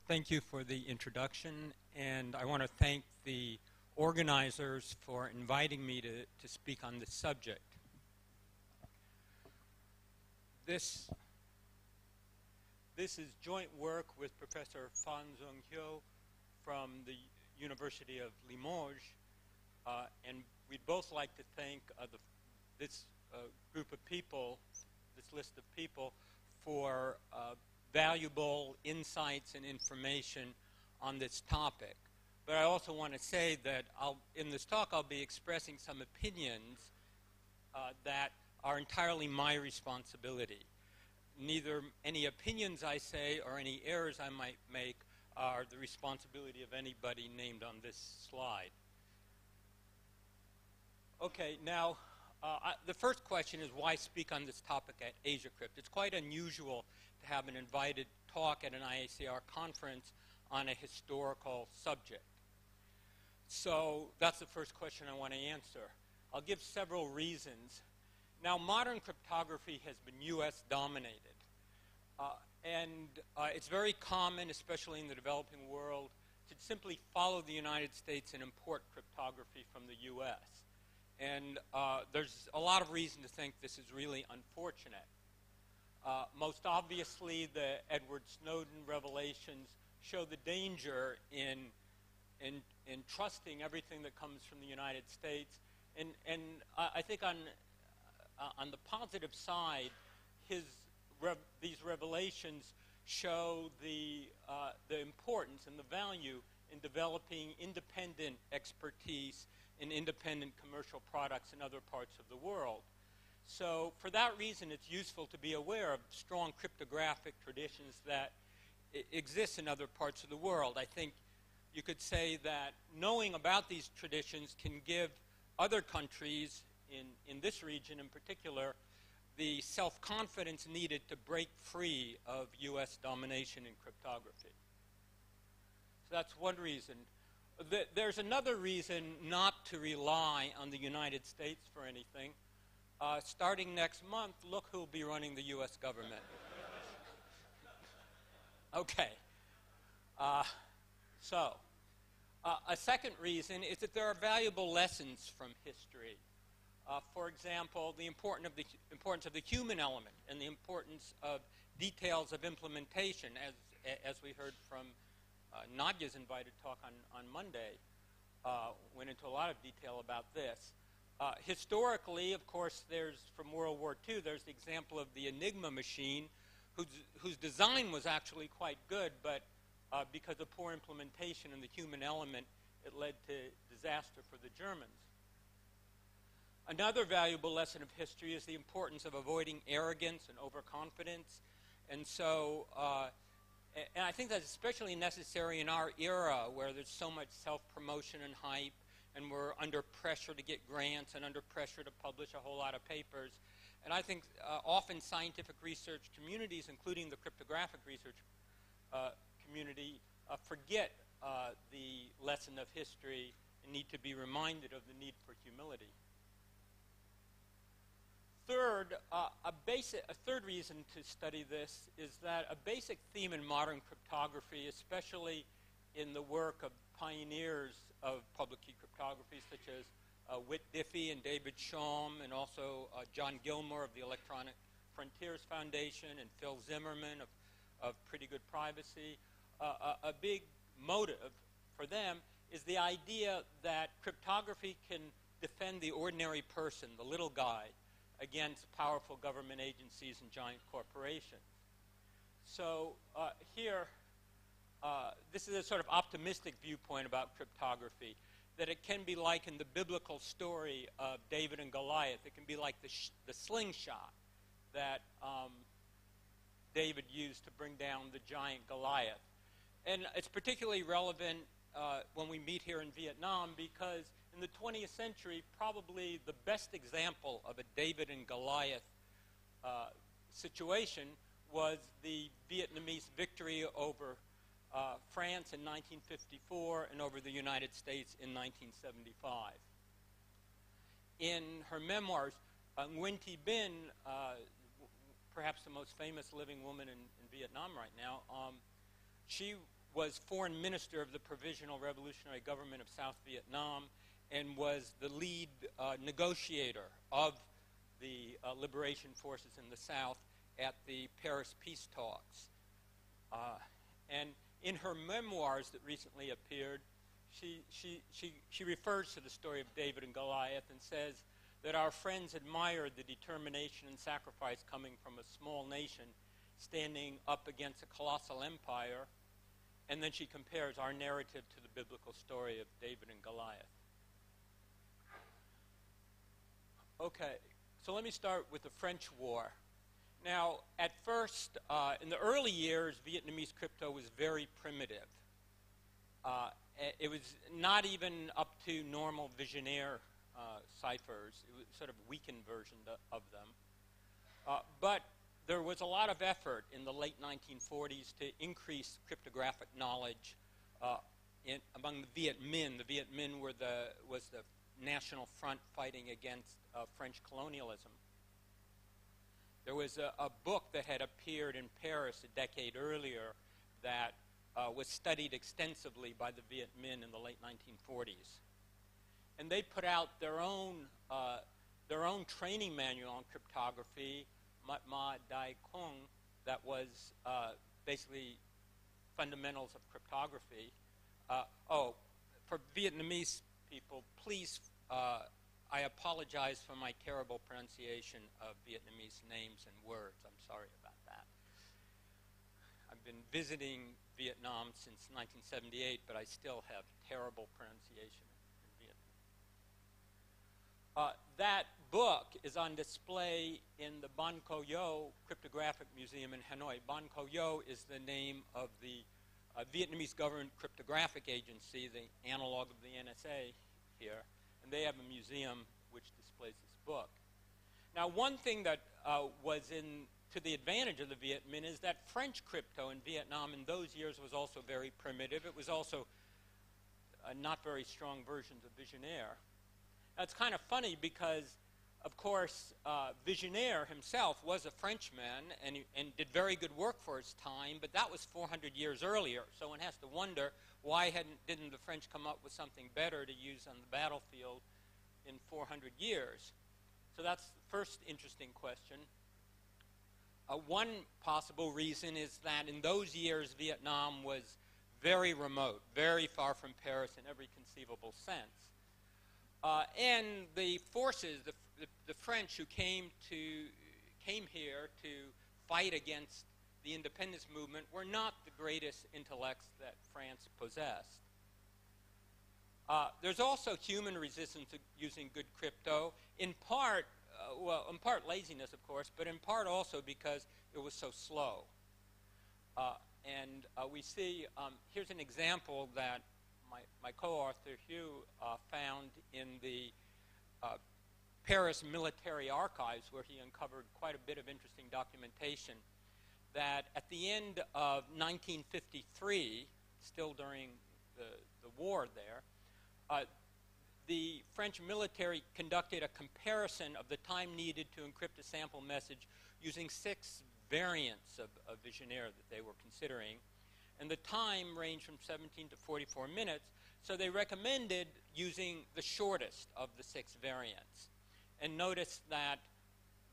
Thank you for the introduction, and I want to thank the organizers for inviting me to speak on this subject. This is joint work with Professor Fan Zhonghyo from the University of Limoges, and we'd both like to thank this group of people, this list of people, for valuable insights and information on this topic. But I also want to say that in this talk I'll be expressing some opinions that are entirely my responsibility. Neither any opinions I say or any errors I might make are the responsibility of anybody named on this slide. Okay, now the first question is why speak on this topic at Asiacrypt? It's quite unusual to have an invited talk at an IACR conference on a historical subject. So that's the first question I want to answer. I'll give several reasons. Now, modern cryptography has been US dominated. It's very common, especially in the developing world, to simply follow the United States and import cryptography from the US. And there's a lot of reason to think this is really unfortunate. Most obviously, the Edward Snowden revelations show the danger in trusting everything that comes from the United States. And I think on the positive side, these revelations show the importance and the value in developing independent expertise in independent commercial products in other parts of the world. So for that reason, it's useful to be aware of strong cryptographic traditions that exist in other parts of the world. I think you could say that knowing about these traditions can give other countries in this region in particular the self-confidence needed to break free of US domination in cryptography. So that's one reason. There's another reason not to rely on the United States for anything. Starting next month, look who'll be running the US government. Okay. A second reason is that there are valuable lessons from history. For example, the importance of the human element and the importance of details of implementation, as we heard from Nadia's invited talk on Monday, went into a lot of detail about this. Historically, of course, from World War II, there's the example of the Enigma machine, whose design was actually quite good, but because of poor implementation in the human element, it led to disaster for the Germans. Another valuable lesson of history is the importance of avoiding arrogance and overconfidence. And so, and I think that's especially necessary in our era where there's so much self-promotion and hype, and we're under pressure to get grants and under pressure to publish a whole lot of papers. And I think often scientific research communities, including the cryptographic research community, forget the lesson of history and need to be reminded of the need for humility. Third, a third reason to study this is that a basic theme in modern cryptography, especially in the work of pioneers of public key cryptography, such as Whit Diffie and David Shulman, and also John Gilmore of the Electronic Frontiers Foundation, and Phil Zimmerman of Pretty Good Privacy, a big motive for them is the idea that cryptography can defend the ordinary person, the little guy, against powerful government agencies and giant corporations. So here, this is a sort of optimistic viewpoint about cryptography, that it can be like in the biblical story of David and Goliath. It can be like the slingshot that David used to bring down the giant Goliath. And it's particularly relevant when we meet here in Vietnam because in the 20th century, probably the best example of a David and Goliath situation was the Vietnamese victory over France in 1954 and over the United States in 1975. In her memoirs, Nguyen Thi Binh, perhaps the most famous living woman in Vietnam right now, she was foreign minister of the Provisional Revolutionary Government of South Vietnam and was the lead negotiator of the liberation forces in the South at the Paris peace talks. And in her memoirs that recently appeared, she refers to the story of David and Goliath and says that our friends admired the determination and sacrifice coming from a small nation standing up against a colossal empire, and then she compares our narrative to the biblical story of David and Goliath. Okay, so let me start with the French War. Now, at first, in the early years, Vietnamese crypto was very primitive. It was not even up to normal Vigenère ciphers. It was sort of a weakened version of them. But there was a lot of effort in the late 1940s to increase cryptographic knowledge among the Viet Minh. The Viet Minh was the national front fighting against French colonialism. There was a book that had appeared in Paris a decade earlier that was studied extensively by the Viet Minh in the late 1940s. And they put out their own training manual on cryptography, Mat Ma Dai Kung, that was basically fundamentals of cryptography. For Vietnamese people, please, I apologize for my terrible pronunciation of Vietnamese names and words. I'm sorry about that. I've been visiting Vietnam since 1978, but I still have terrible pronunciation in Vietnam. That book is on display in the Ban Co Yo Cryptographic Museum in Hanoi. Ban Co Yo is the name of the Vietnamese government cryptographic agency, the analog of the NSA here. And they have a museum which displays this book. Now, one thing that was to the advantage of the Viet Minh is that French crypto in Vietnam in those years was also very primitive. It was also not very strong versions of Vigenère. That's kind of funny because, of course, Vigenère himself was a Frenchman and did very good work for his time, but that was 400 years earlier. So one has to wonder, why didn't the French come up with something better to use on the battlefield in 400 years? So that's the first interesting question. One possible reason is that in those years, Vietnam was very remote, very far from Paris in every conceivable sense. And the forces, the French who came here to fight against the independence movement were not the greatest intellects that France possessed. There's also human resistance to using good crypto, in part laziness, of course, but in part also because it was so slow. We see, here's an example that my co-author Hugh found in the Paris military archives, where he uncovered quite a bit of interesting documentation, that at the end of 1953, still during the war there, the French military conducted a comparison of the time needed to encrypt a sample message using 6 variants of Vigenère that they were considering. And the time ranged from 17 to 44 minutes, so they recommended using the shortest of the 6 variants. And notice that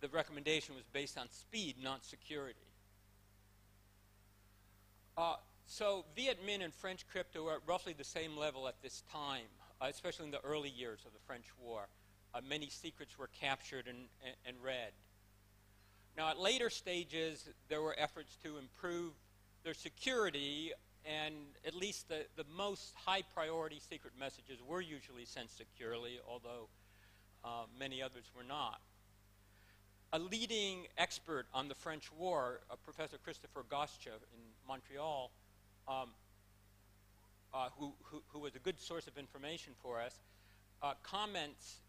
the recommendation was based on speed, not security. So Viet Minh and French crypto were at roughly the same level at this time, especially in the early years of the French War. Many secrets were captured and read. Now, at later stages, there were efforts to improve their security, and at least the most high-priority secret messages were usually sent securely, although many others were not. A leading expert on the French War, Professor Christopher Goscha in Montreal, who was a good source of information for us, comments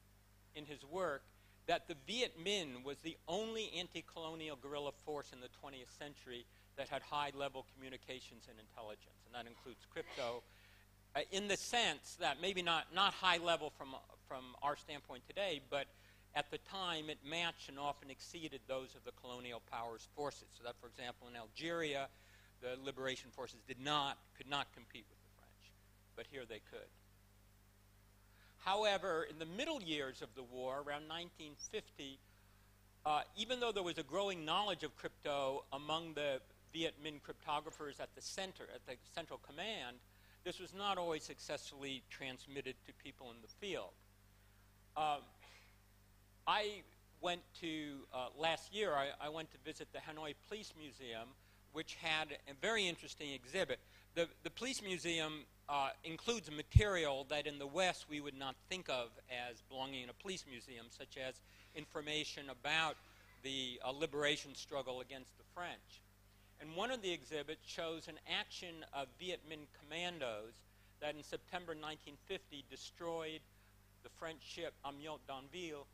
in his work that the Viet Minh was the only anti-colonial guerrilla force in the 20th century that had high-level communications and intelligence, and that includes crypto, in the sense that maybe not high-level from our standpoint today, but at the time it matched and often exceeded those of the colonial powers' forces. So that, for example, in Algeria, the liberation forces could not compete with the French, but here they could. However, in the middle years of the war, around 1950, even though there was a growing knowledge of crypto among the Viet Minh cryptographers at the Central Command, this was not always successfully transmitted to people in the field. I went to, last year, I went to visit the Hanoi Police Museum, which had a very interesting exhibit. The Police Museum includes material that in the West we would not think of as belonging in a police museum, such as information about the liberation struggle against the French. And one of the exhibits shows an action of Viet Minh commandos that in September 1950 destroyed the French ship Amiot d'Anville,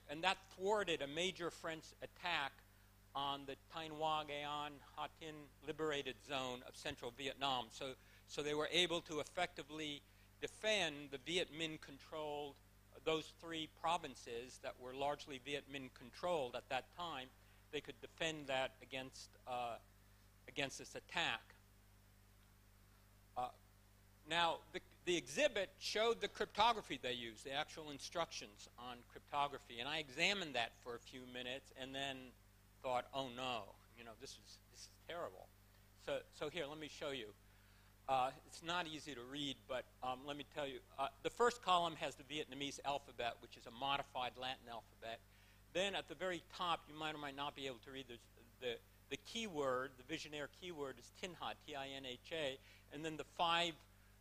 and that thwarted a major French attack on the Thanh Hoa Gan Ha Tin liberated zone of central Vietnam. So they were able to effectively defend the Viet Minh controlled, those three provinces that were largely Viet Minh controlled at that time. They could defend that against this attack. Now, the exhibit showed the cryptography they used, the actual instructions on cryptography, and I examined that for a few minutes and then thought, oh no, this is terrible. So here, let me show you. It's not easy to read, but let me tell you. The first column has the Vietnamese alphabet, which is a modified Latin alphabet. Then at the very top, you might or might not be able to read the keyword, the Visionaire keyword is Tinha, T-I-N-H-A, and then the 5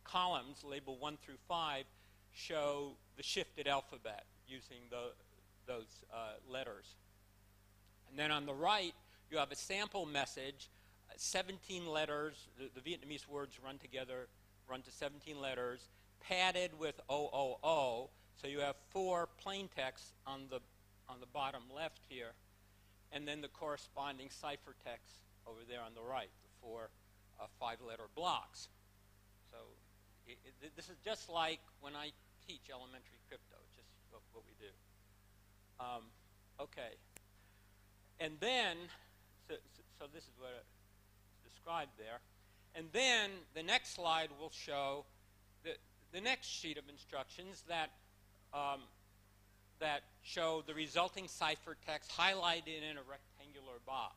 columns, labeled 1 through 5, show the shifted alphabet using those letters. And then on the right, you have a sample message, 17 letters. The Vietnamese words run to 17 letters, padded with O-O-O. So you have 4 plain texts on the bottom left here, and then the corresponding ciphertext over there on the right, the 4 5-letter blocks. So this is just like when I teach elementary crypto, just what we do. Okay. And then, so this is what is described there. And then the next slide will show the next sheet of instructions that show the resulting ciphertext highlighted in a rectangular box.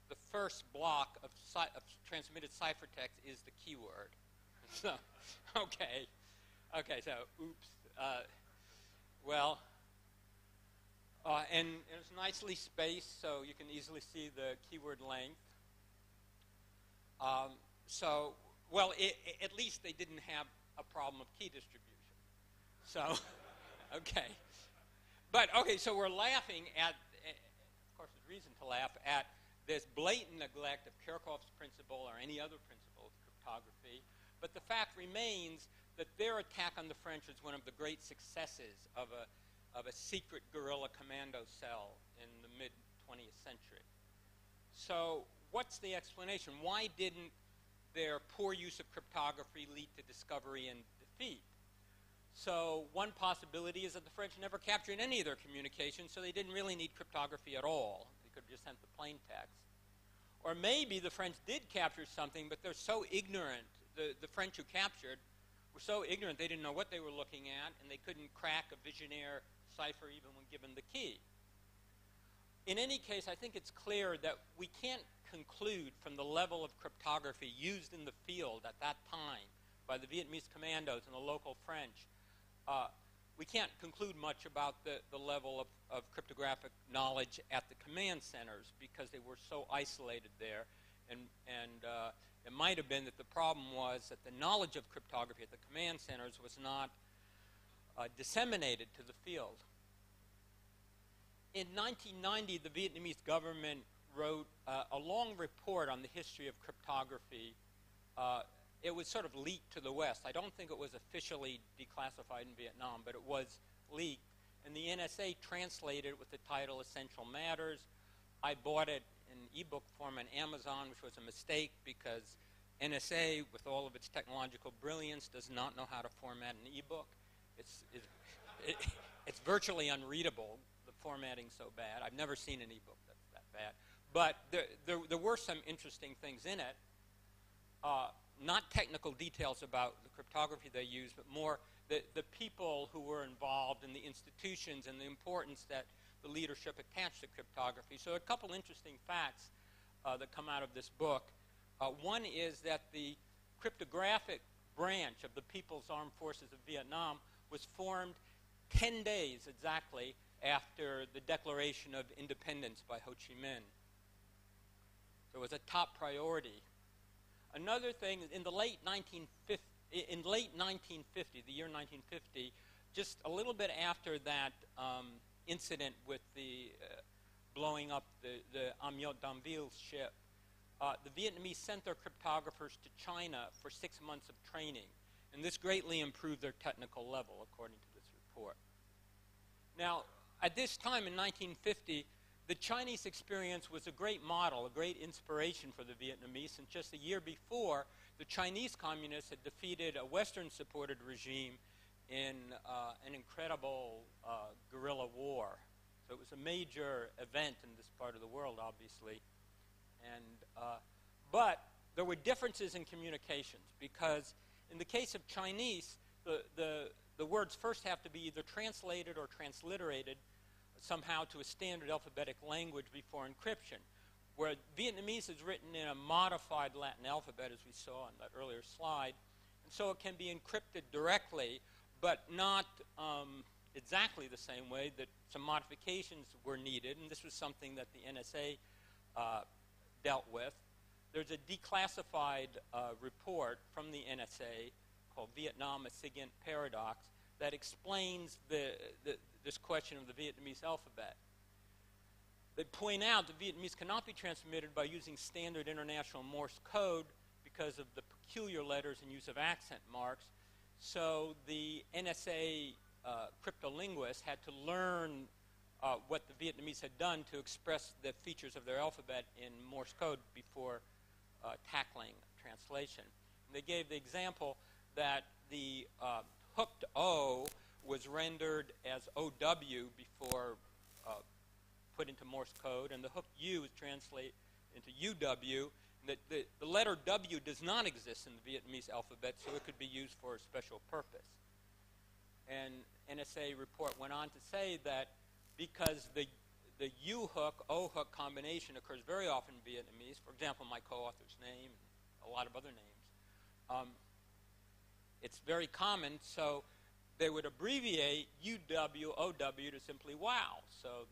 The first block of transmitted ciphertext is the keyword. So, okay, so oops. And it's nicely spaced, so you can easily see the keyword length. At least they didn't have a problem of key distribution. So, okay. But, okay, so we're laughing at, of course there's reason to laugh at this blatant neglect of Kirchhoff's principle or any other principle of cryptography. But the fact remains that their attack on the French was one of the great successes of a secret guerrilla commando cell in the mid-20th century. So what's the explanation? Why didn't their poor use of cryptography lead to discovery and defeat? So one possibility is that the French never captured any of their communications, so they didn't really need cryptography at all. They could have just sent the plain text. Or maybe the French did capture something, but they're so ignorant, the French who captured were so ignorant they didn't know what they were looking at, and they couldn't crack a Visionaire cipher even when given the key. In any case, I think it's clear that we can't conclude from the level of cryptography used in the field at that time by the Vietnamese commandos and the local French. We can't conclude much about the level of cryptographic knowledge at the command centers because they were so isolated there. And it might have been that the problem was that the knowledge of cryptography at the command centers was not disseminated to the field. In 1990, the Vietnamese government wrote a long report on the history of cryptography. It was sort of leaked to the West. I don't think it was officially declassified in Vietnam, but it was leaked. And the NSA translated it with the title Essential Matters. I bought it in ebook form on Amazon, which was a mistake because NSA, with all of its technological brilliance, does not know how to format an ebook. It's virtually unreadable. The formatting's so bad. I've never seen an ebook that's that bad. But there were some interesting things in it. Not technical details about the cryptography they used, but more the people who were involved and the institutions and the importance that the leadership attached to cryptography. So a couple interesting facts that come out of this book. One is that the cryptographic branch of the People's Armed Forces of Vietnam was formed 10 days exactly after the Declaration of Independence by Ho Chi Minh. So it was a top priority. Another thing, in the late 1950, the year 1950, just a little bit after that incident with the blowing up the Amiot Danville ship, the Vietnamese sent their cryptographers to China for 6 months of training, and this greatly improved their technical level, according to this report. Now, at this time in 1950, the Chinese experience was a great model, a great inspiration for the Vietnamese, and just a year before, the Chinese communists had defeated a Western-supported regime in an incredible guerrilla war. So it was a major event in this part of the world, obviously. But there were differences in communications, because in the case of Chinese, the words first have to be either translated or transliterated somehow to a standard alphabetic language before encryption, where Vietnamese is written in a modified Latin alphabet, as we saw on that earlier slide, and so it can be encrypted directly, but not exactly the same way. That some modifications were needed, and this was something that the NSA dealt with. There's a declassified report from the NSA called Vietnam, a SIGINT paradox, that explains this question of the Vietnamese alphabet. They point out that Vietnamese cannot be transmitted by using standard international Morse code because of the peculiar letters and use of accent marks. So the NSA cryptolinguists had to learn what the Vietnamese had done to express the features of their alphabet in Morse code before tackling translation. And they gave the example that the hooked O was rendered as OW before put into Morse code, and the hooked U is translated into UW. And the letter W does not exist in the Vietnamese alphabet, so it could be used for a special purpose. And NSA report went on to say that because the U hook, O hook combination occurs very often in Vietnamese, for example, my co-author's name, and a lot of other names, it's very common, so they would abbreviate UW, OW to simply WOW. So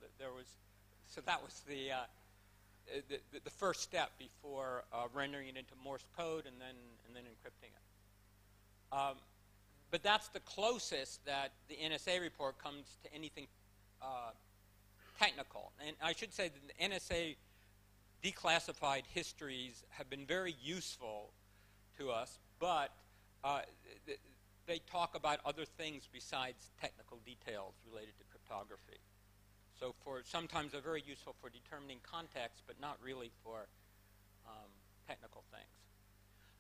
that was the first step before rendering it into Morse code and then encrypting it. But that's the closest that the NSA report comes to anything technical. And I should say that the NSA declassified histories have been very useful to us, but they talk about other things besides technical details related to cryptography. So sometimes they're very useful for determining context, but not really for technical things.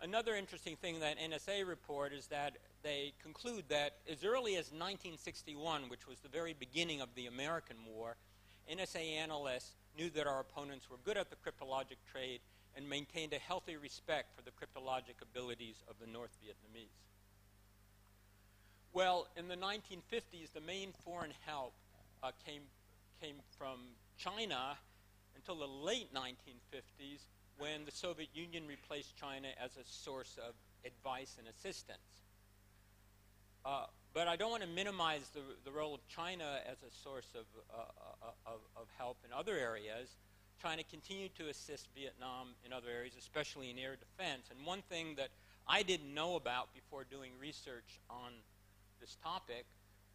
Another interesting thing in that NSA report is that they conclude that as early as 1961, which was the very beginning of the American War, NSA analysts knew that our opponents were good at the cryptologic trade and maintained a healthy respect for the cryptologic abilities of the North Vietnamese. Well, in the 1950s, the main foreign help came from China until the late 1950s, when the Soviet Union replaced China as a source of advice and assistance. But I don't want to minimize the role of China as a source of help in other areas. China continued to assist Vietnam in other areas, especially in air defense. And one thing that I didn't know about before doing research on this topic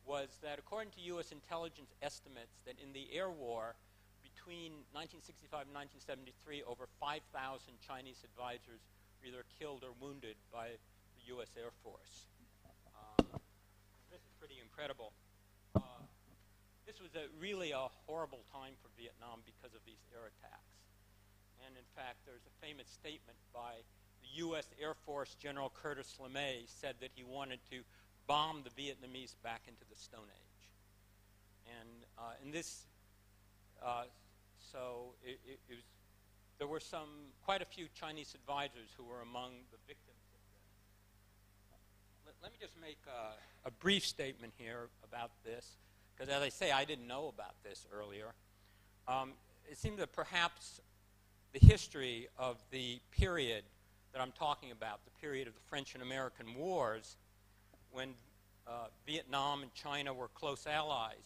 was that according to U.S. intelligence estimates, that in the air war between 1965 and 1973, over 5,000 Chinese advisors were either killed or wounded by the U.S. Air Force. This is pretty incredible. This was really a horrible time for Vietnam because of these air attacks. And in fact, there's a famous statement by the U.S. Air Force General Curtis LeMay said that he wanted to bomb the Vietnamese back into the Stone Age. And in this, so it was there were quite a few Chinese advisors who were among the victims of this. Let me just make a brief statement here about this, because as I say, I didn't know about this earlier. It seems that perhaps the history of the period that I'm talking about, the period of the French and American wars, when Vietnam and China were close allies,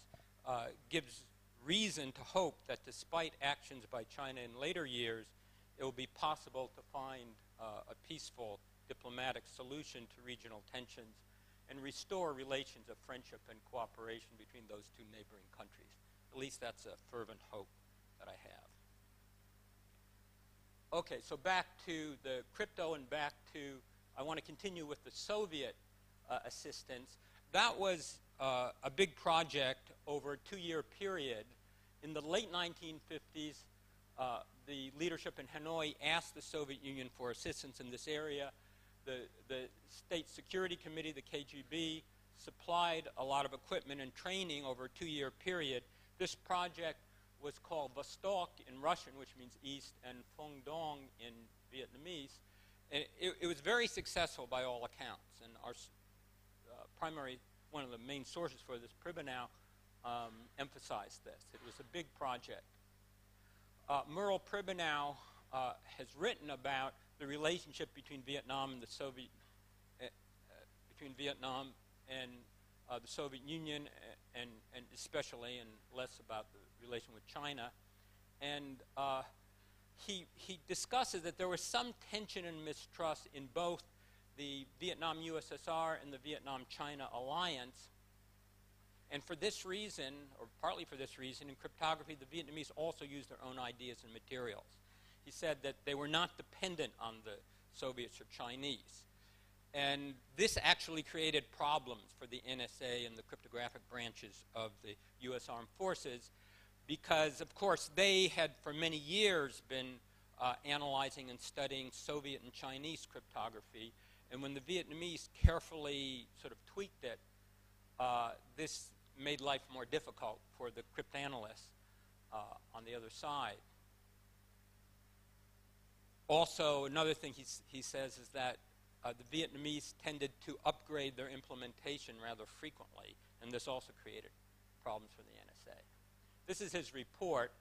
gives reason to hope that despite actions by China in later years, it will be possible to find a peaceful diplomatic solution to regional tensions and restore relations of friendship and cooperation between those two neighboring countries. At least that's a fervent hope that I have. Okay, so back to the crypto and back to, I want to continue with the Soviet assistance. That was a big project over a 2-year period. In the late 1950s, the leadership in Hanoi asked the Soviet Union for assistance in this area. The State Security Committee, the KGB, supplied a lot of equipment and training over a 2-year period. This project was called Vostok in Russian, which means east, and Phong Dong in Vietnamese. And it was very successful by all accounts. And our one of the main sources for this, Pribanow, emphasized this. It was a big project. Merle Pribanow has written about the relationship between Vietnam and the Soviet, between Vietnam and the Soviet Union, and especially, and less about the relation with China. And he discusses that there was some tension and mistrust in both the Vietnam-USSR and the Vietnam-China alliance. And for this reason, or partly for this reason, in cryptography, the Vietnamese also used their own ideas and materials. He said that they were not dependent on the Soviets or Chinese. And this actually created problems for the NSA and the cryptographic branches of the U.S. Armed Forces because, of course, they had for many years been analyzing and studying Soviet and Chinese cryptography. And when the Vietnamese carefully sort of tweaked it, this made life more difficult for the cryptanalysts on the other side. Also, another thing he says is that the Vietnamese tended to upgrade their implementation rather frequently, and this also created problems for the NSA. This is his report,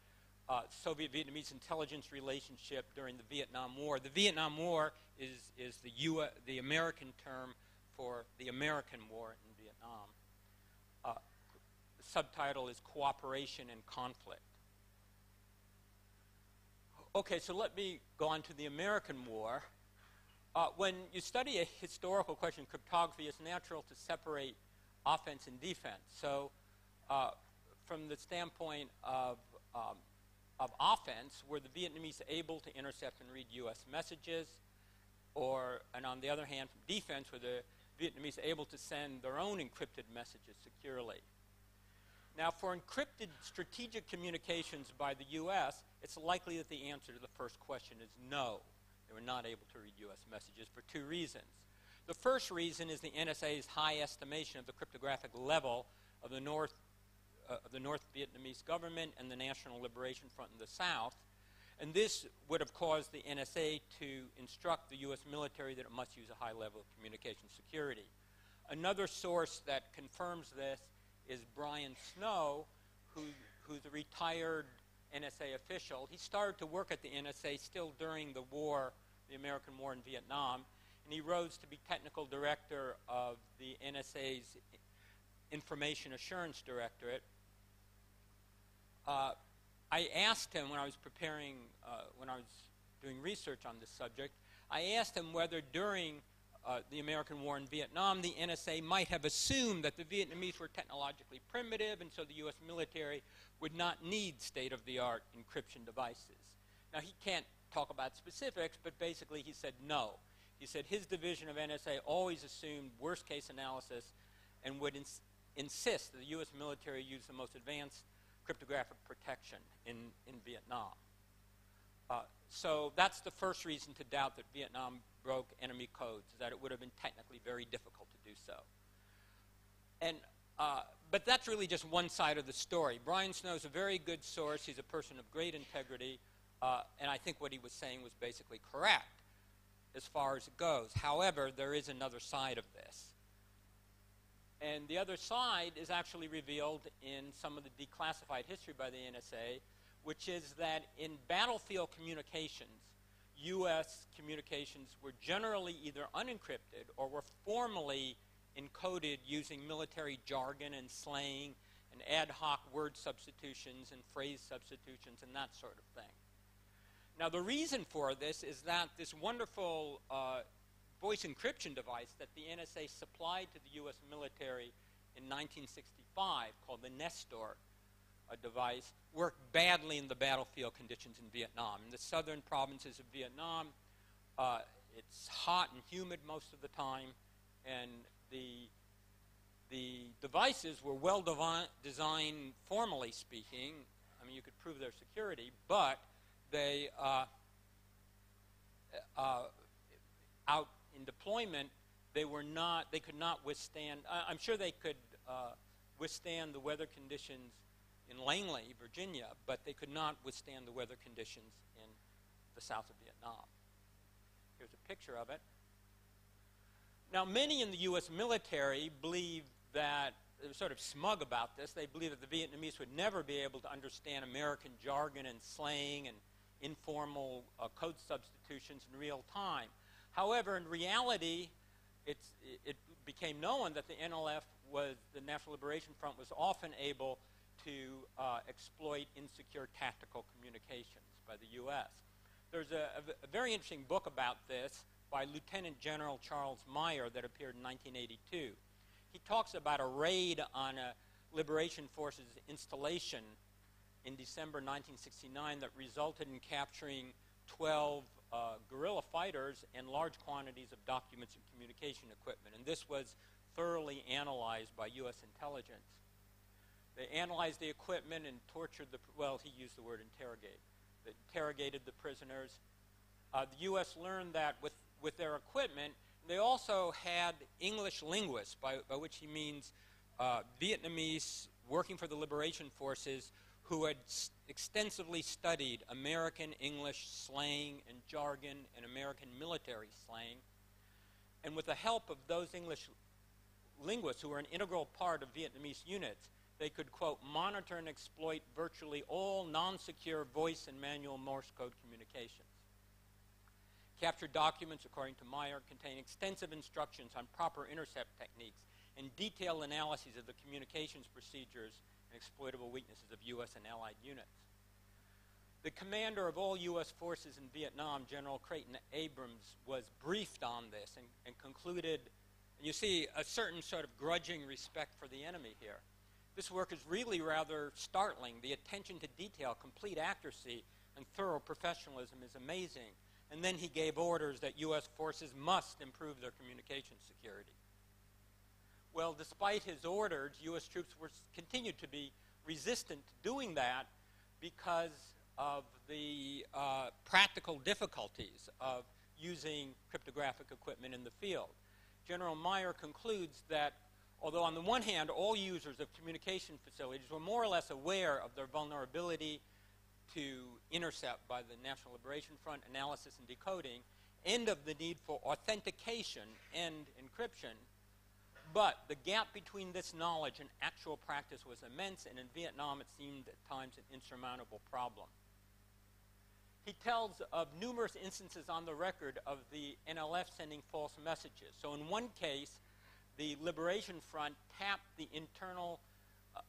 Soviet-Vietnamese intelligence relationship during the Vietnam War. The Vietnam War is the American term for the American War in Vietnam. The subtitle is Cooperation and Conflict. Okay, so let me go on to the American War. When you study a historical question in cryptography, it's natural to separate offense and defense. So from the standpoint of offense, were the Vietnamese able to intercept and read U.S. messages? And on the other hand, from defense, were the Vietnamese able to send their own encrypted messages securely? Now, for encrypted strategic communications by the U.S., it's likely that the answer to the first question is no. They were not able to read U.S. messages for 2 reasons. The first reason is the NSA's high estimation of the cryptographic level of the North Vietnamese government and the National Liberation Front in the South. And this would have caused the NSA to instruct the U.S. military that it must use a high level of communication security. Another source that confirms this is Brian Snow, who's a retired NSA official. He started to work at the NSA still during the war, the American War in Vietnam, and he rose to be technical director of the NSA's Information Assurance Directorate. I asked him when I was doing research on this subject, I asked him whether during the American War in Vietnam, the NSA might have assumed that the Vietnamese were technologically primitive, and so the U.S. military would not need state-of-the-art encryption devices. Now, he can't talk about specifics, but basically he said no. He said his division of NSA always assumed worst-case analysis and would insist that the U.S. military use the most advanced cryptographic protection in Vietnam. So that's the first reason to doubt that Vietnam broke enemy codes, is that it would have been technically very difficult to do so. But that's really just one side of the story. Brian Snow is a very good source. He's a person of great integrity. And I think what he was saying was basically correct as far as it goes. However, there is another side of this. And the other side is actually revealed in some of the declassified history by the NSA, which is that in battlefield communications, U.S. communications were generally either unencrypted or were formally encoded using military jargon and slang and ad hoc word substitutions and phrase substitutions and that sort of thing. Now, the reason for this is that this wonderful voice encryption device that the NSA supplied to the U.S. military in 1965, called the Nestor device, worked badly in the battlefield conditions in Vietnam. In the southern provinces of Vietnam, it's hot and humid most of the time, and the devices were well designed, formally speaking. I mean, you could prove their security, but they out in deployment, they could not withstand. I'm sure they could withstand the weather conditions in Langley, Virginia, but they could not withstand the weather conditions in the south of Vietnam. Here's a picture of it. Now, many in the U.S. military believe that, they're sort of smug about this, they believe that the Vietnamese would never be able to understand American jargon and slang and informal code substitutions in real time. However, in reality, it became known that the NLF the National Liberation Front, was often able to exploit insecure tactical communications by the U.S. There's a very interesting book about this by Lieutenant General Charles Meyer that appeared in 1982. He talks about a raid on a Liberation Forces installation in December 1969 that resulted in capturing 12 guerrilla fighters and large quantities of documents and communication equipment. And this was thoroughly analyzed by U.S. intelligence. They analyzed the equipment and tortured he used the word interrogate. They interrogated the prisoners. The U.S. learned that with their equipment, they also had English linguists, by which he means Vietnamese working for the Liberation Forces who had extensively studied American English slang and jargon and American military slang. And with the help of those English linguists who were an integral part of Vietnamese units, they could, quote, monitor and exploit virtually all non-secure voice and manual Morse code communications. Captured documents, according to Meyer, contain extensive instructions on proper intercept techniques and detailed analyses of the communications procedures and exploitable weaknesses of U.S. and Allied units. The commander of all U.S. forces in Vietnam, General Creighton Abrams, was briefed on this and concluded, and you see a certain sort of grudging respect for the enemy here. This work is really rather startling. The attention to detail, complete accuracy, and thorough professionalism is amazing. And then he gave orders that U.S. forces must improve their communication security. Well, despite his orders, U.S. troops continued to be resistant to doing that because of the practical difficulties of using cryptographic equipment in the field. General Meyer concludes that although on the one hand all users of communication facilities were more or less aware of their vulnerability to intercept by the National Liberation Front analysis and decoding, and of the need for authentication and encryption, but the gap between this knowledge and actual practice was immense, and in Vietnam it seemed at times an insurmountable problem. He tells of numerous instances on the record of the NLF sending false messages. So in one case, the Liberation Front tapped the internal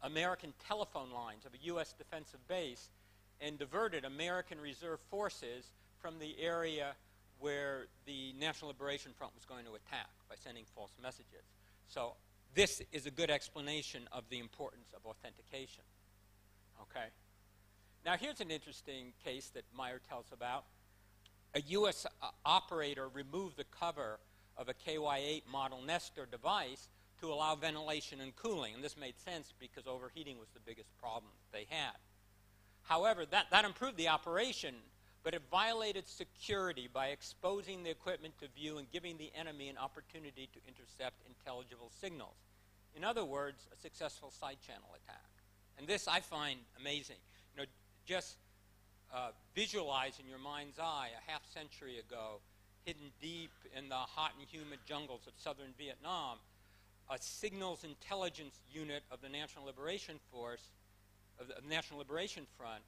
American telephone lines of a U.S. defensive base and diverted American reserve forces from the area where the National Liberation Front was going to attack by sending false messages. So this is a good explanation of the importance of authentication. Okay. Now here's an interesting case that Meyer tells about. A U.S. operator removed the cover of a KY-8 model Nestor device to allow ventilation and cooling. And this made sense because overheating was the biggest problem that they had. However, that improved the operation, but it violated security by exposing the equipment to view and giving the enemy an opportunity to intercept intelligible signals. In other words, a successful side channel attack. And this I find amazing. You know, just visualize in your mind's eye a half century ago, hidden deep in the hot and humid jungles of southern Vietnam, a signals intelligence unit of the National Liberation Force, of the National Liberation Front,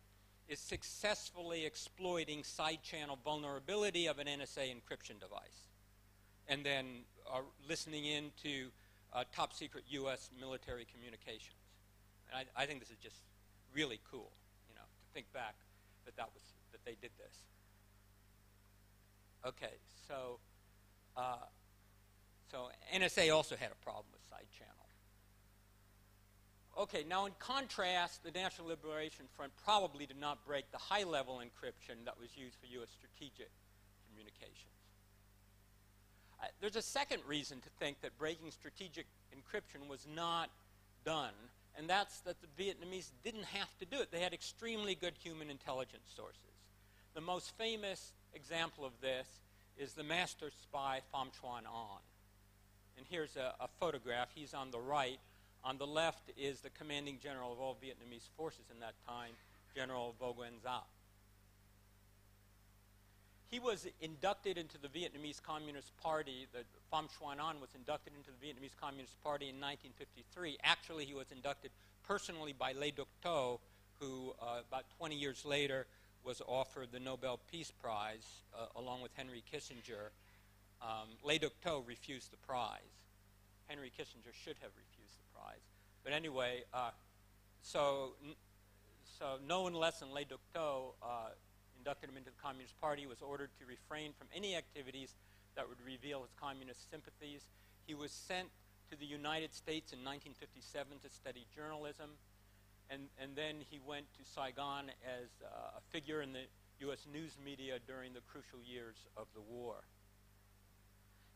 is successfully exploiting side channel vulnerability of an NSA encryption device, and then listening in to top secret U.S. military communications. And I think this is just really cool, you know, to think back that they did this. Okay, so NSA also had a problem with side channel. Okay, now in contrast, the National Liberation Front probably did not break the high-level encryption that was used for U.S. strategic communications. There's a second reason to think that breaking strategic encryption was not done, and that's that the Vietnamese didn't have to do it. They had extremely good human intelligence sources. The most famous example of this is the master spy Pham Xuan An. And here's a photograph. He's on the right. On the left is the commanding general of all Vietnamese forces in that time, General Vo Nguyen Giap. He was inducted into the Vietnamese Communist Party. Pham Xuan An was inducted into the Vietnamese Communist Party in 1953. Actually, he was inducted personally by Le Duc Tho, who about 20 years later was offered the Nobel Peace Prize along with Henry Kissinger. Le Duc Tho refused the prize. Henry Kissinger should have refused the prize. But anyway, so no one less than Le Duc Tho inducted him into the Communist Party. He was ordered to refrain from any activities that would reveal his communist sympathies. He was sent to the United States in 1957 to study journalism, and then he went to Saigon as a figure in the U.S. news media during the crucial years of the war.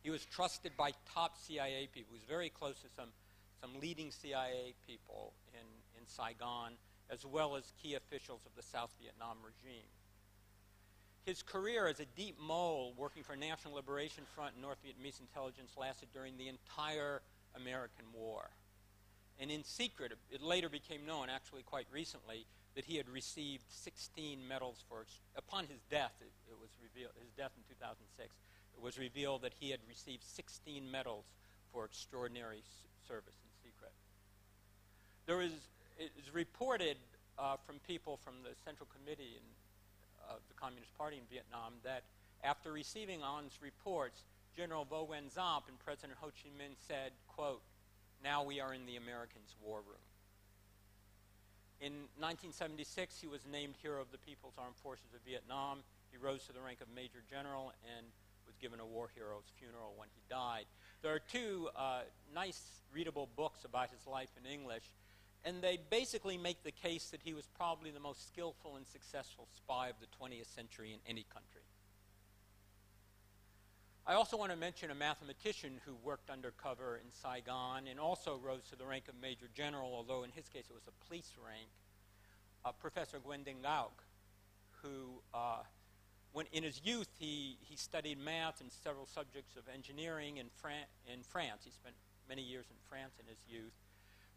He was trusted by top CIA people. He was very close to some leading CIA people in Saigon, as well as key officials of the South Vietnam regime. His career as a deep mole working for National Liberation Front and North Vietnamese intelligence lasted during the entire American war. And in secret, it later became known, actually quite recently, that he had received 16 medals for, upon his death, it was revealed, his death in 2006, it was revealed that he had received 16 medals for extraordinary service in secret. It is reported from people from the Central Committee of the Communist Party in Vietnam that after receiving An's reports, General Vo Nguyen Giap and President Ho Chi Minh said, quote, "Now we are in the Americans' war room." In 1976, he was named Hero of the People's Armed Forces of Vietnam. He rose to the rank of Major General and was given a war hero's funeral when he died. There are two nice readable books about his life in English, and they basically make the case that he was probably the most skillful and successful spy of the 20th century in any country. I also want to mention a mathematician who worked undercover in Saigon and also rose to the rank of Major General, although in his case it was a police rank, Professor Nguyen Dinh Ngọc, who when in his youth he studied math and several subjects of engineering in France. He spent many years in France in his youth.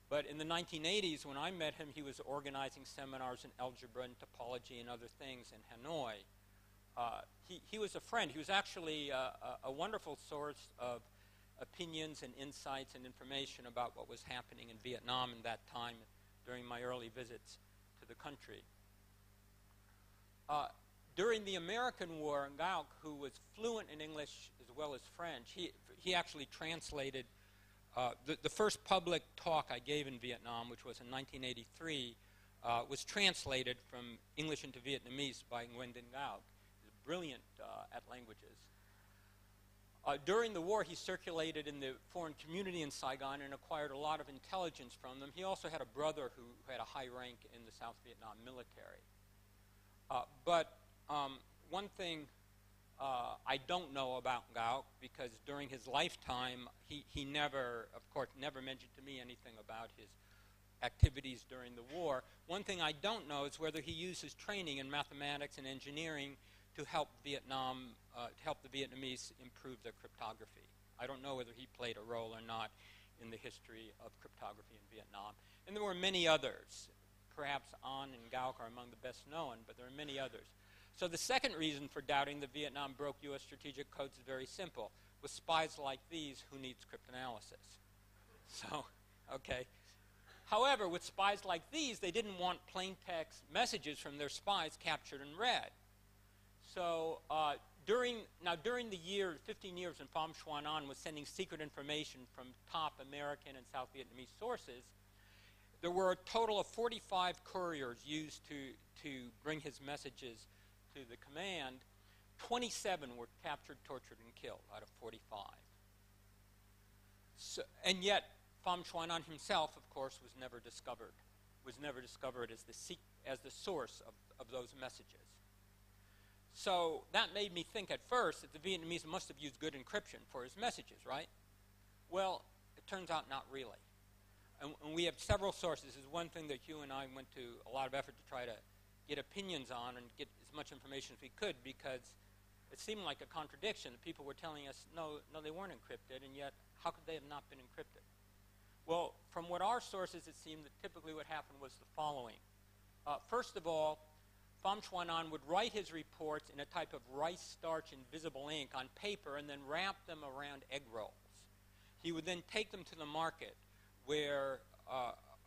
But in the 1980s, when I met him, he was organizing seminars in algebra and topology and other things in Hanoi. He was a friend. He was actually a wonderful source of opinions and insights and information about what was happening in Vietnam in that time during my early visits to the country. During the American War, Ngọc, who was fluent in English as well as French, he actually translated the first public talk I gave in Vietnam, which was in 1983, was translated from English into Vietnamese by Nguyen Dinh Ngọc. He's brilliant at languages. During the war, he circulated in the foreign community in Saigon and acquired a lot of intelligence from them. He also had a brother who had a high rank in the South Vietnam military. But one thing I don't know about Ngọc, because during his lifetime, he never, of course, never mentioned to me anything about his activities during the war. One thing I don't know is whether he used his training in mathematics and engineering to help Vietnam, to help the Vietnamese improve their cryptography. I don't know whether he played a role or not in the history of cryptography in Vietnam. And there were many others. perhaps An and Gauk are among the best known, but there are many others. So the second reason for doubting that Vietnam broke U.S. strategic codes is very simple. With spies like these, who needs cryptanalysis? So, okay. However, with spies like these, they didn't want plain text messages from their spies captured and read. So during the year, 15 years when Pham Xuan An was sending secret information from top American and South Vietnamese sources, there were a total of 45 couriers used to bring his messages to the command. 27 were captured, tortured, and killed out of 45. So, and yet, Pham Xuan An himself, of course, was never discovered. Was never discovered as the source of those messages. So that made me think at first that the Vietnamese must have used good encryption for his messages, right? Well, it turns out not really. And we have several sources. This is one thing that Hugh and I went to a lot of effort to try to get opinions on and get as much information as we could, because it seemed like a contradiction. The people were telling us, no, they weren't encrypted, and yet how could they have not been encrypted? Well, from what our sources, it seemed that typically what happened was the following. First of all, Pham Xuan An would write his reports in a type of rice starch invisible ink on paper and then wrap them around egg rolls. He would then take them to the market where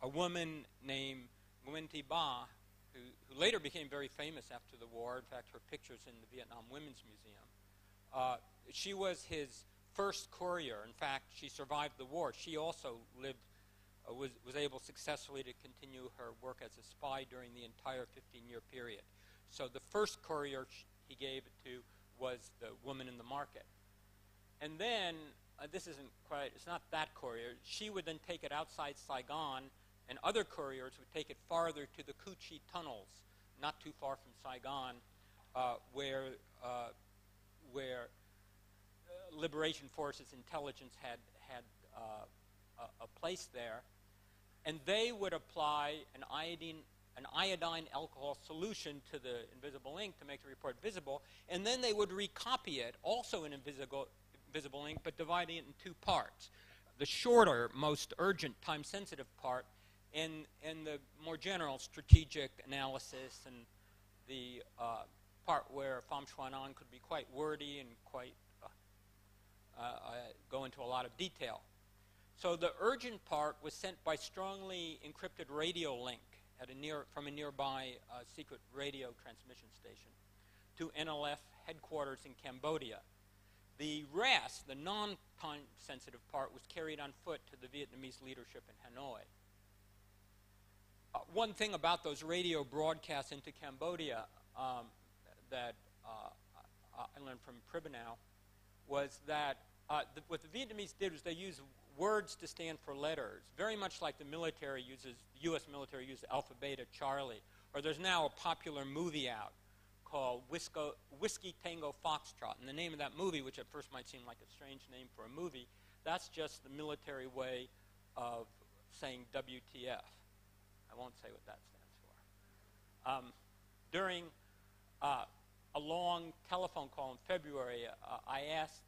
a woman named Nguyen Thi Ba, who later became very famous after the war, in fact her picture's in the Vietnam Women's Museum, she was his first courier. In fact, she survived the war. She also lived, was able successfully to continue her work as a spy during the entire 15-year period. So the first courier he gave it to was the woman in the market. And then, this isn't quite, it's not that courier. She would then take it outside Saigon, and other couriers would take it farther to the Cu Chi tunnels, not too far from Saigon, where Liberation Forces intelligence had a place there, and they would apply an iodine alcohol solution to the invisible ink to make the report visible, and then they would recopy it, also in invisible ink, but dividing it in two parts. The shorter, most urgent, time-sensitive part, and the more general strategic analysis, and the part where Pham Xuan An could be quite wordy and quite go into a lot of detail. So the urgent part was sent by strongly encrypted radio link from a nearby secret radio transmission station to NLF headquarters in Cambodia. The rest, the non-time-sensitive part, was carried on foot to the Vietnamese leadership in Hanoi. One thing about those radio broadcasts into Cambodia that I learned from Pribenow was that what the Vietnamese did was they used words to stand for letters, very much like the military uses, the U.S. military uses Alpha, Beta, Charlie. Or there's now a popular movie out called Whiskey Tango Foxtrot. And the name of that movie, which at first might seem like a strange name for a movie, that's just the military way of saying WTF. I won't say what that stands for. During a long telephone call in February, I asked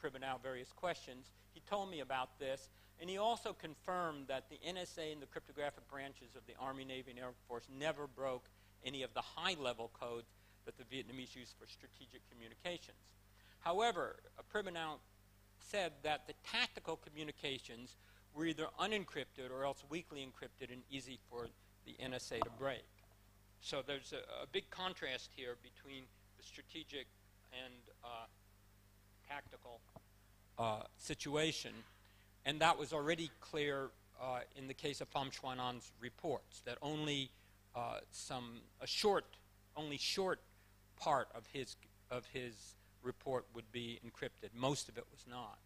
Pribenow various questions. He told me about this, and he also confirmed that the NSA and the cryptographic branches of the Army, Navy, and Air Force never broke any of the high-level codes that the Vietnamese used for strategic communications. However, Pribenow said that the tactical communications were either unencrypted or else weakly encrypted and easy for the NSA to break. So there's a big contrast here between the strategic and tactical situation, and that was already clear in the case of Pham Xuan An's reports, that only short part of his report would be encrypted. Most of it was not.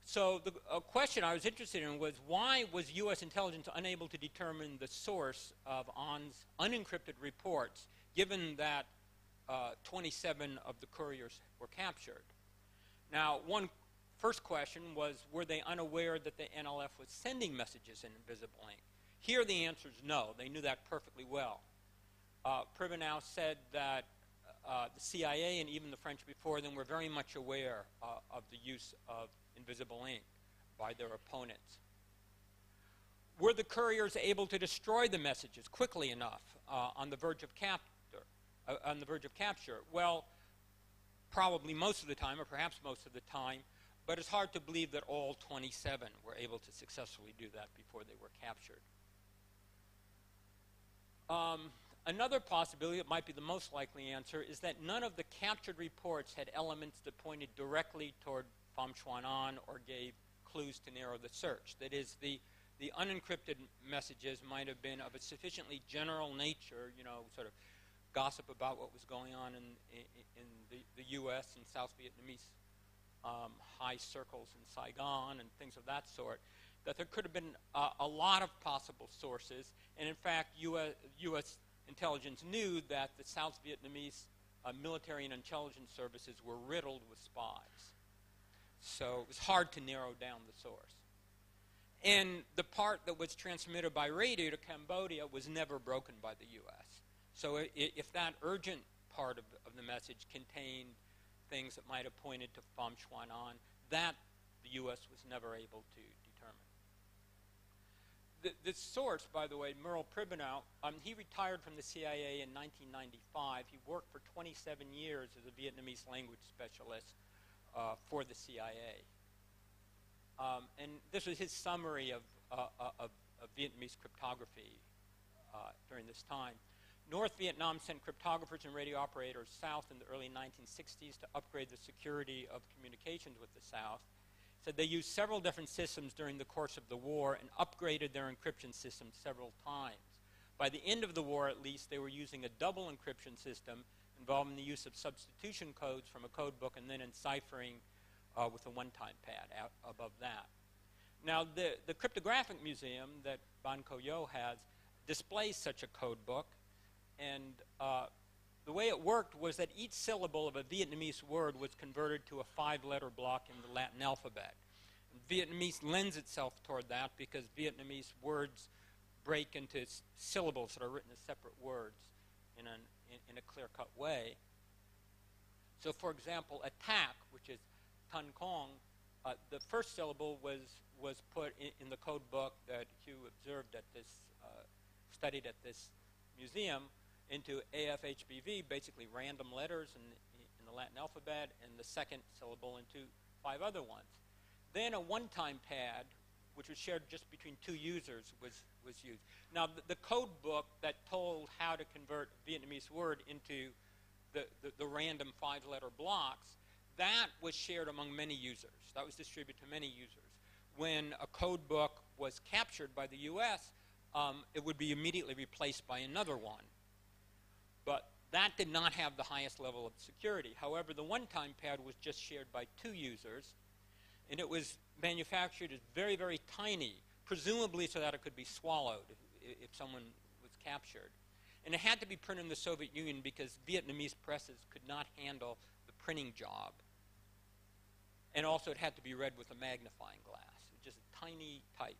So the question I was interested in was, why was U.S. intelligence unable to determine the source of An's unencrypted reports, given that 27 of the couriers were captured? Now, one first question was, were they unaware that the NLF was sending messages in invisible ink? Here the answer is no. They knew that perfectly well. Pribenow said that the CIA and even the French before them were very much aware of the use of invisible ink by their opponents. Were the couriers able to destroy the messages quickly enough on the verge of capture? Well, probably most of the time, or perhaps most of the time, but it's hard to believe that all 27 were able to successfully do that before they were captured. Another possibility, that might be the most likely answer, is that none of the captured reports had elements that pointed directly toward Pham Xuan An or gave clues to narrow the search. That is, the unencrypted messages might have been of a sufficiently general nature, you know, sort of gossip about what was going on in the U.S. and South Vietnamese high circles in Saigon and things of that sort, that there could have been a lot of possible sources. And in fact, U.S. intelligence knew that the South Vietnamese military and intelligence services were riddled with spies. So it was hard to narrow down the source. And the part that was transmitted by radio to Cambodia was never broken by the U.S. So if that urgent part of the message contained things that might have pointed to Pham Xuan An, that the U.S. was never able to determine. The source, by the way, Merle Pribenow, he retired from the CIA in 1995. He worked for 27 years as a Vietnamese language specialist for the CIA. And this was his summary of Vietnamese cryptography during this time. North Vietnam sent cryptographers and radio operators south in the early 1960s to upgrade the security of communications with the South. Said they used several different systems during the course of the war and upgraded their encryption systems several times. By the end of the war, at least, they were using a double encryption system involving the use of substitution codes from a code book and then enciphering with a one-time pad out above that. Now, the Cryptographic Museum that Ban Co Yo has displays such a code book, and the way it worked was that each syllable of a Vietnamese word was converted to a 5-letter block in the Latin alphabet. And Vietnamese lends itself toward that because Vietnamese words break into syllables that are written as separate words in a clear-cut way. So, for example, attack, which is Tan Kong, the first syllable was put in the code book that Hugh observed at this, studied at this museum, into AFHBV, basically random letters in the Latin alphabet, and the second syllable into 5 other ones. Then a one-time pad, which was shared just between 2 users, was used. Now, the code book that told how to convert Vietnamese word into the random 5-letter blocks, that was shared among many users. That was distributed to many users. When a code book was captured by the U.S., it would be immediately replaced by another one. But that did not have the highest level of security. However, the one-time pad was just shared by 2 users, and it was manufactured as very, very tiny, presumably so that it could be swallowed if someone was captured. And it had to be printed in the Soviet Union because Vietnamese presses could not handle the printing job. And also it had to be read with a magnifying glass, just a tiny type.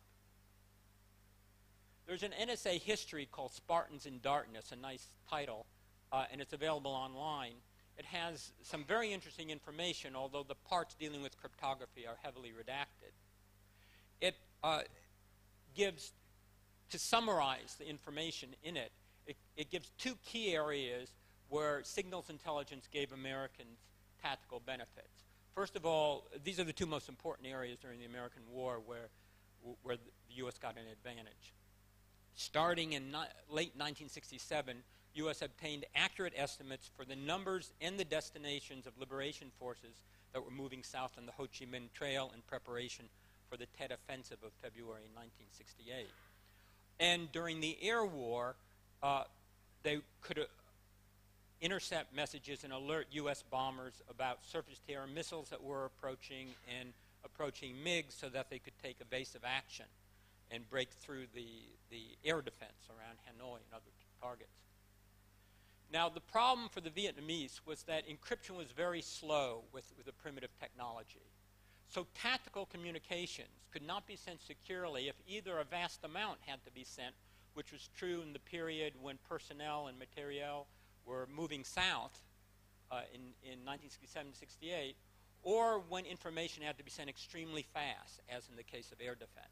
There's an NSA history called Spartans in Darkness, a nice title, and it's available online. It has some very interesting information, although the parts dealing with cryptography are heavily redacted. It gives, to summarize the information in it, it gives 2 key areas where signals intelligence gave Americans tactical benefits. First of all, these are the 2 most important areas during the American War where the U.S. got an advantage. Starting in late 1967, U.S. obtained accurate estimates for the numbers and the destinations of liberation forces that were moving south on the Ho Chi Minh Trail in preparation for the Tet Offensive of February 1968. And during the air war, they could intercept messages and alert U.S. bombers about surface-to-air missiles that were approaching and approaching MiGs so that they could take evasive action and break through the air defense around Hanoi and other targets. Now, the problem for the Vietnamese was that encryption was very slow with a primitive technology. So tactical communications could not be sent securely if either a vast amount had to be sent, which was true in the period when personnel and materiel were moving south in 1967-68, or when information had to be sent extremely fast, as in the case of air defense.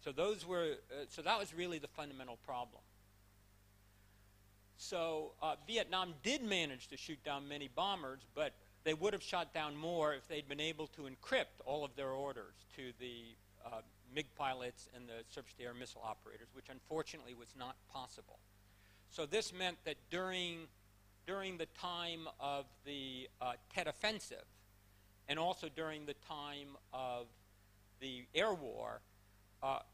So those were, so that was really the fundamental problem. So Vietnam did manage to shoot down many bombers, but they would have shot down more if they'd been able to encrypt all of their orders to the MiG pilots and the surface-to-air missile operators, which unfortunately was not possible. So this meant that during the time of the Tet Offensive, and also during the time of the air war,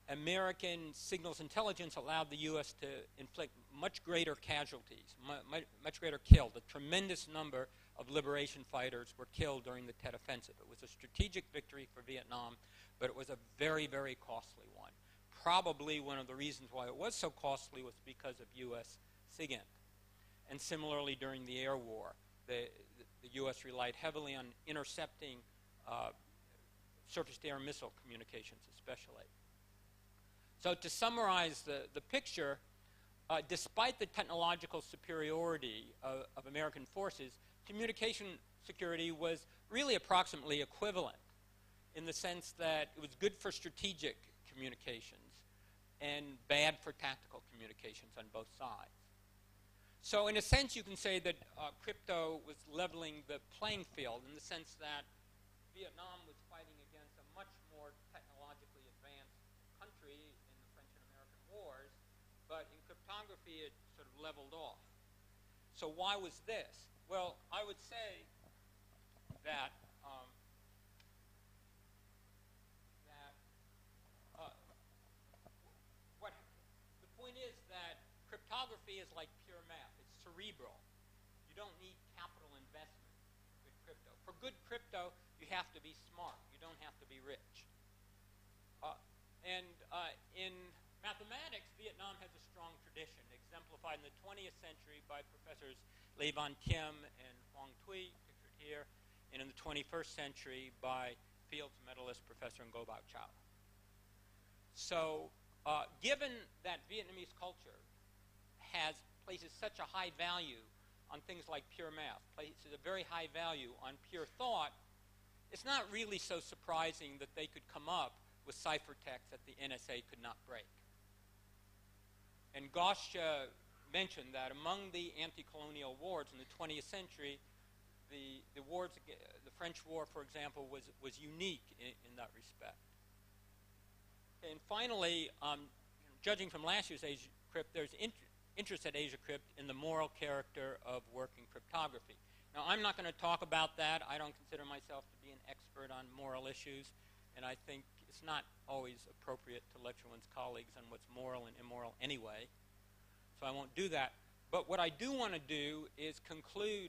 American signals intelligence allowed the U.S. to inflict much greater casualties, much greater killed. A tremendous number of liberation fighters were killed during the Tet Offensive. It was a strategic victory for Vietnam, but it was a very, very costly one. Probably one of the reasons why it was so costly was because of U.S. SIGINT. And similarly, during the air war, the U.S. relied heavily on intercepting surface-to-air missile communications especially. So to summarize the picture, despite the technological superiority of American forces, communication security was really approximately equivalent in the sense that it was good for strategic communications and bad for tactical communications on both sides. So in a sense, you can say that crypto was leveling the playing field in the sense that Vietnam was fighting against a much more technologically advanced country in the French and American wars, but in cryptography it sort of leveled off. So why was this? Well, I would say that the point is that cryptography is like pure math. It's cerebral. You don't need capital investment with crypto. For good crypto, you have to be smart. You don't have to be rich. In mathematics, Vietnam has a strong tradition, exemplified in the 20th century by professors Le Van Thiem and Hoang Thuy, pictured here, and in the 21st century by Fields Medalist Professor Ngo Bao Chao. So given that Vietnamese culture places such a high value on things like pure math, places a very high value on pure thought, it's not really so surprising that they could come up with ciphertext that the NSA could not break. And Gauss mentioned that among the anti-colonial wars in the 20th century, the French War, for example, was unique in that respect. And finally, judging from last year's Asiacrypt, there's interest at Asiacrypt in the moral character of working cryptography. Now, I'm not going to talk about that. I don't consider myself to be an expert on moral issues, and I think it's not always appropriate to lecture one's colleagues on what's moral and immoral anyway, so I won't do that. But what I do want to do is conclude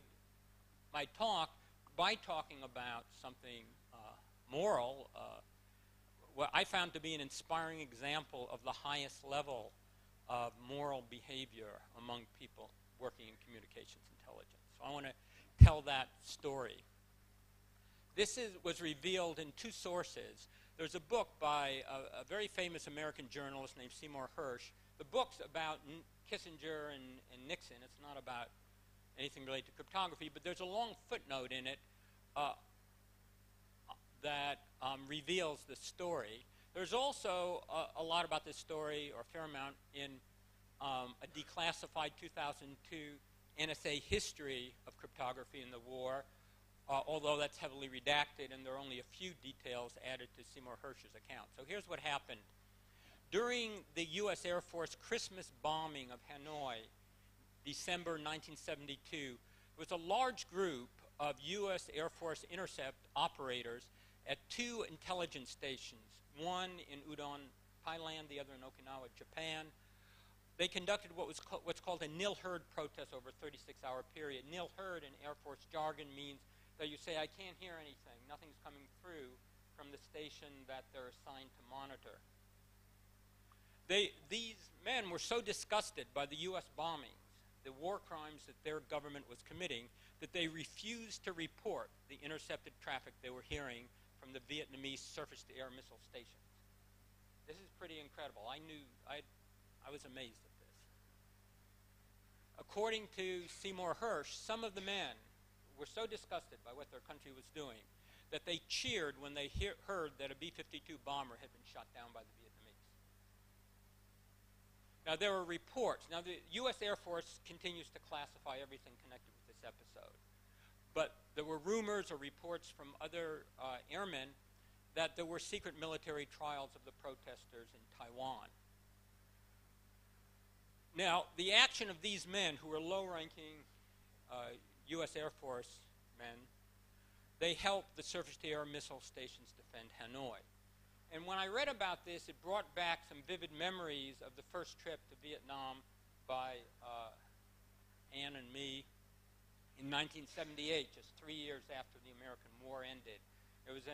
my talk by talking about something moral, what I found to be an inspiring example of the highest level of moral behavior among people working in communications intelligence. So I want to tell that story. This was revealed in two sources. There's a book by a very famous American journalist named Seymour Hersh. The book's about Kissinger and Nixon. It's not about anything related to cryptography, but there's a long footnote in it that reveals the story. There's also a lot about this story, or a fair amount, in a declassified 2002 NSA history of cryptography in the war, although that's heavily redacted, and there are only a few details added to Seymour Hersh's account. So here's what happened. During the U.S. Air Force Christmas bombing of Hanoi, December 1972, there was a large group of U.S. Air Force intercept operators at two intelligence stations, one in Udon, Thailand, the other in Okinawa, Japan. They conducted what's called a nil-herd protest over a 36-hour period. Nil-herd in Air Force jargon means that you say, I can't hear anything, nothing's coming through from the station that they're assigned to monitor. These men were so disgusted by the U.S. bombings, the war crimes that their government was committing, that they refused to report the intercepted traffic they were hearing from the Vietnamese surface-to-air missile stations. This is pretty incredible. I was amazed at this. According to Seymour Hersh, some of the men were so disgusted by what their country was doing that they cheered when they heard that a B-52 bomber had been shot down by the Vietnamese. Now, there are reports. Now, the U.S. Air Force continues to classify everything connected with this episode. But there were rumors or reports from other airmen that there were secret military trials of the protesters in Taiwan. Now, the action of these men, who were low-ranking U.S. Air Force men, they helped the surface-to-air missile stations defend Hanoi. And when I read about this, it brought back some vivid memories of the first trip to Vietnam by Ann and me in 1978, just 3 years after the American War ended. It was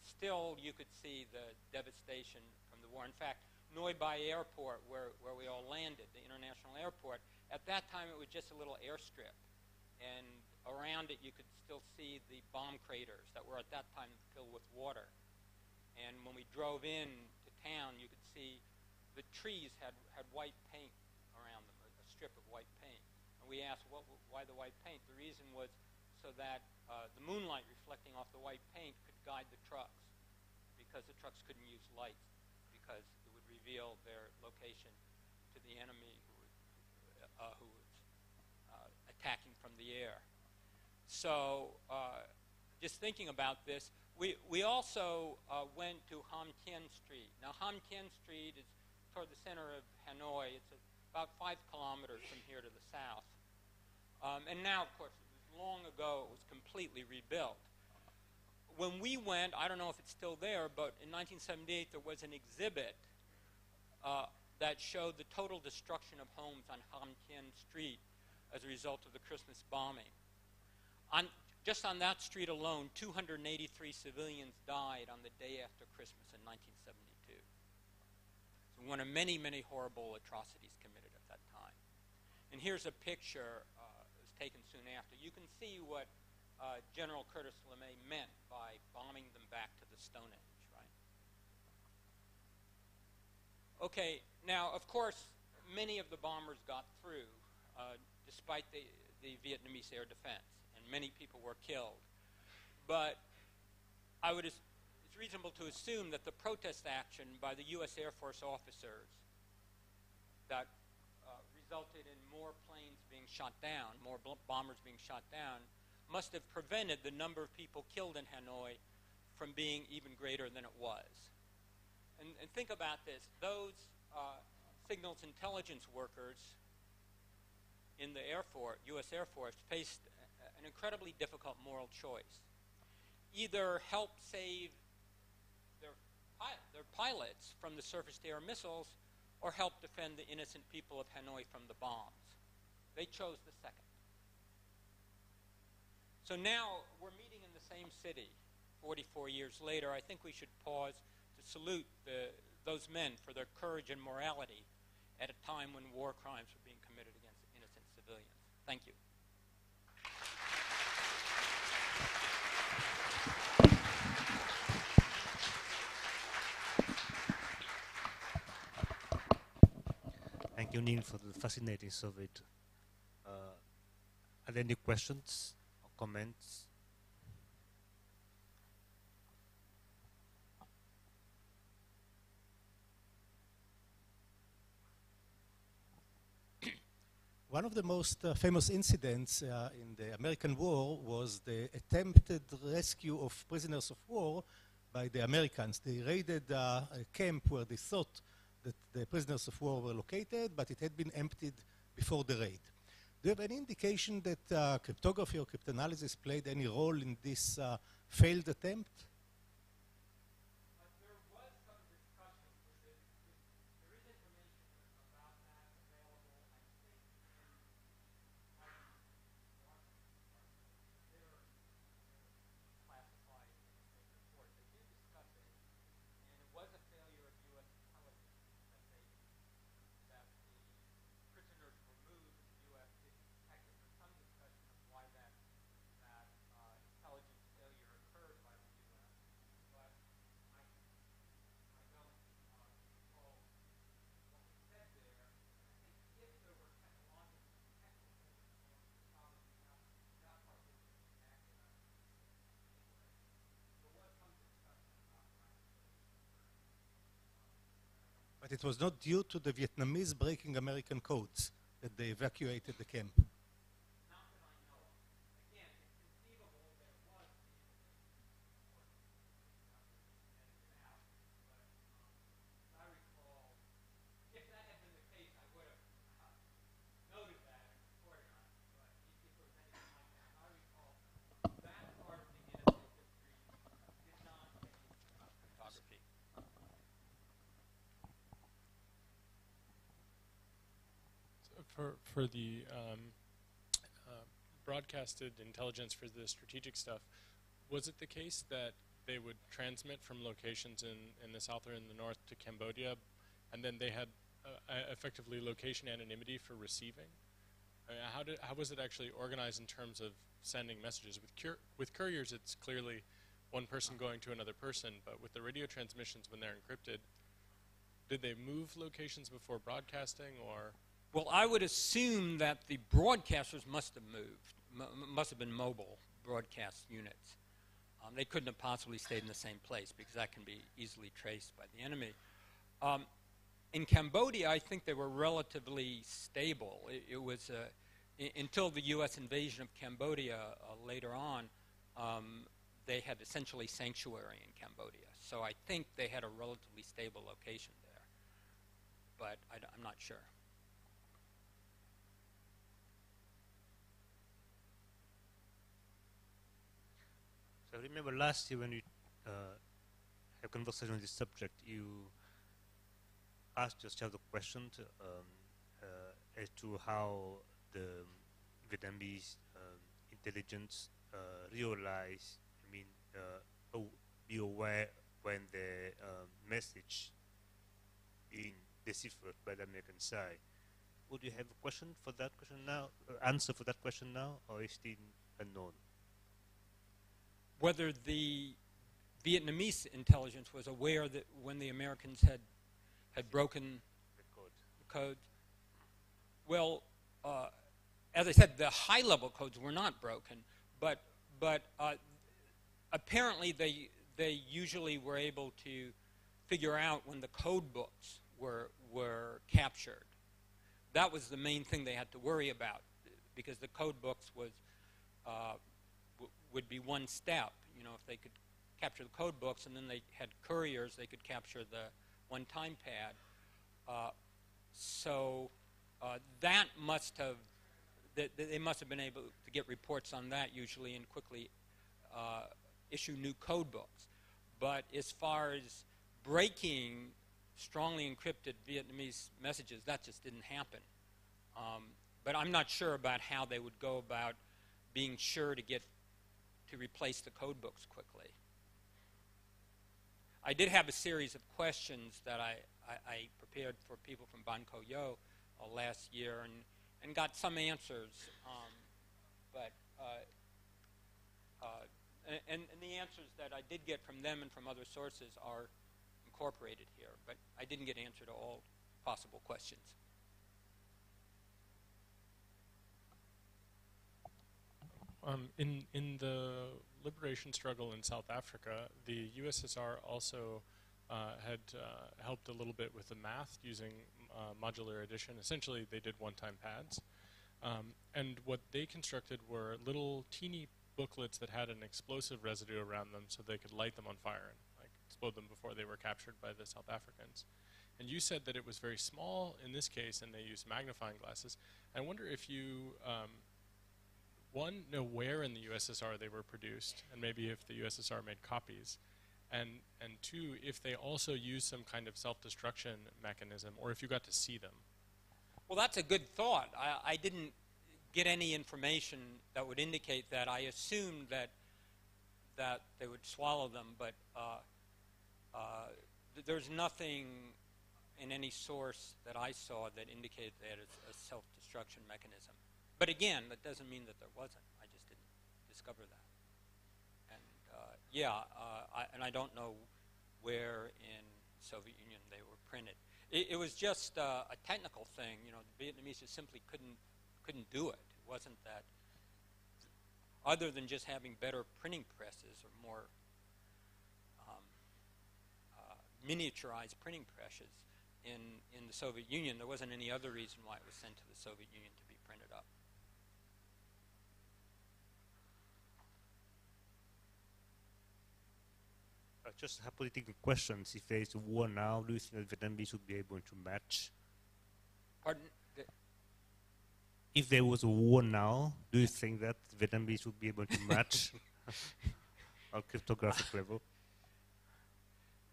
still, you could see the devastation from the war. In fact, Noi Bai Airport, where we all landed, the international airport, at that time it was just a little airstrip. And around it you could still see the bomb craters that were at that time filled with water. And when we drove in to town, you could see the trees had white paint around them, a strip of white paint. And we asked, why the white paint? The reason was so that the moonlight reflecting off the white paint could guide the trucks, because the trucks couldn't use lights, because it would reveal their location to the enemy who was attacking from the air. So just thinking about this, we also went to Ham Tien Street. Now, Ham Tien Street is toward the center of Hanoi. It's about 5 kilometers from here to the south. And now, of course, long ago, it was completely rebuilt. When we went, I don't know if it's still there, but in 1978, there was an exhibit that showed the total destruction of homes on Ham Tien Street as a result of the Christmas bombing. Just on that street alone, 283 civilians died on the day after Christmas in 1972. So one of many, many horrible atrocities committed at that time. And here's a picture that was taken soon after. You can see what General Curtis LeMay meant by bombing them back to the Stone Age, right? Okay, now, of course, many of the bombers got through, despite the Vietnamese air defense. Many people were killed. But it's reasonable to assume that the protest action by the U.S. Air Force officers that resulted in more planes being shot down, more bombers being shot down, must have prevented the number of people killed in Hanoi from being even greater than it was. And think about this. Those signals intelligence workers in the Air Force, U.S. Air Force, faced an incredibly difficult moral choice. Either help save their pilots from the surface-to-air missiles, or help defend the innocent people of Hanoi from the bombs. They chose the second. So now we're meeting in the same city 44 years later. I think we should pause to salute those men for their courage and morality at a time when war crimes were being committed against innocent civilians. Thank you. Thank you, Neil, for the fascinating of it. Are there any questions or comments? One of the most famous incidents in the American war was the attempted rescue of prisoners of war by the Americans. They raided a camp where they thought that the prisoners of war were located, but it had been emptied before the raid. Do you have any indication that cryptography or cryptanalysis played any role in this failed attempt? But it was not due to the Vietnamese breaking American codes that they evacuated the camp. Not that I know of. Again, it's conceivable that it was out, but as I recall, if that had been the case, I would have noted that and reported on it. But if there was anything like that, I recall that part of the NSA history did not say anything about cryptography. For the broadcasted intelligence for the strategic stuff, was it the case that they would transmit from locations in the south or in the north to Cambodia, and then they had effectively location anonymity for receiving? How was it actually organized in terms of sending messages? With couriers, it's clearly one person going to another person, but with the radio transmissions, when they're encrypted, did they move locations before broadcasting, or? Well, I would assume that the broadcasters must have moved, must have been mobile broadcast units. They couldn't have possibly stayed in the same place because that can be easily traced by the enemy. In Cambodia, I think they were relatively stable. It was until the U.S. invasion of Cambodia later on, they had essentially sanctuary in Cambodia. So I think they had a relatively stable location there, but I'm not sure. So I remember last year when we had a conversation on this subject, you asked yourself the question as to how the Vietnamese intelligence realize, be aware when the message being deciphered by the American side. Would you have a question for that question now, answer for that question now, or is it unknown? Whether the Vietnamese intelligence was aware that when the Americans had broken the code. Well, as I said, the high-level codes were not broken, but apparently they usually were able to figure out when the code books were captured. That was the main thing they had to worry about, because the code books would be one step. You know, if they could capture the code books and then they had couriers, they could capture the one-time pad. So that must have, they must have been able to get reports on that usually and quickly issue new code books. But as far as breaking strongly encrypted Vietnamese messages, that just didn't happen. But I'm not sure about how they would go about being sure to replace the code books quickly. I did have a series of questions that I prepared for people from Ban Co Yo last year and got some answers, and the answers that I did get from them and from other sources are incorporated here, but I didn't get answer to all possible questions. In the liberation struggle in South Africa, the USSR also had helped a little bit with the math using modular addition. Essentially, they did one-time pads. And what they constructed were little teeny booklets that had an explosive residue around them so they could light them on fire and explode them before they were captured by the South Africans. And you said that it was very small in this case and they used magnifying glasses. I wonder if you one, know where in the USSR they were produced, and maybe if the USSR made copies, and two, if they also used some kind of self-destruction mechanism, or if you got to see them. Well, that's a good thought. I didn't get any information that would indicate that. I assumed that they would swallow them, but there's nothing in any source that I saw that indicated they had a self-destruction mechanism. But again, that doesn't mean that there wasn't. I just didn't discover that. And and I don't know where in the Soviet Union they were printed. It was just a technical thing. You know, the Vietnamese just simply couldn't do it. It wasn't that, other than just having better printing presses or more miniaturized printing presses, in the Soviet Union. There wasn't any other reason why it was sent to the Soviet Union to be printed up. Just hypothetical questions. If there is a war now, do you think that Vietnamese would be able to match? Pardon? If there was a war now, do you think that Vietnamese would be able to match on cryptographic level?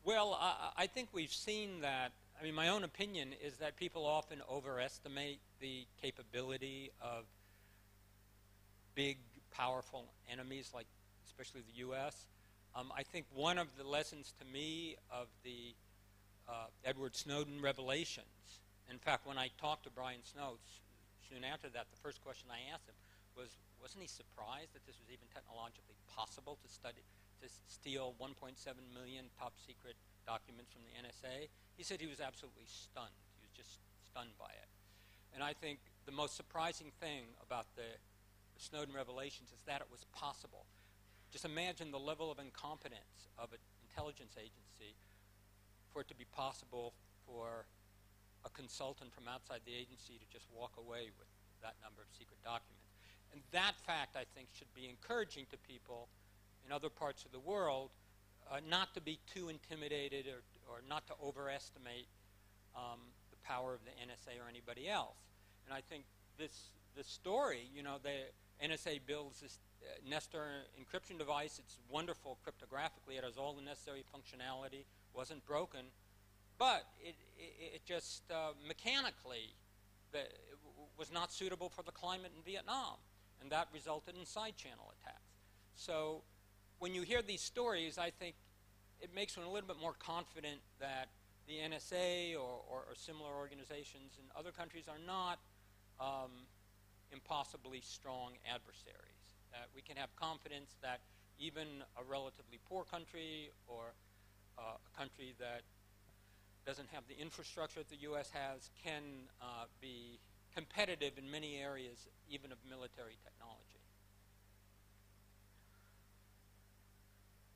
Well, I think we've seen that. I mean, my own opinion is that people often overestimate the capability of big, powerful enemies, like especially the U.S. I think one of the lessons to me of the Edward Snowden revelations, in fact, when I talked to Brian Snowden soon after that, the first question I asked him was, wasn't he surprised that this was even technologically possible to steal 1.7 million top secret documents from the NSA? He said he was absolutely stunned. He was just stunned by it. And I think the most surprising thing about the Snowden revelations is that it was possible. Just imagine the level of incompetence of an intelligence agency for it to be possible for a consultant from outside the agency to just walk away with that number of secret documents. And that fact, I think, should be encouraging to people in other parts of the world not to be too intimidated or not to overestimate the power of the NSA or anybody else. And I think this story, you know, the NSA builds this Nestor encryption device. It's wonderful cryptographically. It has all the necessary functionality, wasn't broken, but it just mechanically was not suitable for the climate in Vietnam, and that resulted in side-channel attacks. So when you hear these stories, I think it makes one a little bit more confident that the NSA or similar organizations in other countries are not impossibly strong adversaries. That we can have confidence that even a relatively poor country or a country that doesn't have the infrastructure that the U.S. has can be competitive in many areas, even of military technology.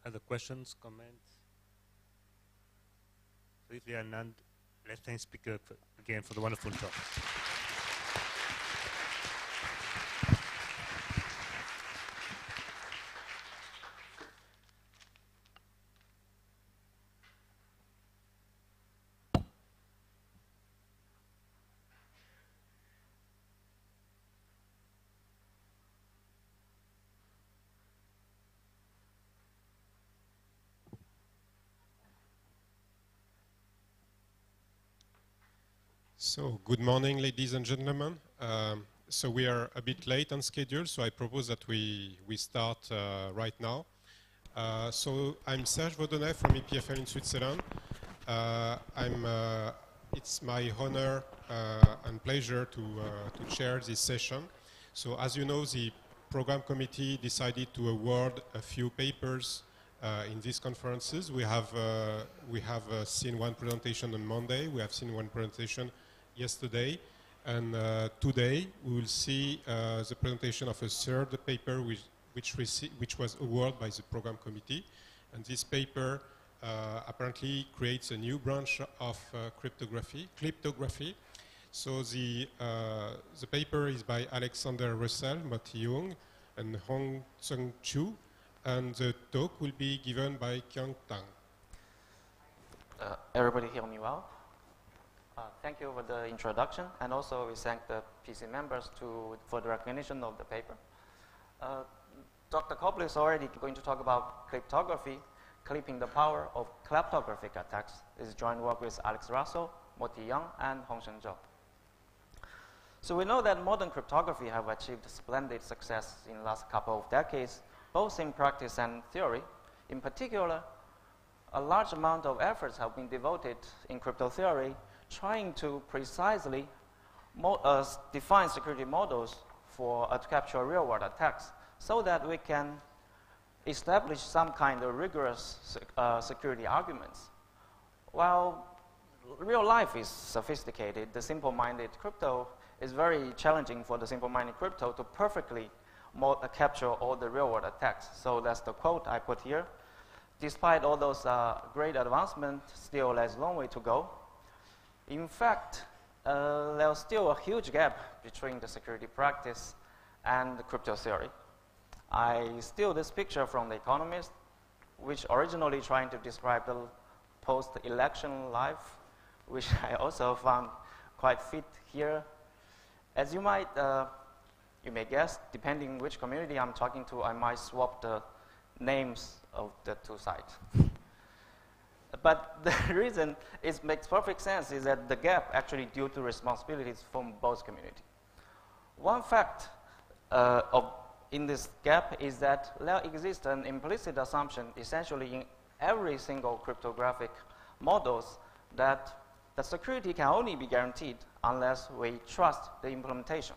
Other questions, comments? So if there are none, let's thank speaker again for the wonderful talk. So, good morning, ladies and gentlemen. So we are a bit late on schedule, so I propose that we start right now. So I'm Serge Vaudonnet from EPFL in Switzerland. It's my honor and pleasure to chair this session. So as you know, the program committee decided to award a few papers in these conferences. We have seen one presentation on Monday. We have seen one presentation yesterday, and today we will see the presentation of a third paper which was awarded by the program committee. And this paper apparently creates a new branch of cryptography. So the paper is by Alexander Russell, Moti Young, and Hong Tsung Chu, and the talk will be given by Kyung Tang. Everybody hear me well? Thank you for the introduction, and also we thank the PC members for the recognition of the paper. Dr. Copley is already going to talk about cryptography, clipping the power of kleptographic attacks. This is joint work with Alex Russell, Moti Young, and Hongsheng Zhou. So we know that modern cryptography have achieved splendid success in the last couple of decades, both in practice and theory. In particular, a large amount of efforts have been devoted in crypto theory trying to precisely define security models to capture real-world attacks so that we can establish some kind of rigorous security arguments. While real life is sophisticated, the simple-minded crypto is very challenging for the simple-minded crypto to perfectly capture all the real-world attacks. So that's the quote I put here. Despite all those great advancements, still there's a long way to go. In fact, there's still a huge gap between the security practice and the crypto theory. I steal this picture from The Economist, which originally trying to describe the post-election life, which I also found quite fit here. As you may guess, depending which community I'm talking to, I might swap the names of the two sides. But the reason it makes perfect sense is that the gap actually due to responsibilities from both communities. One fact in this gap is that there exists an implicit assumption essentially in every single cryptographic models that the security can only be guaranteed unless we trust the implementation.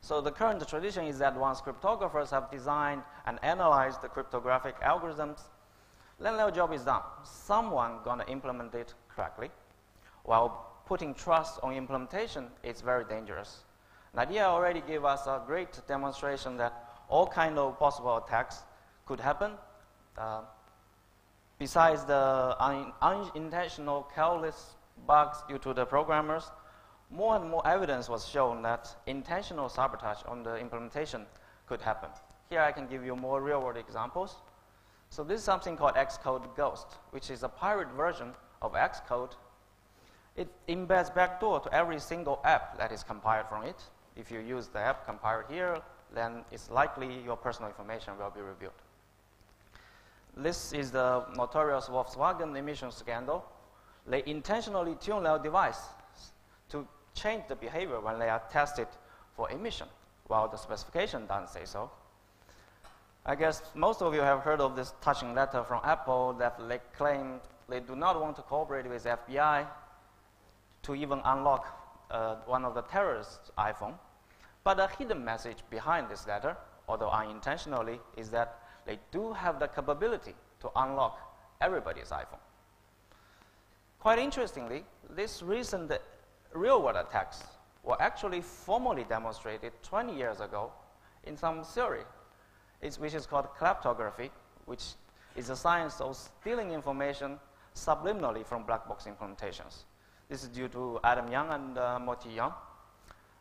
So the current tradition is that once cryptographers have designed and analyzed the cryptographic algorithms, then their job is done. Someone gonna implement it correctly. While putting trust on implementation is very dangerous. Nadia already gave us a great demonstration that all kind of possible attacks could happen. Besides the unintentional careless bugs due to the programmers, more and more evidence was shown that intentional sabotage on the implementation could happen. Here I can give you more real-world examples. So this is something called Xcode Ghost, which is a pirate version of Xcode. It embeds backdoor to every single app that is compiled from it. If you use the app compiled here, then it's likely your personal information will be revealed. This is the notorious Volkswagen emission scandal. They intentionally tune their device to change the behavior when they are tested for emission, while the specification doesn't say so. I guess most of you have heard of this touching letter from Apple that they claim they do not want to cooperate with FBI to even unlock one of the terrorists' iPhone. But the hidden message behind this letter, although unintentionally, is that they do have the capability to unlock everybody's iPhone. Quite interestingly, these recent real-world attacks were actually formally demonstrated 20 years ago in some theory, which is called kleptography, which is the science of stealing information subliminally from black box implementations. This is due to Adam Young and Moti Young.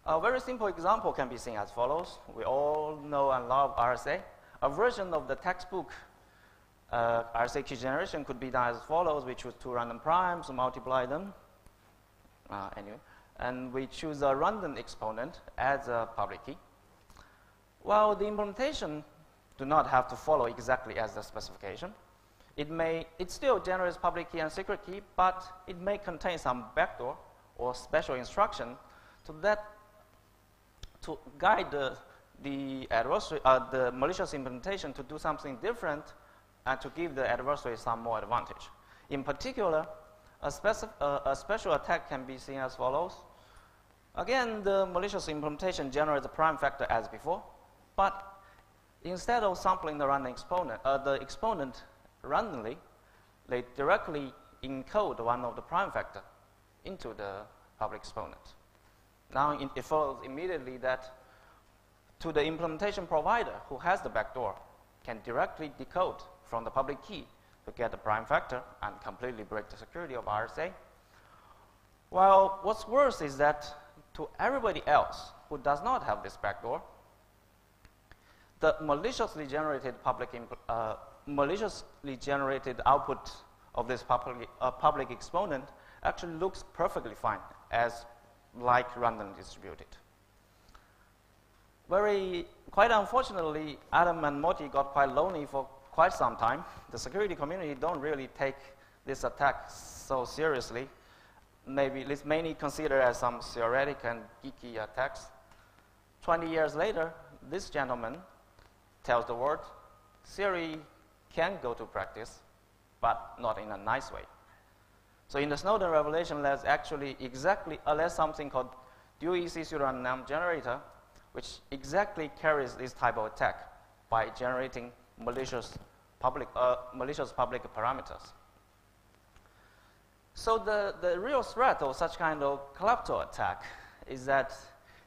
A very simple example can be seen as follows. We all know and love RSA. A version of the textbook RSA key generation could be done as follows. We choose two random primes, multiply them. Anyway, and we choose a random exponent as a public key. While the implementation do not have to follow exactly as the specification, it still generates public key and secret key, but it may contain some backdoor or special instruction to guide the adversary, the malicious implementation to do something different and to give the adversary some more advantage. In particular, a special attack can be seen as follows. Again, the malicious implementation generates a prime factor as before, but instead of sampling the random exponent randomly, they directly encode one of the prime factor into the public exponent. Now it follows immediately that to the implementation provider who has the backdoor can directly decode from the public key to get the prime factor and completely break the security of RSA. While what's worse is that to everybody else who does not have this backdoor, the maliciously generated output of this public exponent actually looks perfectly fine as like randomly distributed. Quite unfortunately, Adam and Moti got quite lonely for quite some time. The security community don't really take this attack so seriously. Maybe it's mainly considered as some theoretic and geeky attacks. 20 years later, this gentleman tells the world, theory can go to practice, but not in a nice way. So in the Snowden revelation, there's actually there's something called dual EC pseudorandom generator, which exactly carries this type of attack by generating malicious public parameters. So the real threat of such kind of klepto attack is that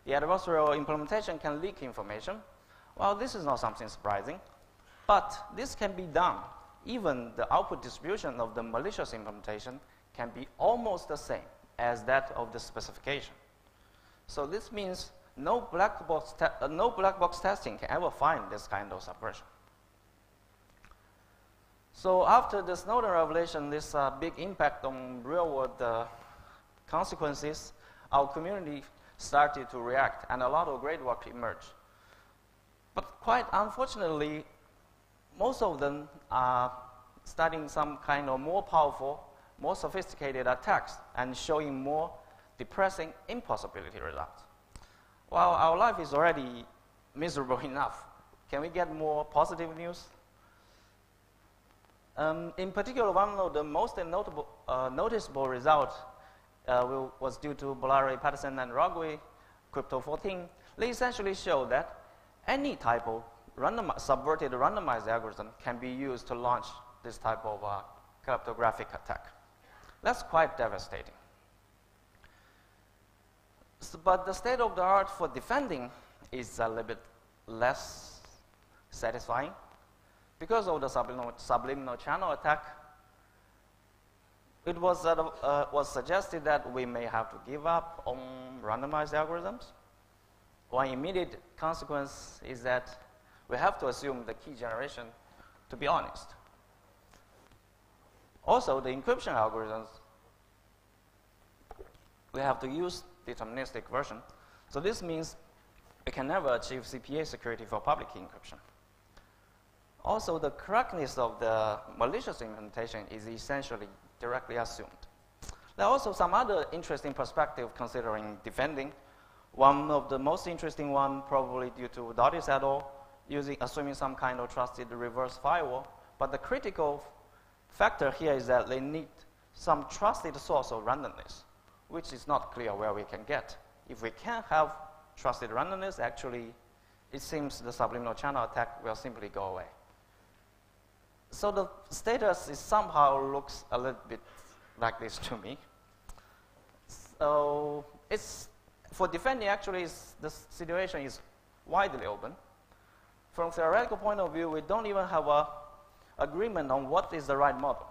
the adversarial implementation can leak information. Well, this is not something surprising, but this can be done. Even the output distribution of the malicious implementation can be almost the same as that of the specification. So this means no black box testing can ever find this kind of subversion. So after the Snowden revelation, this big impact on real-world consequences, our community started to react, and a lot of great work emerged. But quite unfortunately, most of them are studying some kind of more powerful, more sophisticated attacks and showing more depressing impossibility results. While our life is already miserable enough, can we get more positive news? In particular, one of the most noticeable results was due to Bolari, Patterson, and Rogui, Crypto 14. They essentially show that any type of subverted randomized algorithm can be used to launch this type of cryptographic attack. That's quite devastating. But the state of the art for defending is a little bit less satisfying. Because of the subliminal channel attack, it was suggested that we may have to give up on randomized algorithms. One immediate consequence is that we have to assume the key generation to be honest. Also, the encryption algorithms, we have to use deterministic version. So this means we can never achieve CPA security for public key encryption. Also, the correctness of the malicious implementation is essentially directly assumed. There are also some other interesting perspectives considering defending. One of the most interesting one, probably due to Dodis et al., assuming some kind of trusted reverse firewall. But the critical factor here is that they need some trusted source of randomness, which is not clear where we can get. If we can't have trusted randomness, actually, it seems the subliminal channel attack will simply go away. So the status is somehow looks a little bit like this to me. So it's, for defending, actually, the situation is widely open. From theoretical point of view, we don't even have an agreement on what is the right model.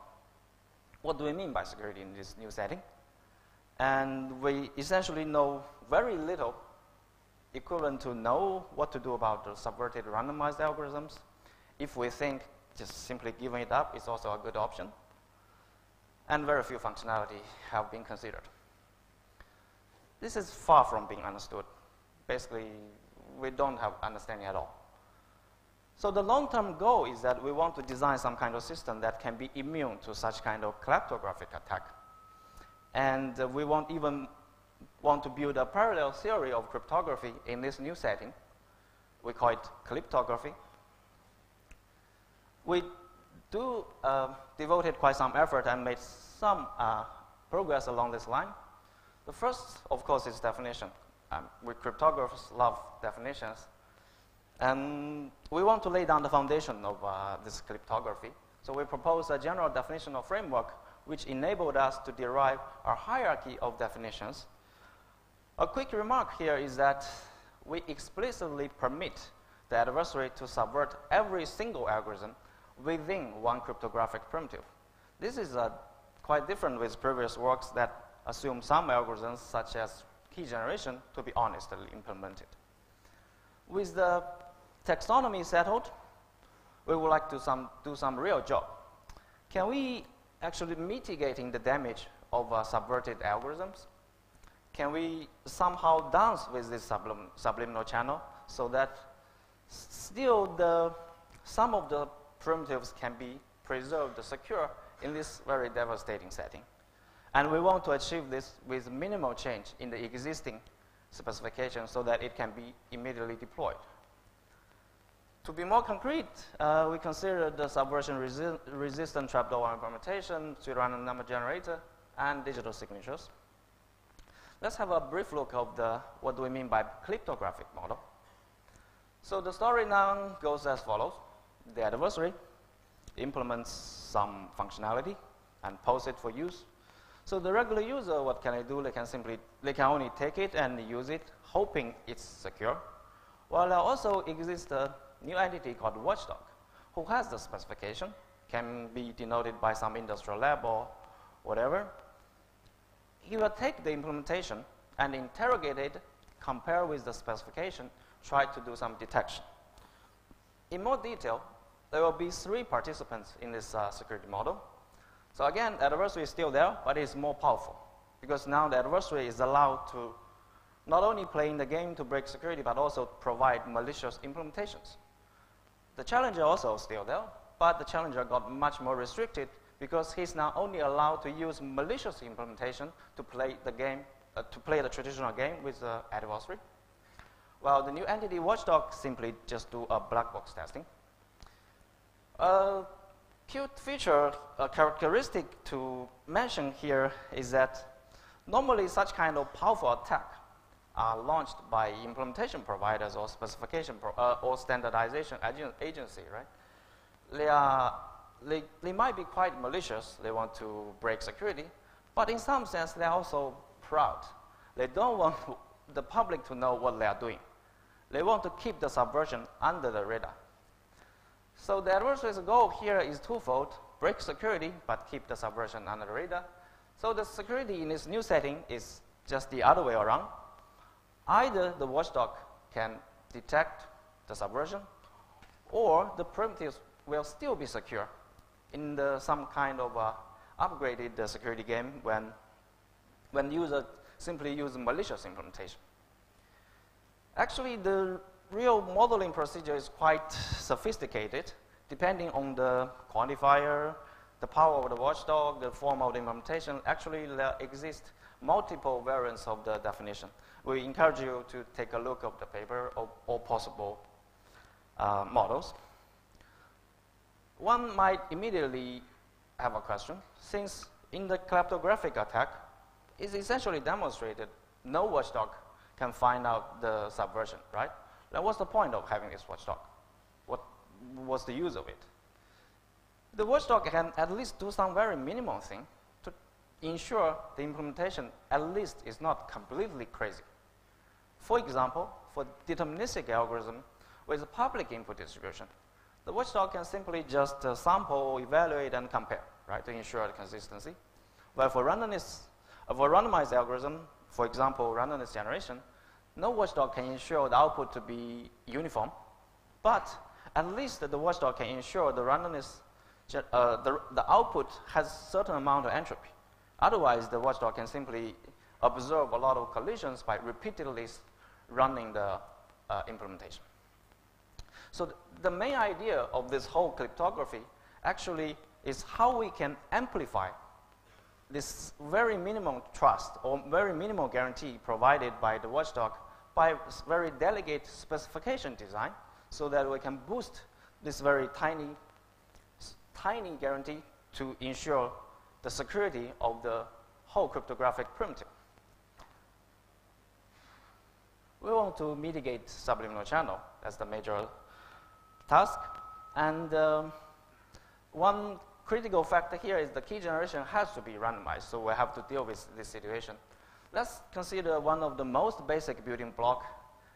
What do we mean by security in this new setting? And we essentially know very little, equivalent to know what to do about the subverted randomized algorithms. If we think just simply giving it up is also a good option. And very few functionality have been considered. This is far from being understood. Basically, we don't have understanding at all. So the long-term goal is that we want to design some kind of system that can be immune to such kind of cryptographic attack. And we won't even want to build a parallel theory of cryptography in this new setting. We call it cryptography. We devoted quite some effort and made some progress along this line. The first, of course, is definition. We cryptographers love definitions. And we want to lay down the foundation of this cryptography. So we propose a general definitional framework which enabled us to derive a hierarchy of definitions. A quick remark here is that we explicitly permit the adversary to subvert every single algorithm within one cryptographic primitive. This is quite different with previous works that assume some algorithms, such as key generation, to be honestly implemented. With the taxonomy settled, we would like to do some real job. Can we actually mitigating the damage of subverted algorithms? Can we somehow dance with this subliminal channel so that still some of the primitives can be preserved secure in this very devastating setting? And we want to achieve this with minimal change in the existing specification so that it can be immediately deployed. To be more concrete, we consider the subversion resistant trapdoor implementation, pseudorandom number generator, and digital signatures. Let's have a brief look of what do we mean by cryptographic model. So the story now goes as follows. The adversary implements some functionality and posts it for use. So the regular user, what can I do? They can only take it and use it, hoping it's secure. While there also exists a new entity called watchdog, who has the specification, can be denoted by some industrial lab or whatever. he will take the implementation and interrogate it, compare with the specification, try to do some detection. In more detail, there will be 3 participants in this security model. So again, the adversary is still there, but it's more powerful, because now the adversary is allowed to not only play in the game to break security, but also provide malicious implementations. The challenger also still there, but the challenger got much more restricted because he's now only allowed to use malicious implementation to play the game, to play the traditional game with the adversary. While the new entity watchdog simply just do a black box testing. A cute feature, a characteristic to mention here is that normally such kind of powerful attack are launched by implementation providers or specification or standardization agency, right? They might be quite malicious. They want to break security, but in some sense they're also proud. They don't want the public to know what they are doing. They want to keep the subversion under the radar. So the adversary's goal here is twofold: break security, but keep the subversion under the radar. So the security in this new setting is just the other way around. Either the watchdog can detect the subversion, or the primitives will still be secure in some kind of upgraded security game when user simply use malicious implementation. Actually, the real modeling procedure is quite sophisticated, depending on the quantifier, the power of the watchdog, the form of the implementation. Actually, there exist multiple variants of the definition. We encourage you to take a look at the paper or possible models. One might immediately have a question, since in the cryptographic attack, it's essentially demonstrated no watchdog can find out the subversion, right? Then what's the point of having this watchdog? What's the use of it? The watchdog can at least do some very minimum thing to ensure the implementation at least is not completely crazy. For example, for deterministic algorithm with a public input distribution, the watchdog can simply just sample, evaluate, and compare, right, to ensure the consistency. But for randomized algorithm, for example, randomness generation, no watchdog can ensure the output to be uniform, but at least the watchdog can ensure the randomness, the output has certain amount of entropy. Otherwise, the watchdog can simply observe a lot of collisions by repeatedly running the implementation. So the main idea of this whole cryptography actually is how we can amplify this very minimum trust or very minimal guarantee provided by the watchdog by very delicate specification design, so that we can boost this very tiny guarantee to ensure the security of the whole cryptographic primitive. We want to mitigate subliminal channel as the major task, and one critical factor here is the key generation has to be randomized, so we have to deal with this situation. Let's consider one of the most basic building block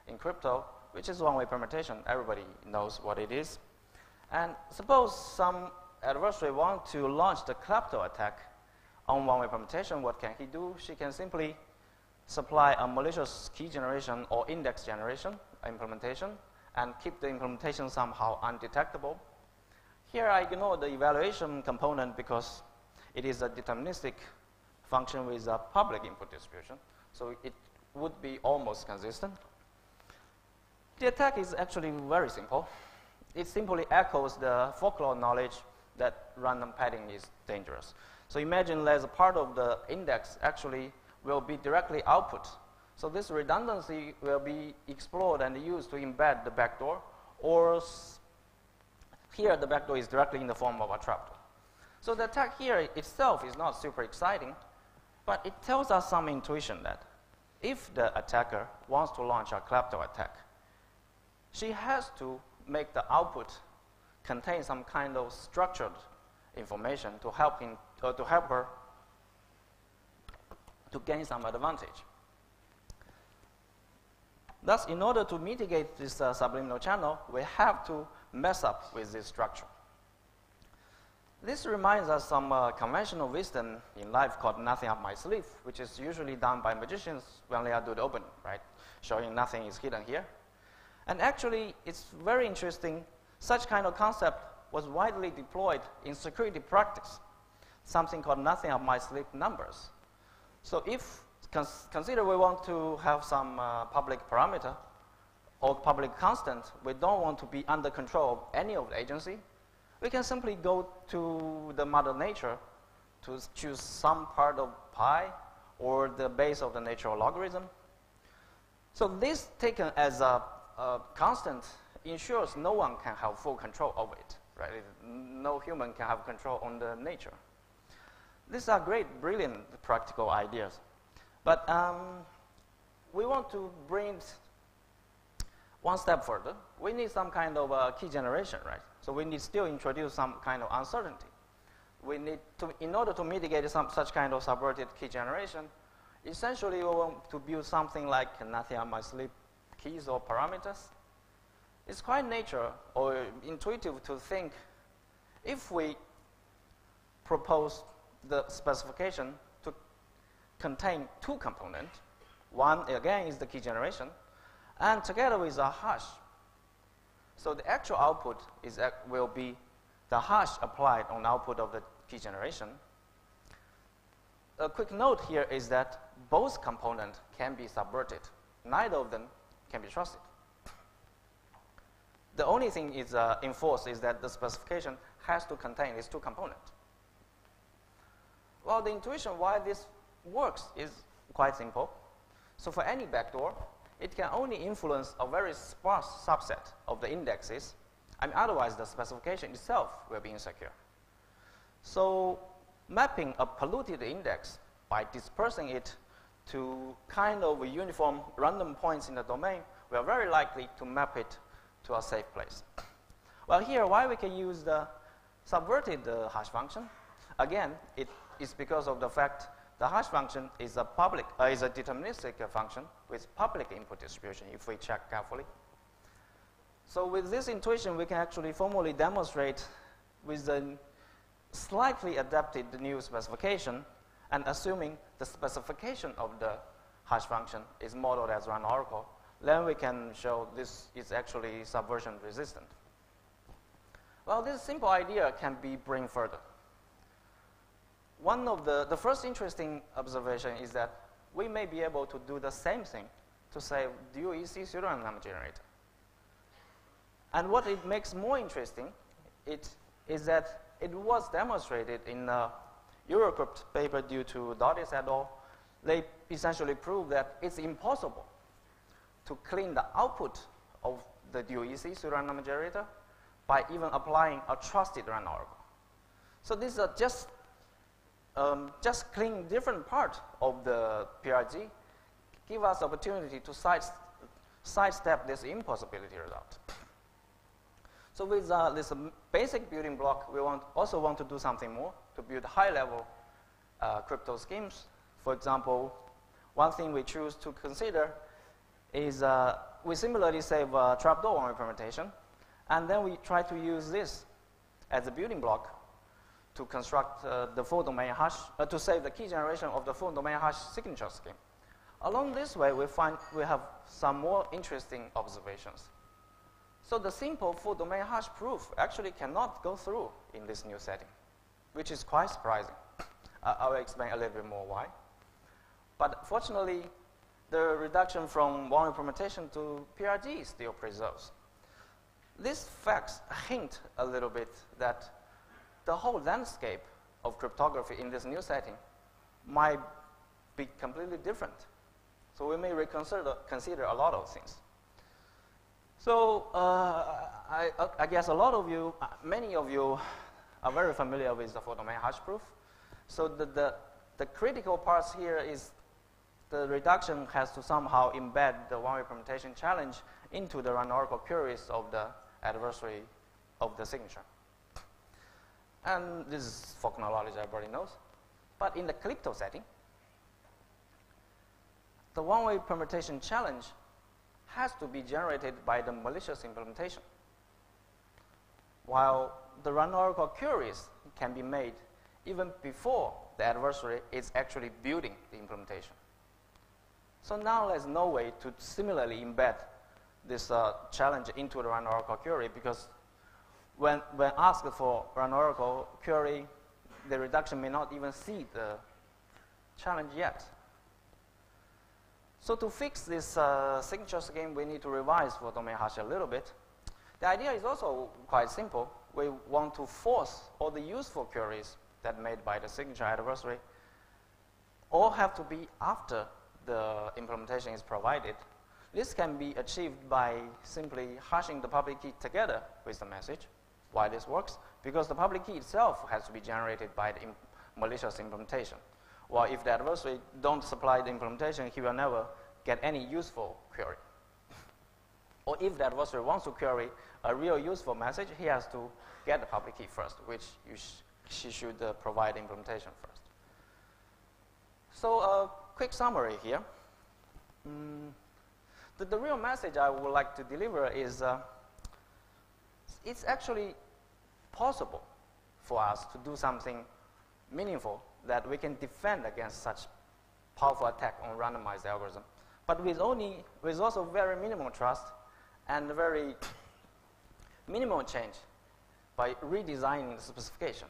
in crypto, which is one-way permutation. Everybody knows what it is. And suppose some adversary wants to launch the klepto attack on one-way permutation. What can he do? She can simply supply a malicious key generation or index generation implementation and keep the implementation somehow undetectable. Here I ignore the evaluation component because it is a deterministic function with a public input distribution, so it would be almost consistent. The attack is actually very simple. It simply echoes the folklore knowledge that random padding is dangerous. So imagine there's a part of the index actually will be directly output. So this redundancy will be explored and used to embed the backdoor, or here the backdoor is directly in the form of a trapdoor. So the attack here itself is not super exciting, but it tells us some intuition that if the attacker wants to launch a klepto attack, she has to make the output contain some kind of structured information to help her to gain some advantage. Thus, in order to mitigate this subliminal channel, we have to mess up with this structure. This reminds us some conventional wisdom in life called nothing up my sleeve, which is usually done by magicians when they are doing the opening, right? Showing nothing is hidden here. And actually, it's very interesting. Such kind of concept was widely deployed in security practice, something called nothing up my sleeve numbers. So if, consider we want to have some public parameter or public constant, we don't want to be under control of any of the agency, we can simply go to the mother nature to choose some part of pi or the base of the natural logarithm. So this taken as a constant ensures no one can have full control over it, right? No human can have control on the nature. These are great, brilliant practical ideas. But we want to bring it one step further. We need some kind of key generation, right? So we need still introduce some kind of uncertainty. We need to, in order to mitigate such kind of subverted key generation, essentially we want to build something like nothing up my sleeve keys or parameters. It's quite natural or intuitive to think if we propose the specification to contain two components, one again is the key generation, and together with a hash. So the actual output will be the hash applied on output of the key generation. A quick note here is that both components can be subverted. Neither of them can be trusted. The only thing is enforced is that the specification has to contain these two components. Well, the intuition why this works is quite simple. So for any backdoor, it can only influence a very sparse subset of the indexes, and otherwise the specification itself will be insecure. So mapping a polluted index by dispersing it to kind of uniform random points in the domain, we are very likely to map it to a safe place. Well, here, why we can use the subverted hash function? Again, it is because of the fact the hash function is a deterministic function with public input distribution, if we check carefully. So with this intuition, we can actually formally demonstrate with a slightly adapted new specification, and assuming the specification of the hash function is modeled as random oracle, then we can show this is actually subversion resistant. Well, this simple idea can be bring further. One of the first interesting observation is that we may be able to do the same thing to say dual EC pseudorandom number generator. And what it makes more interesting is that it was demonstrated in a Asiacrypt paper due to Dodis et al. They essentially proved that it's impossible to clean the output of the dual EC pseudorandom number generator by even applying a trusted random oracle. So these are just clean different part of the PRG, give us opportunity to sidestep this impossibility result. So with this basic building block, we also want to do something more to build high-level crypto schemes. For example, one thing we choose to consider is we similarly save trapdoor one implementation, and then we try to use this as a building block to construct the full domain hash, to save the key generation of the full domain hash signature scheme. Along this way, we find we have some more interesting observations. So the simple full domain hash proof actually cannot go through in this new setting, which is quite surprising. I will explain a little bit more why. But fortunately, the reduction from one implementation to PRG still preserves. These facts hint a little bit that the whole landscape of cryptography in this new setting might be completely different. So we may consider a lot of things. So I guess a lot of you, many of you are very familiar with the full domain hash proof. So the critical parts here is the reduction has to somehow embed the one implementation challenge into the random oracle queries of the adversary of the signature. And this is folk knowledge everybody knows. But in the crypto setting, the one-way permutation challenge has to be generated by the malicious implementation, while the random oracle queries can be made even before the adversary is actually building the implementation. So now there's no way to similarly embed this challenge into the run oracle query, because when asked for run oracle query, the reduction may not even see the challenge yet. So to fix this signature scheme, we need to revise for domain hash a little bit. The idea is also quite simple. We want to force all the useful queries that made by the signature adversary all have to be after the implementation is provided. This can be achieved by simply hashing the public key together with the message. Why this works? Because the public key itself has to be generated by the malicious implementation. Well, if the adversary don't supply the implementation, he will never get any useful query. Or if the adversary wants to query a real useful message, he has to get the public key first, which she should provide implementation first. So a quick summary here. The real message I would like to deliver is it's actually possible for us to do something meaningful that we can defend against such powerful attack on randomized algorithm, but with also very minimal trust and very minimal change by redesigning the specification.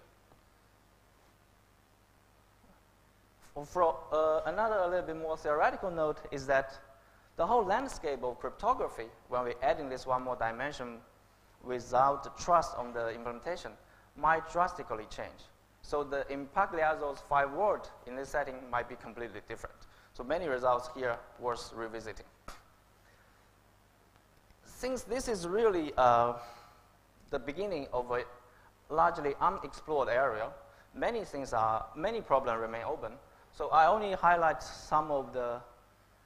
For another a little bit more theoretical note is that the whole landscape of cryptography, when we're adding this one more dimension without the trust on the implementation, might drastically change. So the Impagliazzo's 5 word in this setting might be completely different. So many results here worth revisiting. Since this is really the beginning of a largely unexplored area, many problems remain open. So I only highlight some of the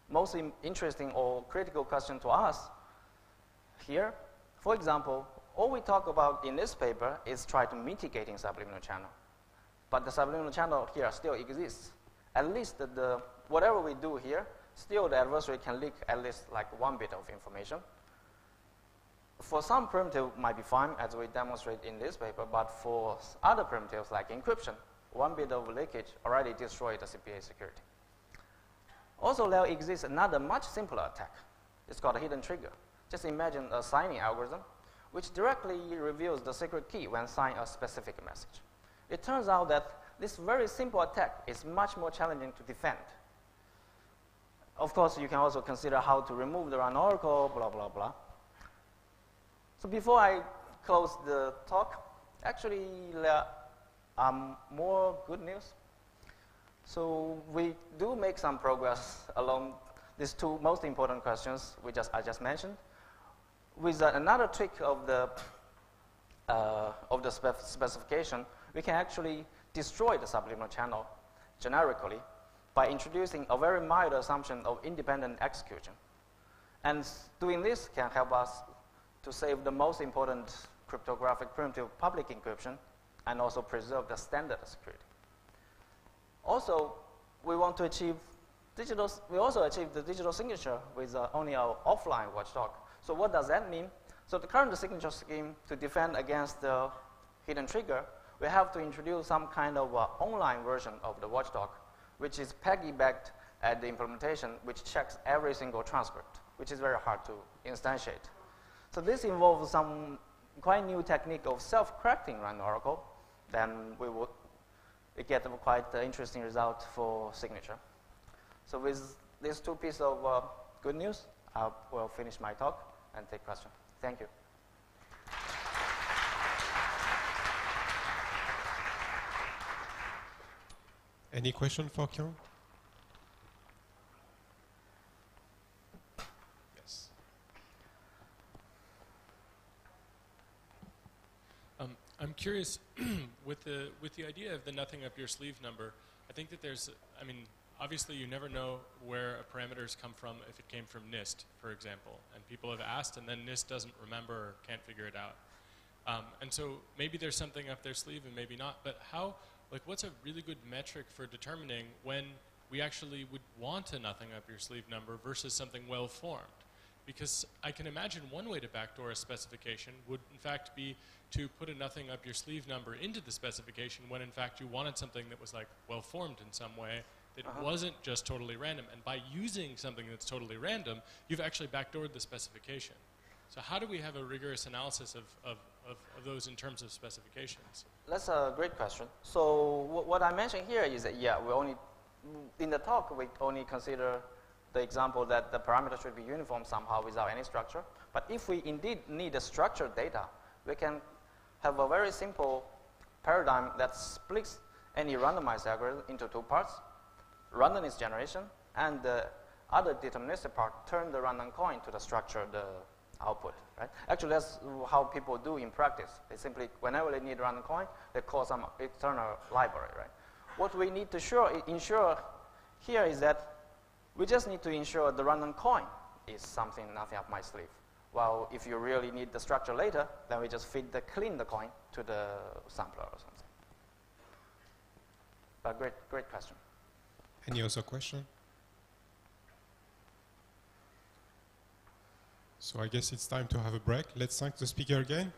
most interesting or critical questions to us here. For example, all we talk about in this paper is try to mitigating subliminal channel. But the subliminal channel here still exists. At least whatever we do here, still the adversary can leak at least like 1 bit of information. For some primitive might be fine, as we demonstrate in this paper, but for other primitives like encryption, 1 bit of leakage already destroyed the CPA security. Also, there exists another much simpler attack. It's called a hidden trigger. Just imagine a signing algorithm which directly reveals the secret key when signing a specific message. It turns out that this very simple attack is much more challenging to defend. Of course, you can also consider how to remove the run oracle, blah, blah, blah. So before I close the talk, actually there are more good news. So we do make some progress along these 2 most important questions I just mentioned. With another trick of the specification, we can actually destroy the subliminal channel generically by introducing a very mild assumption of independent execution. And doing this can help us to save the most important cryptographic primitive public encryption and also preserve the standard security. Also, we want to achieve we also achieve the digital signature with only our offline watchdog. So what does that mean? So the current signature scheme, to defend against the hidden trigger, we have to introduce some kind of online version of the watchdog, which is piggybacked at the implementation, which checks every single transcript, which is very hard to instantiate. So this involves some quite new technique of self-correcting run oracle. Then we would get a quite interesting result for signature. So with these 2 pieces of good news, I will finish my talk and take questions. Thank you. Any question for Kyung? Yes. I'm curious, with the idea of the nothing up your sleeve number, I think that obviously you never know where a parameters come from if it came from NIST, for example. And people have asked, and then NIST doesn't remember or can't figure it out. And so maybe there's something up their sleeve and maybe not. But what's a really good metric for determining when we actually would want a nothing up your sleeve number versus something well-formed? Because I can imagine one way to backdoor a specification would in fact be to put a nothing up your sleeve number into the specification when in fact you wanted something that was like well formed in some way that wasn't just totally random. And by using something that's totally random, you've actually backdoored the specification. So how do we have a rigorous analysis of those in terms of specifications? That's a great question. So what I mentioned here is that, yeah, we only, in the talk, we only consider the example that the parameter should be uniform somehow without any structure. But if we indeed need a structured data, we can have a very simple paradigm that splits any randomized algorithm into two parts. Randomness generation, and the other deterministic part turn the random coin to the structured output, right? Actually, that's how people do in practice. They simply, whenever they need a random coin, they call some external library, right? What we need to ensure here is that we just need to ensure the random coin is something nothing up my sleeve. Well, if you really need the structure later, then we just clean the coin to the sampler or something. But great question. Any other question? So I guess it's time to have a break. Let's thank the speaker again.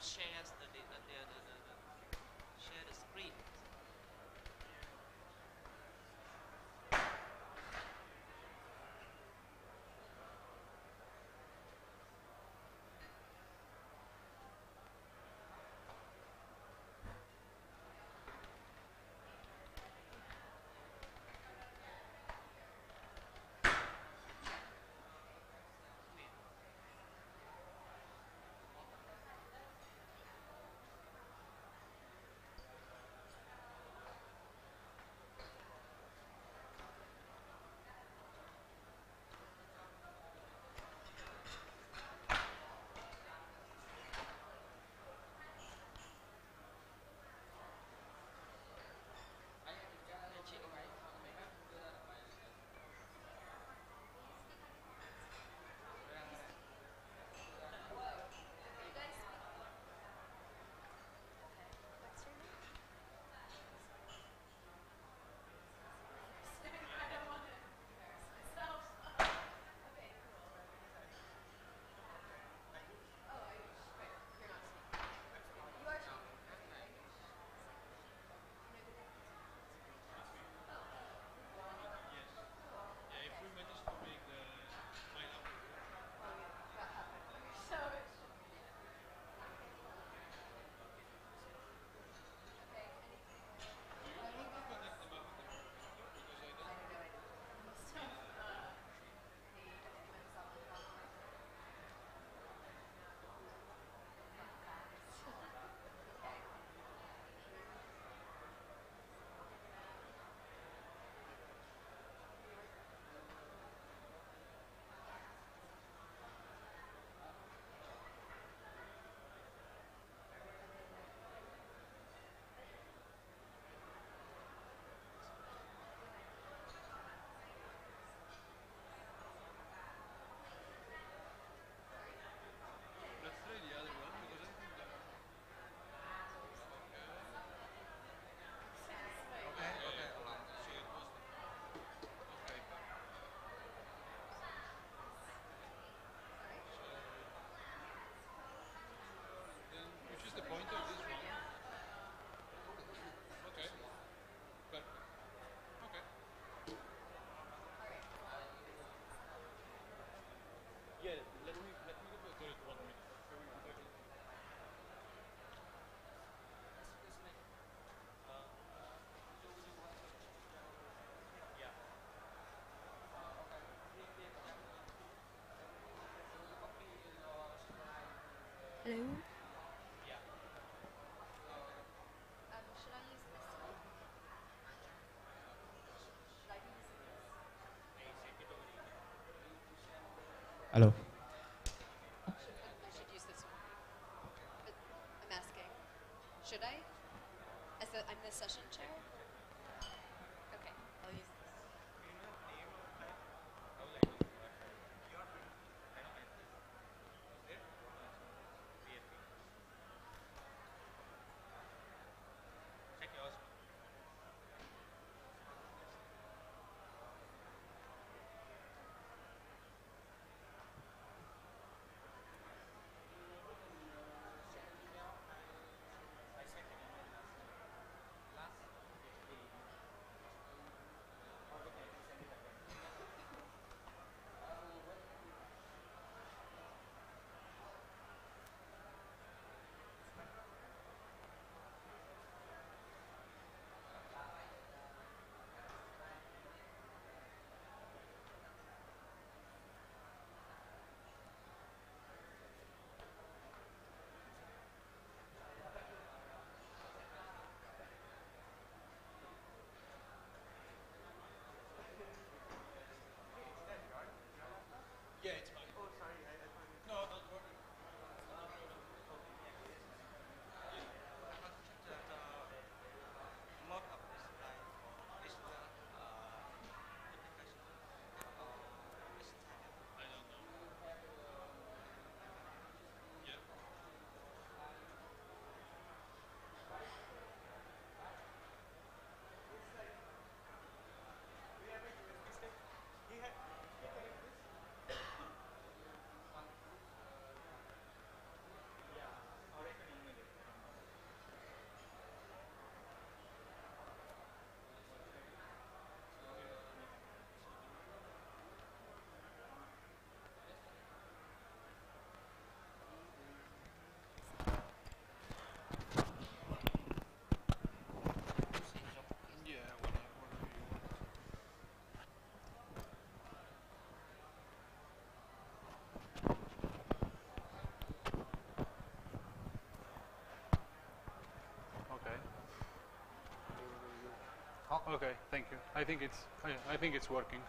Shares share the screen. Hello. I should use this one. But I'm asking, should I? I'm the session chair? Okay, I'll use this. Yeah, it's fine. Oh, sorry. No, don't worry. I don't know. Yeah. Yeah, whatever you want. Okay. Okay, thank you. I think it's working.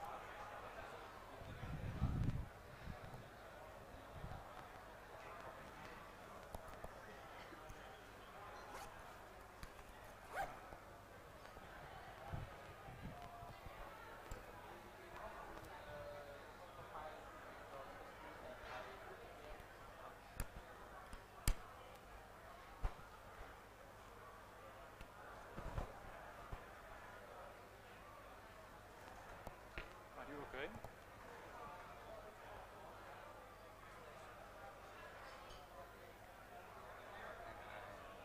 Are you okay?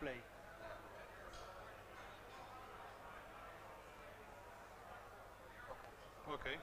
Play. Okay.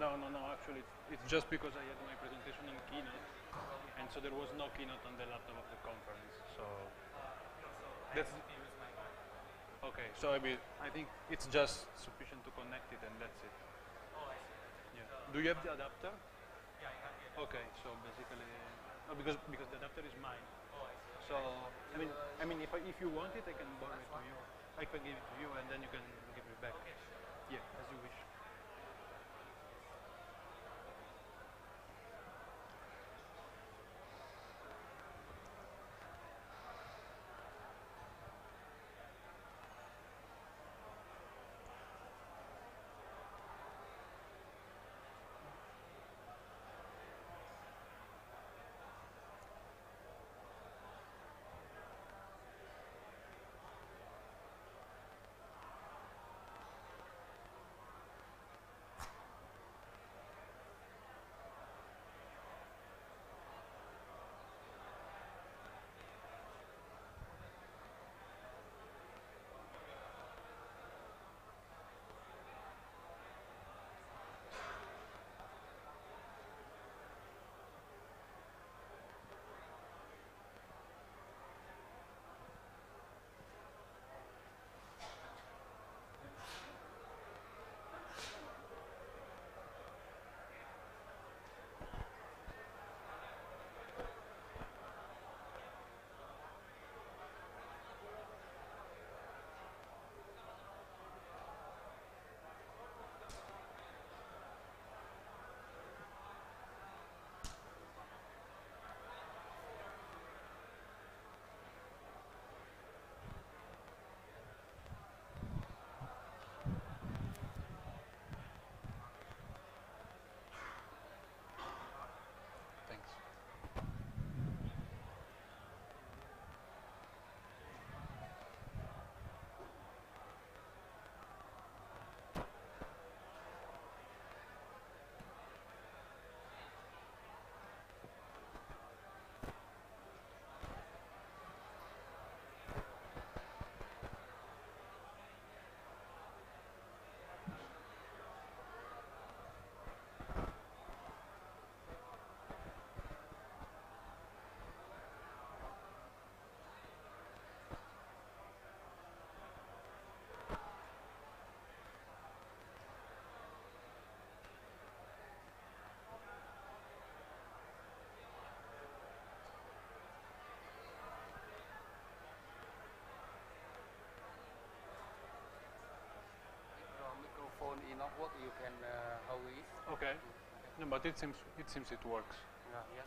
No, no, no. Actually, it's just because I had my presentation in Keynote, and so there was no Keynote on the laptop of the conference. So that's okay. So I think it's just sufficient to connect it, and that's it. Yeah. Do you have the adapter? Okay. So basically, no, because the adapter is mine. So I mean, if you want it, I can borrow it to you. I can give it to you, and then you can give it back. Yeah, as you wish. Thanks. Your microphone is not work, you can hold it. Okay. No, but it seems it works. Yes.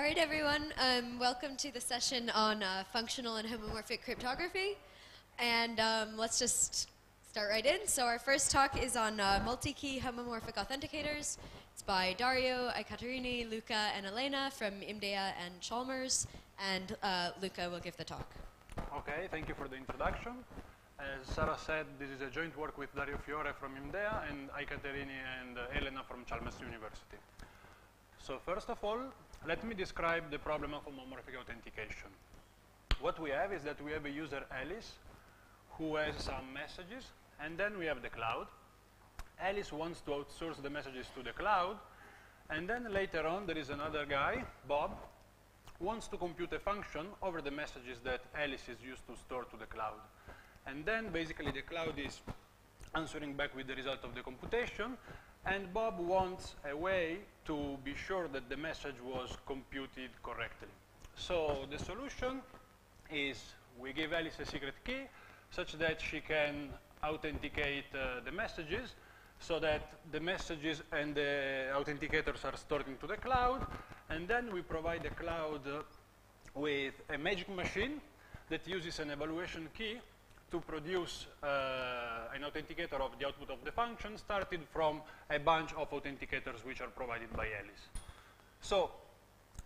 right, everyone. Welcome to the session on functional and homomorphic cryptography. And let's just start right in. So our first talk is on multi-key homomorphic authenticators. It's by Dario, Ekaterini, Luca, and Elena from IMDEA and Chalmers. And Luca will give the talk. Okay, thank you for the introduction. As Sarah said, this is a joint work with Dario Fiore from IMDEA and Ekaterini and Elena from Chalmers University. So first of all, let me describe the problem of homomorphic authentication. What we have is that we have a user Alice who has some messages, and then we have the cloud. Alice wants to outsource the messages to the cloud, and then later on there is another guy, Bob, wants to compute a function over the messages that Alice is used to store to the cloud. And then basically the cloud is answering back with the result of the computation, and Bob wants a way to be sure that the message was computed correctly. So the solution is we give Alice a secret key such that she can authenticate the messages, so that the messages and the authenticators are stored into the cloud, and then we provide the cloud with a magic machine that uses an evaluation key to produce an authenticator of the output of the function, started from a bunch of authenticators which are provided by Alice. So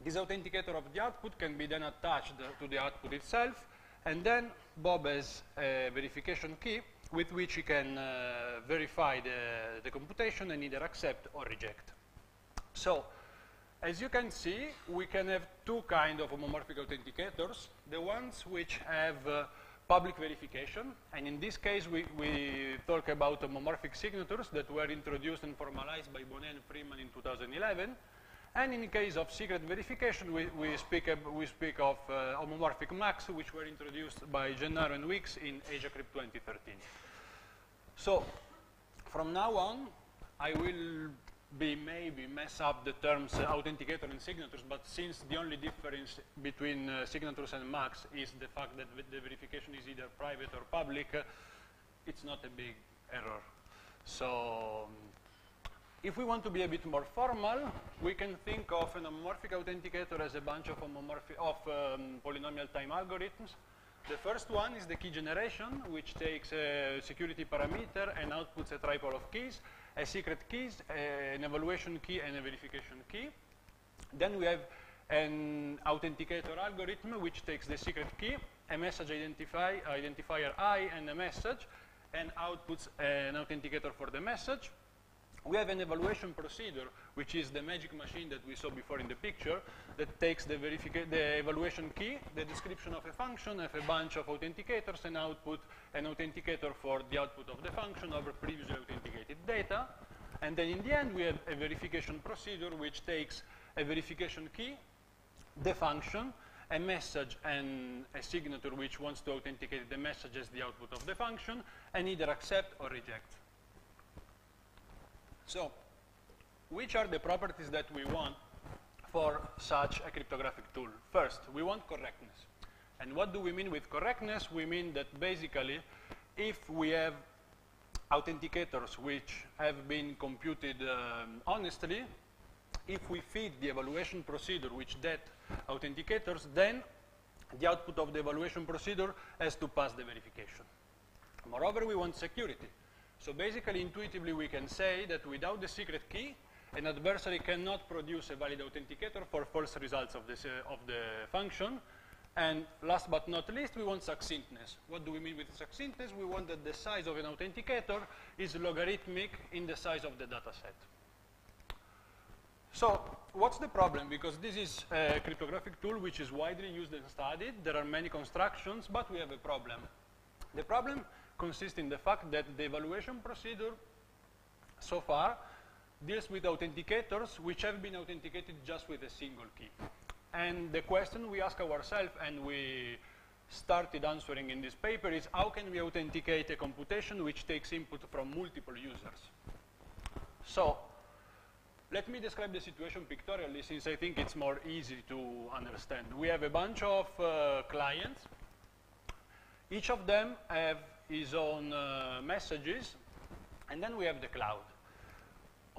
this authenticator of the output can be then attached to the output itself, and then Bob has a verification key with which he can verify the computation and either accept or reject. So as you can see, we can have two kinds of homomorphic authenticators. The ones which have public verification, and in this case we talk about homomorphic signatures that were introduced and formalized by Bonnet and Freeman in 2011. And in the case of secret verification, we speak of homomorphic MACs, which were introduced by Gennaro and Weeks in Asiacrypt 2013. So from now on, I will maybe mess up the terms authenticator and signatures, but since the only difference between signatures and MACs is the fact that the verification is either private or public, it's not a big error. So if we want to be a bit more formal, we can think of an homomorphic authenticator as a bunch of polynomial time algorithms. The first one is the key generation, which takes a security parameter and outputs a triple of keys, a secret keys, an evaluation key, and a verification key. Then we have an authenticator algorithm, which takes the secret key, a message identifier I, and a message, and outputs an authenticator for the message. We have an evaluation procedure, which is the magic machine that we saw before in the picture, that takes the evaluation key, the description of a function, of a bunch of authenticators, and output an authenticator for the output of the function over previously authenticated data. And then in the end, we have a verification procedure, which takes a verification key, the function, a message, and a signature which wants to authenticate the message as the output of the function, and either accept or reject. So which are the properties that we want for such a cryptographic tool? First, we want correctness. And what do we mean with correctness? We mean that basically, if we have authenticators which have been computed honestly, if we feed the evaluation procedure which that authenticators, then the output of the evaluation procedure has to pass the verification. Moreover, we want security. So basically, intuitively, we can say that without the secret key, an adversary cannot produce a valid authenticator for false results of the function. And last but not least, we want succinctness. What do we mean with succinctness? We want that the size of an authenticator is logarithmic in the size of the data set. So what's the problem? Because this is a cryptographic tool which is widely used and studied. There are many constructions, but we have a problem. The problem consists in the fact that the evaluation procedure so far deals with authenticators which have been authenticated just with a single key. And the question we ask ourselves, and we started answering in this paper, is how can we authenticate a computation which takes input from multiple users? So let me describe the situation pictorially, since I think it's more easy to understand. We have a bunch of clients. Each of them have his own messages, and then we have the cloud.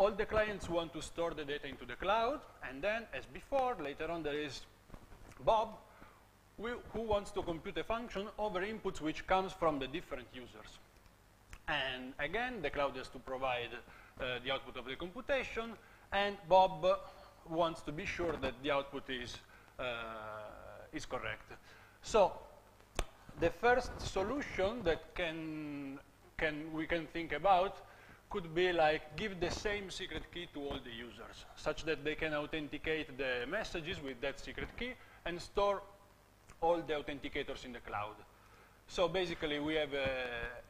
all the clients want to store the data into the cloud, and then, as before, later on there is Bob, who wants to compute a function over inputs which comes from the different users. And again, the cloud has to provide the output of the computation, and Bob wants to be sure that the output is correct. So the first solution that we can think about could be like give the same secret key to all the users, such that they can authenticate the messages with that secret key and store all the authenticators in the cloud. So basically, we have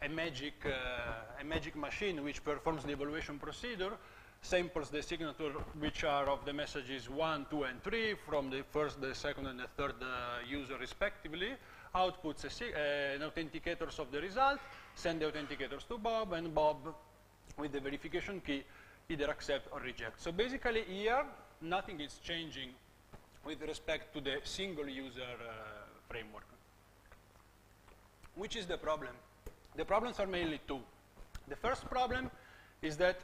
a magic machine which performs the evaluation procedure, samples the signature which are of the messages 1, 2, and 3 from the first, the second, and the third user respectively, outputs an authenticators of the result, send the authenticators to Bob, and Bob, with the verification key, either accept or reject. So basically here, nothing is changing with respect to the single user framework. Which is the problem? The problems are mainly two. The first problem is that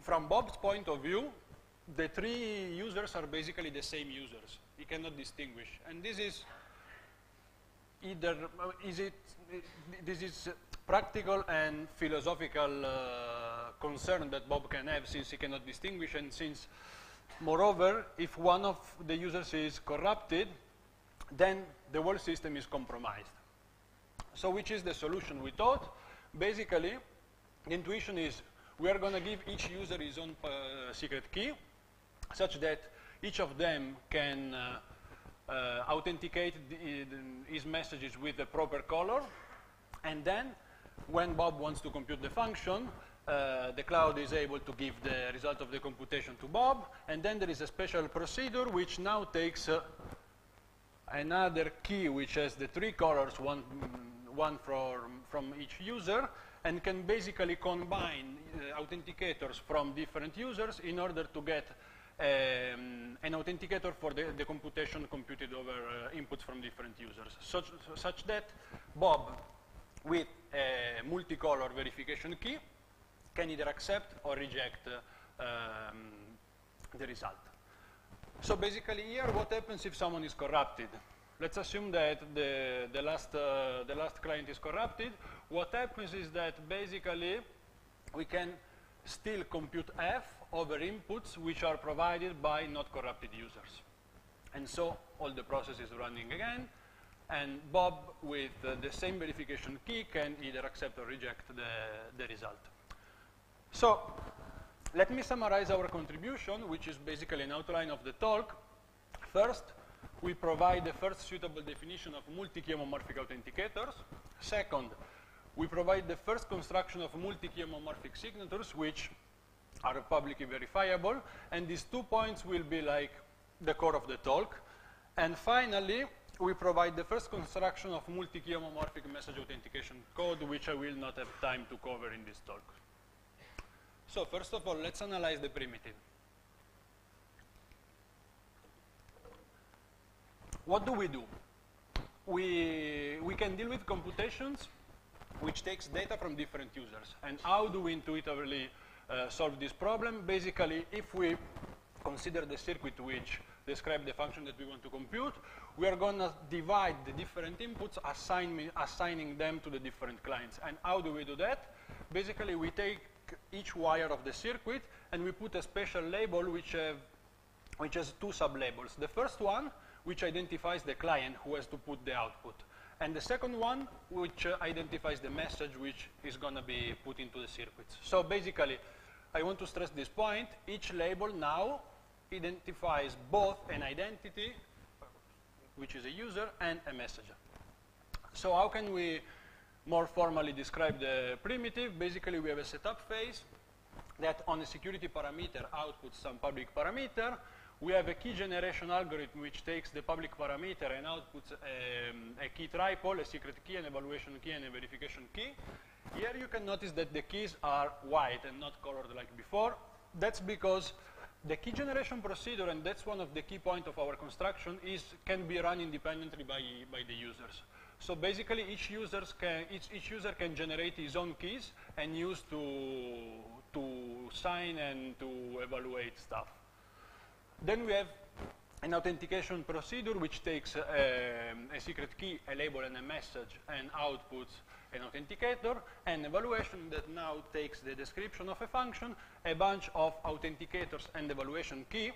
from Bob's point of view, the three users are basically the same users. He cannot distinguish. And this is either, this is practical and philosophical concern that Bob can have, since he cannot distinguish, and since, moreover, if one of the users is corrupted, then the whole system is compromised. So which is the solution? We thought, basically, the intuition is we are going to give each user his own secret key, such that each of them can authenticate his messages with the proper color, and then when Bob wants to compute the function, the cloud is able to give the result of the computation to Bob, and then there is a special procedure which now takes another key which has the three colors, one from each user, and can basically combine authenticators from different users in order to get an authenticator for the computation computed over inputs from different users, such that Bob, with a multicolor verification key, can either accept or reject the result. So basically here, what happens if someone is corrupted? Let's assume that the last client is corrupted. What happens is that basically we can still compute F over inputs which are provided by not corrupted users. And so all the process is running again, and Bob, with the same verification key, can either accept or reject the result. So let me summarize our contribution, which is basically an outline of the talk. First, we provide the first suitable definition of multi-key homomorphic authenticators. Second, we provide the first construction of multi-key homomorphic signatures, which are publicly verifiable. And these 2 points will be like the core of the talk. And finally, we provide the first construction of multi-key homomorphic message authentication code, which I will not have time to cover in this talk. So first of all, let's analyze the primitive. What do? We can deal with computations which takes data from different users. And how do we intuitively solve this problem? Basically, if we consider the circuit which describes the function that we want to compute, we are going to divide the different inputs, assigning them to the different clients. And how do we do that? Basically, we take each wire of the circuit and we put a special label which has two sub-labels. The first one, which identifies the client who has to put the output. And the second one, which identifies the message which is going to be put into the circuits. So basically, I want to stress this point. Each label now identifies both an identity, which is a user, and a messenger. So how can we more formally describe the primitive? Basically, we have a setup phase that on a security parameter outputs some public parameter. We have a key generation algorithm which takes the public parameter and outputs a key tripole, a secret key, an evaluation key, and a verification key. Here you can notice that the keys are white and not colored like before. That's because the key generation procedure, and that's one of the key points of our construction, can be run independently by the users. So basically, each user can generate his own keys and use to to sign and to evaluate stuff. Then we have an authentication procedure which takes a secret key, a label, and a message, and outputs an authenticator, and evaluation that now takes the description of a function, a bunch of authenticators and evaluation key,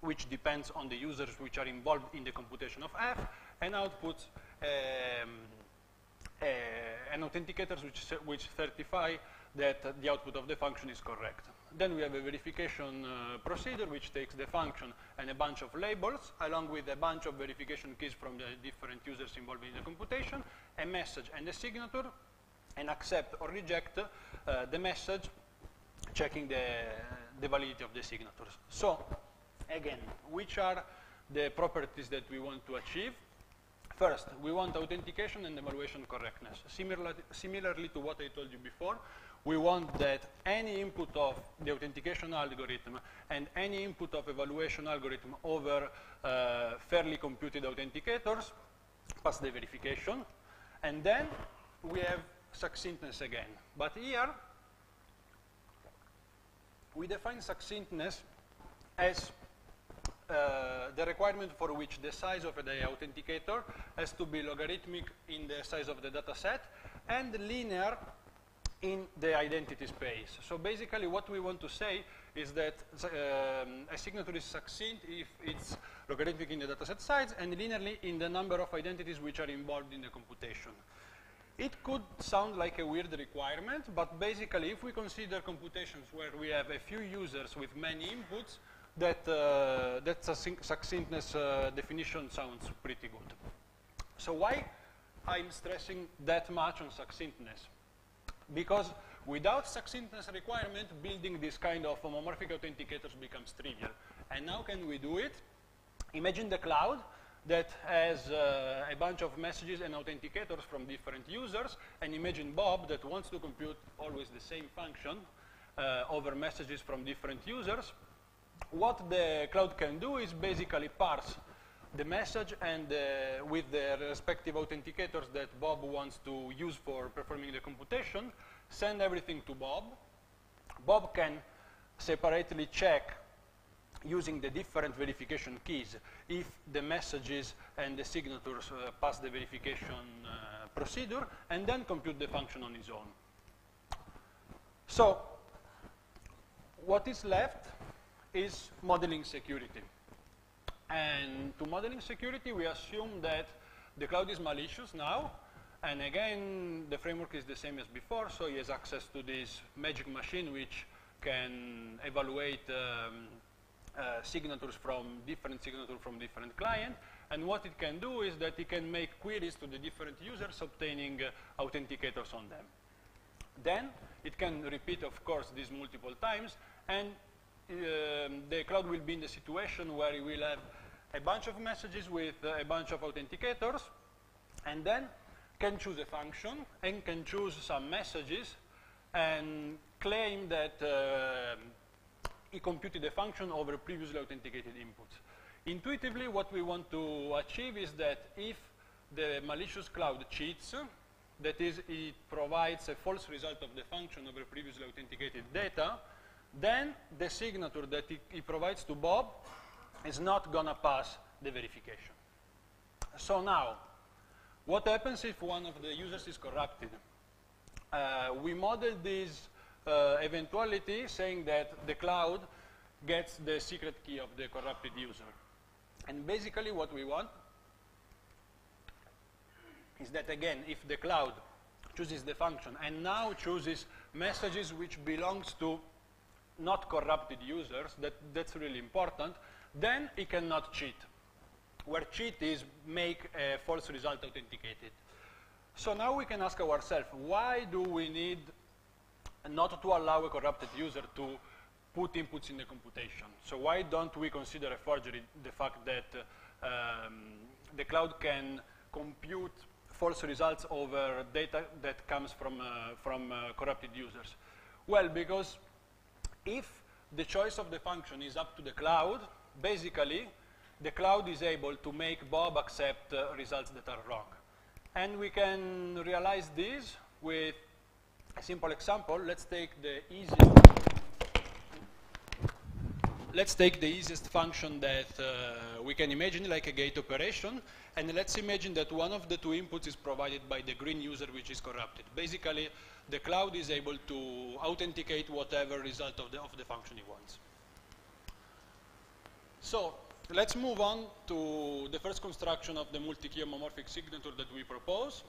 which depends on the users which are involved in the computation of f, and outputs an authenticators which certify that the output of the function is correct. Then we have a verification procedure which takes the function and a bunch of labels along with a bunch of verification keys from the different users involved in the computation, a message and a signature, and accept or reject the message, checking the validity of the signatures. So again, which are the properties that we want to achieve? First, we want authentication and evaluation correctness. Similarly to what I told you before, we want that any input of the authentication algorithm and any input of evaluation algorithm over fairly computed authenticators pass the verification. And then we have succinctness again. But here, we define succinctness as the requirement for which the size of the authenticator has to be logarithmic in the size of the data set and linear in the identity space. So basically what we want to say is that a signature is succinct if it's logarithmic in the dataset size and linearly in the number of identities which are involved in the computation. It could sound like a weird requirement, but basically if we consider computations where we have a few users with many inputs, that succinctness definition sounds pretty good. So why I'm stressing that much on succinctness? Because without succinctness requirement, building this kind of homomorphic authenticators becomes trivial. And how can we do it? Imagine the cloud that has a bunch of messages and authenticators from different users, and imagine Bob that wants to compute always the same function over messages from different users. What the cloud can do is basically parse the message and with the respective authenticators that Bob wants to use for performing the computation, send everything to Bob. Bob can separately check using the different verification keys if the messages and the signatures pass the verification procedure, and then compute the function on his own. So what is left is modeling security. And to modeling security, we assume that the cloud is malicious now. And again, the framework is the same as before. So he has access to this magic machine which can evaluate signatures from different clients. And what it can do is that it can make queries to the different users, obtaining authenticators on them. Then it can repeat, of course, this multiple times. And the cloud will be in the situation where it will have a bunch of messages with a bunch of authenticators, and then can choose a function and can choose some messages and claim that he computed a function over previously authenticated inputs. Intuitively, what we want to achieve is that if the malicious cloud cheats, that is, it provides a false result of the function over previously authenticated data, then the signature that he provides to Bob is not going to pass the verification. So now, what happens if one of the users is corrupted? We model this eventuality saying that the cloud gets the secret key of the corrupted user. And basically what we want is that, again, if the cloud chooses the function and now chooses messages which belongs to not corrupted users, that's really important, then it cannot cheat. Where cheat is make a false result authenticated. So now we can ask ourselves, why do we need not to allow a corrupted user to put inputs in the computation? So why don't we consider a forgery the fact that the cloud can compute false results over data that comes from corrupted users? Well, because if the choice of the function is up to the cloud, basically the cloud is able to make Bob accept results that are wrong. And we can realize this with a simple example. Let's take the easiest let's take the easiest function that we can imagine, like a gate operation, and let's imagine that one of the two inputs is provided by the green user, which is corrupted. Basically, the cloud is able to authenticate whatever result of the function he wants. So let's move on to the first construction of the multi-key homomorphic signature that we propose.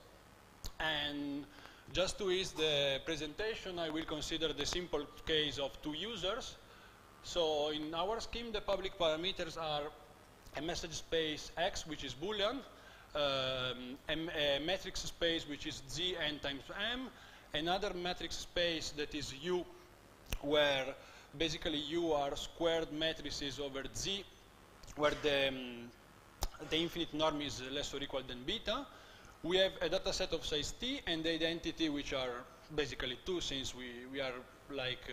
And just to ease the presentation, I will consider the simple case of two users. So in our scheme, the public parameters are a message space X, which is Boolean, a matrix space, which is Z n times M, another matrix space that is U, where basically U are squared matrices over Z, where the infinite norm is less or equal than beta. We have a data set of size T and the identity, which are basically 2, since we are like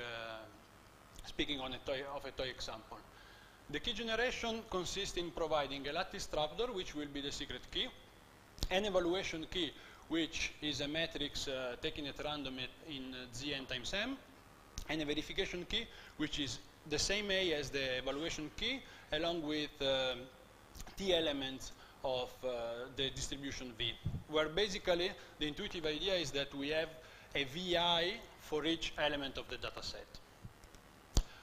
speaking on of a toy example. The key generation consists in providing a lattice trapdoor, which will be the secret key, an evaluation key, which is a matrix taken at random in Zn times M, and a verification key, which is the same A as the evaluation key, along with T elements of the distribution V, where basically the intuitive idea is that we have a VI for each element of the data set.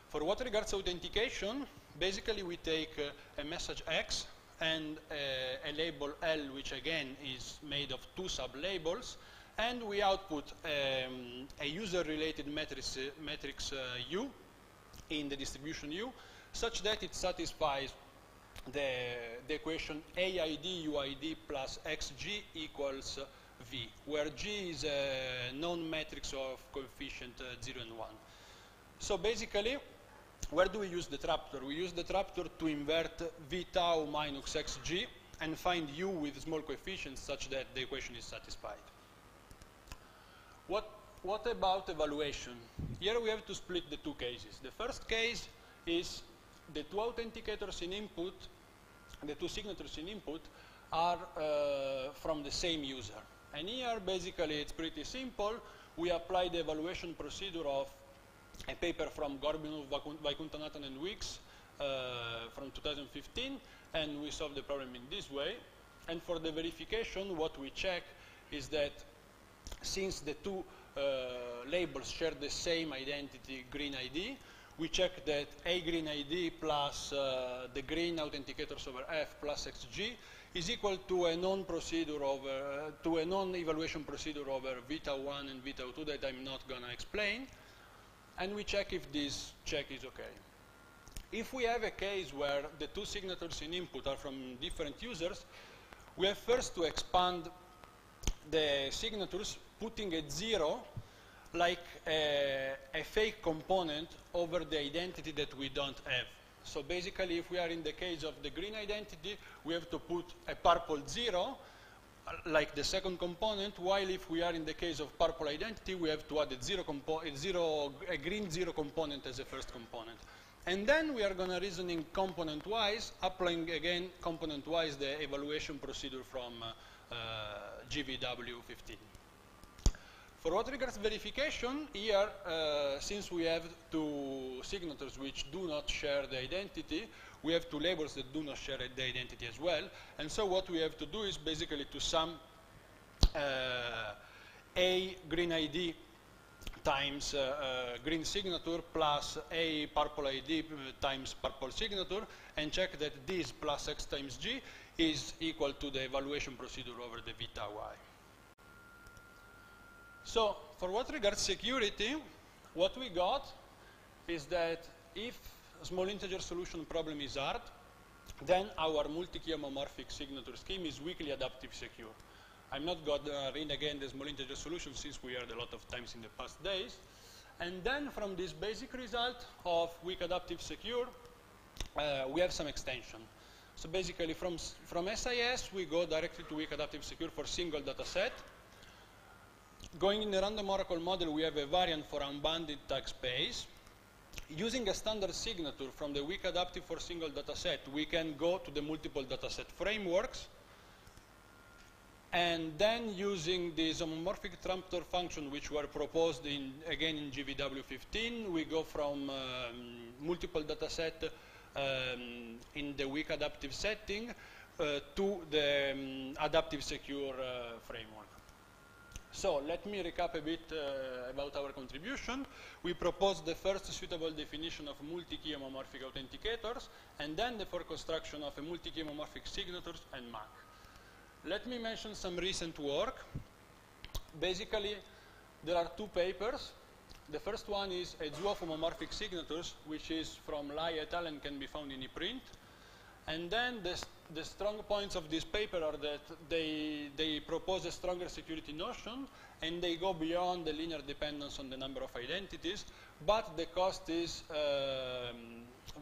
For what regards authentication, basically we take a message X and a label L, which again is made of 2 sub-labels, and we output a user-related matrix U in the distribution U, such that it satisfies the equation AID UID plus XG equals V, where G is a known matrix of coefficient 0 and 1. So basically, where do we use the trapdoor? We use the trapdoor to invert V tau minus XG and find U with small coefficients such that the equation is satisfied. What about evaluation? Here we have to split the two cases. The first case is the two authenticators in input, the two signatures in input are from the same user. And here basically it's pretty simple. We apply the evaluation procedure of a paper from Gorbunov, Vaikuntanathan and Weeks from 2015, and we solve the problem in this way. And for the verification, what we check is that since the two labels share the same identity, green ID, we check that A green ID plus the green authenticators over F plus XG is equal to a non-procedure over, to a non-evaluation procedure over Vita1 and Vita2 that I'm not gonna explain. And we check if this check is okay. If we have a case where the two signatures in input are from different users, we have first to expand the signatures, putting a 0 like a fake component over the identity that we don't have. So basically, if we are in the case of the green identity, we have to put a purple 0, like the second component, while if we are in the case of purple identity, we have to add a green 0 component as a first component. And then we are going to reasoning component-wise, applying again component-wise the evaluation procedure from GVW15. For what regards verification, here, since we have two signatures which do not share the identity, we have two labels that do not share the identity as well. And so what we have to do is basically to sum A green ID times green signature plus A purple ID times purple signature, and check that this plus X times G is equal to the evaluation procedure over the Vita Y. So for what regards security, what we got is that if a small integer solution problem is hard, then our multi-key homomorphic signature scheme is weakly adaptive secure. I'm not going to read again the small integer solution since we heard a lot of times in the past days. And then from this basic result of weak adaptive secure, we have some extension. So basically from SIS, we go directly to weak adaptive secure for single data set. Going in the random oracle model, we have a variant for unbounded tag space. Using a standard signature from the weak adaptive for single data set, we can go to the multiple data set frameworks. And then using this homomorphic trapdoor function, which were proposed again in GVW15, we go from multiple data set in the weak adaptive setting to the adaptive secure framework. So let me recap a bit about our contribution. We proposed the first suitable definition of multi-key homomorphic authenticators, and then the for construction of a multi-key homomorphic signatures and MAC. Let me mention some recent work. Basically, there are two papers. The first one is a zoo of homomorphic signatures, which is from Lai et al. And can be found in ePrint. And then the strong points of this paper are that they propose a stronger security notion, and they go beyond the linear dependence on the number of identities, but the cost is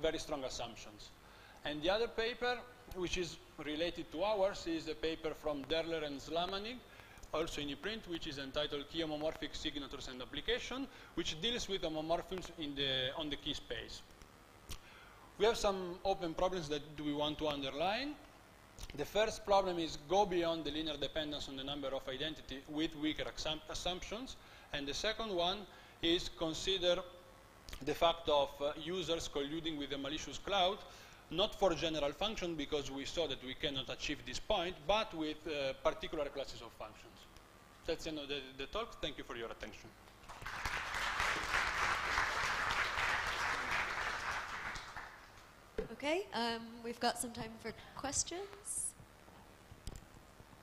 very strong assumptions. And the other paper, which is related to ours, is a paper from Derler and Slamanik, also in ePrint, which is entitled Key Homomorphic Signatures and Application, which deals with homomorphisms on the key space. We have some open problems that we want to underline. The first problem is go beyond the linear dependence on the number of identity with weaker assumptions. And the second one is consider the fact of users colluding with a malicious cloud, not for general function because we saw that we cannot achieve this point, but with particular classes of functions. That's the end of the talk. Thank you for your attention. Okay, we've got some time for questions.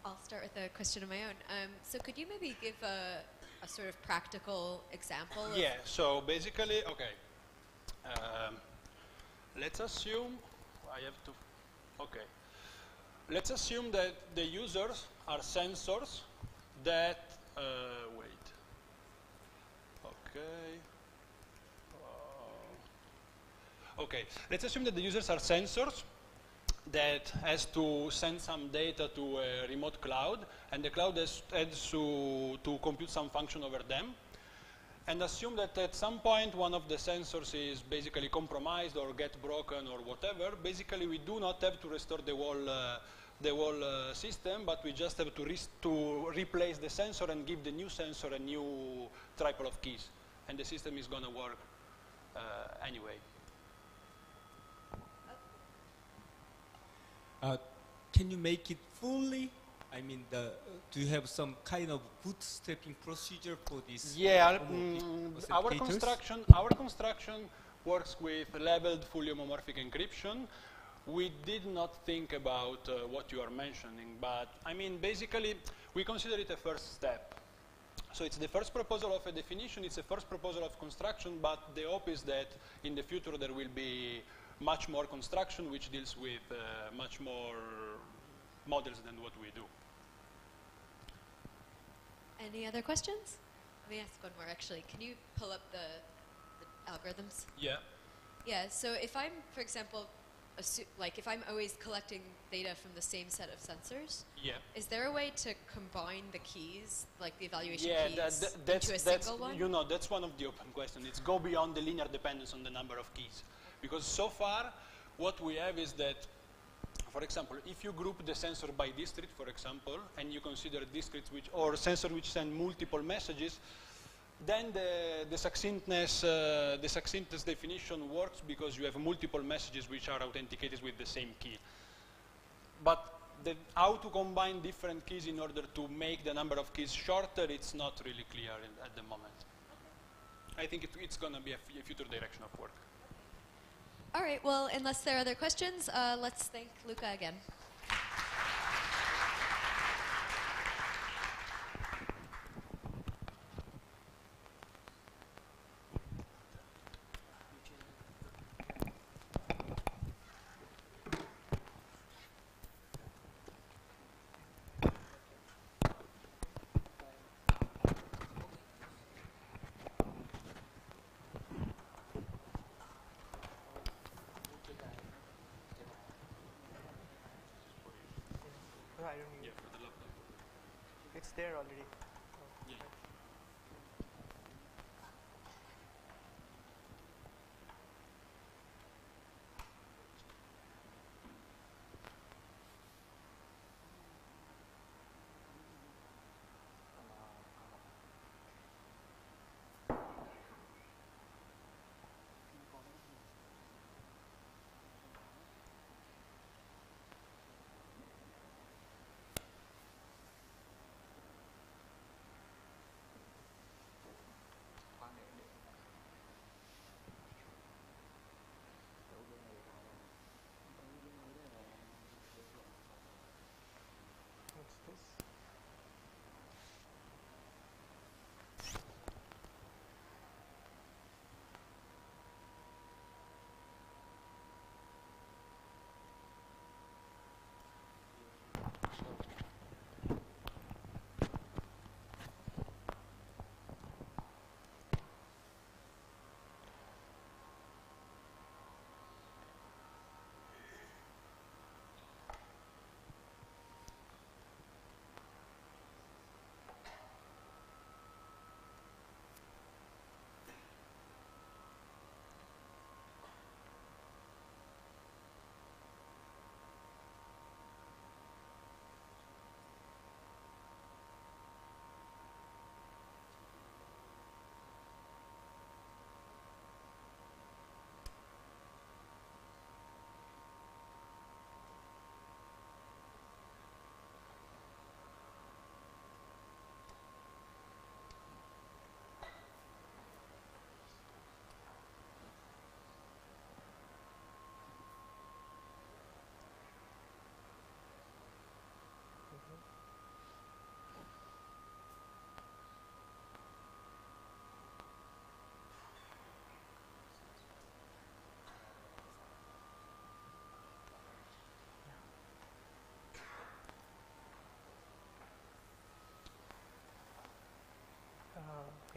I'll start with a question of my own. So could you maybe give a sort of practical example? Yeah, so basically, okay. Let's assume, I have to, okay. Let's assume that the users are sensors that, wait. Okay. Okay, let's assume that the users are sensors that has to send some data to a remote cloud, and the cloud has to compute some function over them. And assume that at some point one of the sensors is basically compromised or get broken or whatever. Basically, we do not have to restore the whole system, but we just have to replace the sensor and give the new sensor a new triple of keys, and the system is going to work anyway. Can you make it fully? I mean, do you have some kind of bootstrapping procedure for this? Yeah, our construction works with labeled fully homomorphic encryption. We did not think about what you are mentioning, but I mean, basically, we consider it a first step. So it's the first proposal of a definition, it's the first proposal of construction, but the hope is that in the future there will be much more construction which deals with much more models than what we do. Any other questions? Let me ask one more actually. Can you pull up the algorithms? Yeah. Yeah, so if I'm, for example, if I'm always collecting data from the same set of sensors, yeah, is there a way to combine the keys, like the evaluation keys, into a single one? You know, that's one of the open questions. It's go beyond the linear dependence on the number of keys. Because so far, what we have is that, for example, if you group the sensor by district, for example, and you consider districts or sensor which send multiple messages, then the succinctness definition works because you have multiple messages which are authenticated with the same key. But how to combine different keys in order to make the number of keys shorter, it's not really clear at the moment. I think it's going to be a future direction of work. All right, well, unless there are other questions, let's thank Luca again. Yeah, for the laptop. It's there already. Yeah.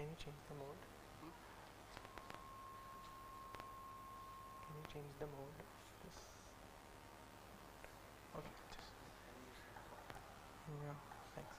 Can you change the mode? Can you change the mode of this? Okay, just yeah, thanks.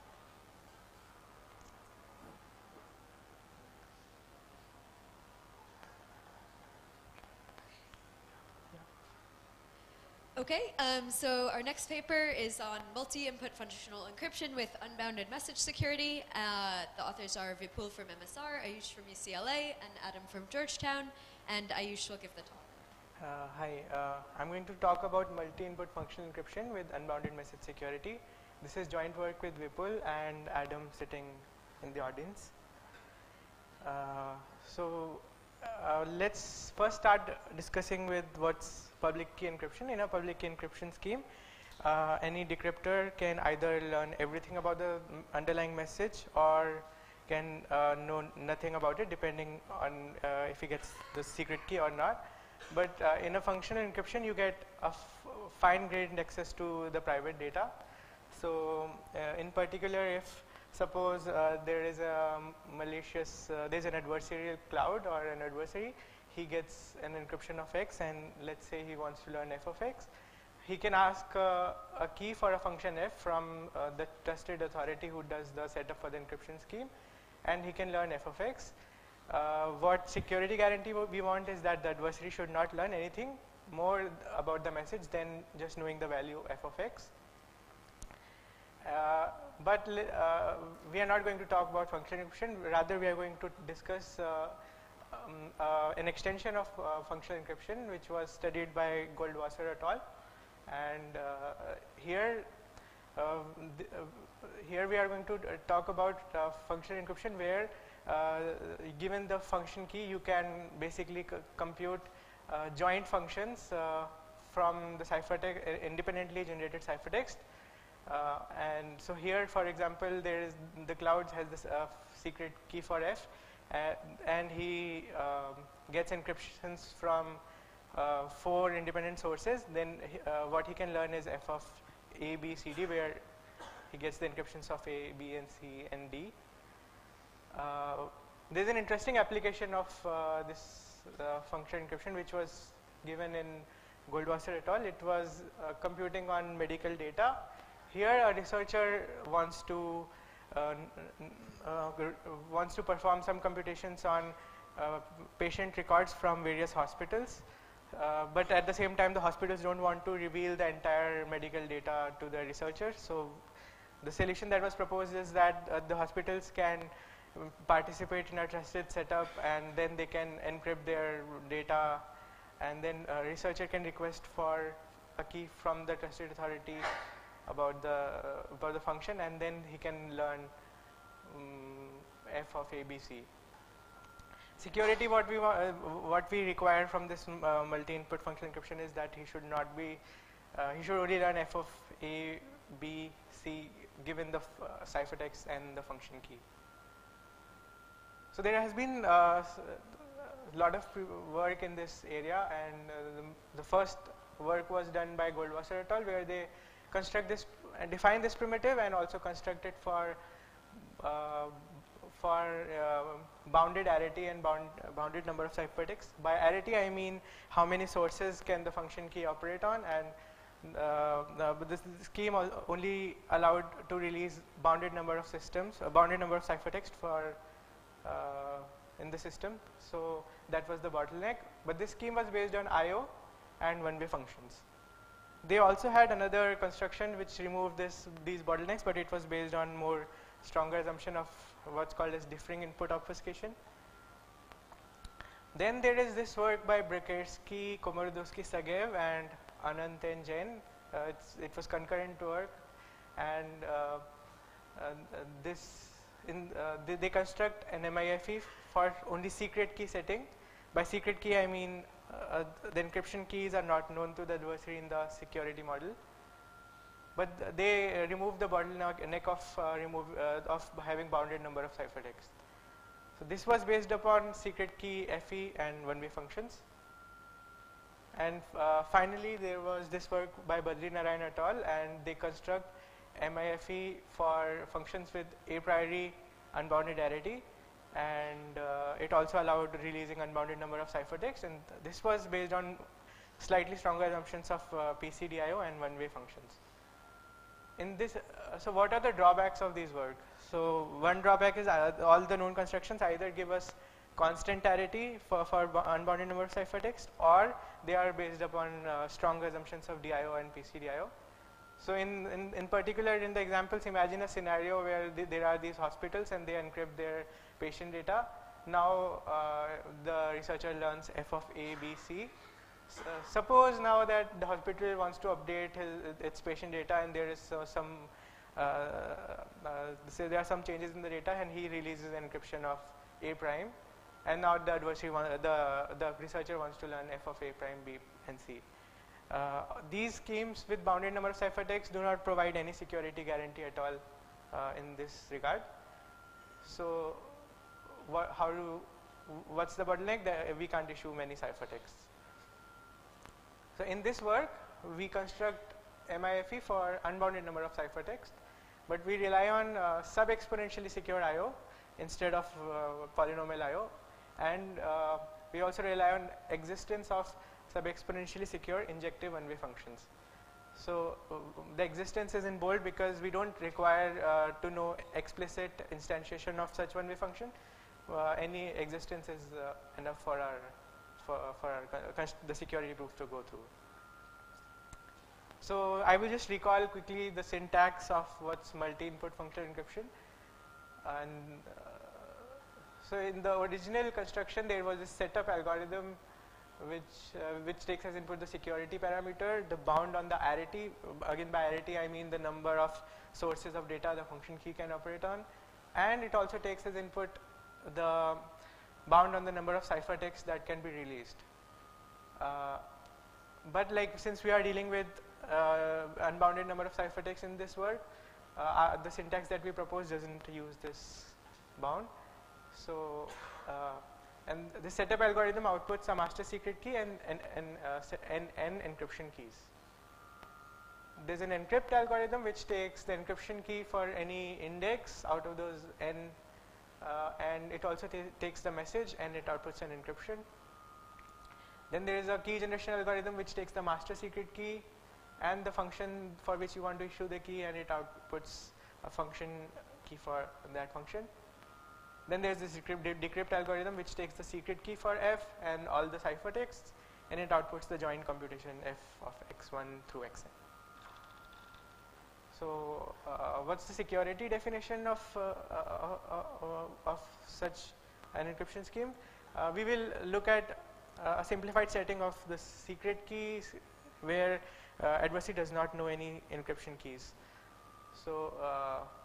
Okay, so our next paper is on multi-input functional encryption with unbounded message security. The authors are Vipul from MSR, Ayush from UCLA, and Adam from Georgetown, and Ayush will give the talk. Hi, I'm going to talk about multi-input functional encryption with unbounded message security. This is joint work with Vipul and Adam sitting in the audience. Let's first start discussing with what's public key encryption. In a public key encryption scheme, any decryptor can either learn everything about the underlying message or can know nothing about it, depending on if he gets the secret key or not. But in a functional encryption, you get a fine-grained access to the private data. So in particular, if suppose there is a malicious, there's an adversarial cloud or an adversary, he gets an encryption of X, and let's say he wants to learn f of X. He can ask a key for a function f from the trusted authority who does the setup for the encryption scheme, and he can learn f of X. What security guarantee we want is that the adversary should not learn anything more about the message than just knowing the value f of X. But we are not going to talk about functional encryption. Rather, we are going to discuss an extension of functional encryption, which was studied by Goldwasser et al. And here we are going to talk about functional encryption, where given the function key, you can basically compute joint functions from the ciphertext, independently generated ciphertext. And so here, for example, there is the clouds has this secret key for f, and he gets encryptions from 4 independent sources. Then what he can learn is f of a, b, c, d, where he gets the encryptions of a, b, and c, and d. There's an interesting application of this functional encryption, which was given in Goldwasser et al. It was computing on medical data. Here, a researcher wants to perform some computations on patient records from various hospitals, but at the same time, the hospitals don't want to reveal the entire medical data to the researchers. So, the solution that was proposed is that the hospitals can participate in a trusted setup, and then they can encrypt their data, and then a researcher can request for a key from the trusted authority about the function, and then he can learn f of a, b, c. Security, what we require from this multi-input functional encryption is that he should not be, he should only learn f of a, b, c, given the ciphertext and the function key. So there has been a lot of work in this area, and the first work was done by Goldwasser et al., where they construct this, define this primitive, and also construct it for bounded arity and bounded number of ciphertexts. By arity, I mean how many sources can the function key operate on, and but this scheme only allowed to release bounded number of systems, a bounded number of ciphertext for in the system. So that was the bottleneck. But this scheme was based on I/O and one-way functions. They also had another construction which removed these bottlenecks, but it was based on more stronger assumption of what's called as differing input obfuscation. Then there is this work by Brzezinski, Komorudowski, Sagev, and Anant and Jain. It was concurrent work, and they construct an MIFE for only secret key setting. By secret key, I mean the encryption keys are not known to the adversary in the security model, but they remove the bottleneck of having bounded number of ciphertext. So this was based upon secret key, FE, and one-way functions. And finally, there was this work by Badri Narayan et al., and they construct MIFE for functions with a priori unbounded arity. and it also allowed releasing unbounded number of ciphertext, and this was based on slightly stronger assumptions of PCDIO and one-way functions. In this, so what are the drawbacks of these work? So one drawback is all the known constructions either give us constant arity for unbounded number of ciphertext, or they are based upon strong assumptions of DIO and PCDIO. So in particular, in the examples, imagine a scenario where there are these hospitals and they encrypt their patient data. Now the researcher learns F of A, B, C. Suppose now that the hospital wants to update its patient data, and there is say there are some changes in the data, and he releases encryption of A prime, and now the adversary the researcher wants to learn F of A prime, B, and C. These schemes with bounded number of ciphertext do not provide any security guarantee at all in this regard. So what's the bottleneck? That we can't issue many ciphertexts. So in this work, we construct MIFE for unbounded number of ciphertext, but we rely on sub-exponentially secure I/O instead of polynomial I/O, and we also rely on existence of sub-exponentially secure injective one-way functions. So the existence is in bold because we don't require to know explicit instantiation of such one-way function. Any existence is enough for the security proofs to go through. So I will just recall quickly the syntax of what's multi-input functional encryption. And so in the original construction, there was a setup algorithm which takes as input the security parameter, the bound on the arity. Again, by arity I mean the number of sources of data the function key can operate on, and it also takes as input the bound on the number of ciphertext that can be released. But like since we are dealing with unbounded number of ciphertext in this work, the syntax that we propose doesn't use this bound. So and the setup algorithm outputs a master secret key and n encryption keys. There's an encrypt algorithm which takes the encryption key for any index out of those n, and it also takes the message and it outputs an encryption. Then there is a key generation algorithm which takes the master secret key and the function for which you want to issue the key, and it outputs a function key for that function. Then there is this decrypt algorithm which takes the secret key for F and all the ciphertexts, and it outputs the joint computation F of x1 through xn. So what's the security definition of such an encryption scheme? We will look at a simplified setting of the secret keys where adversary does not know any encryption keys. So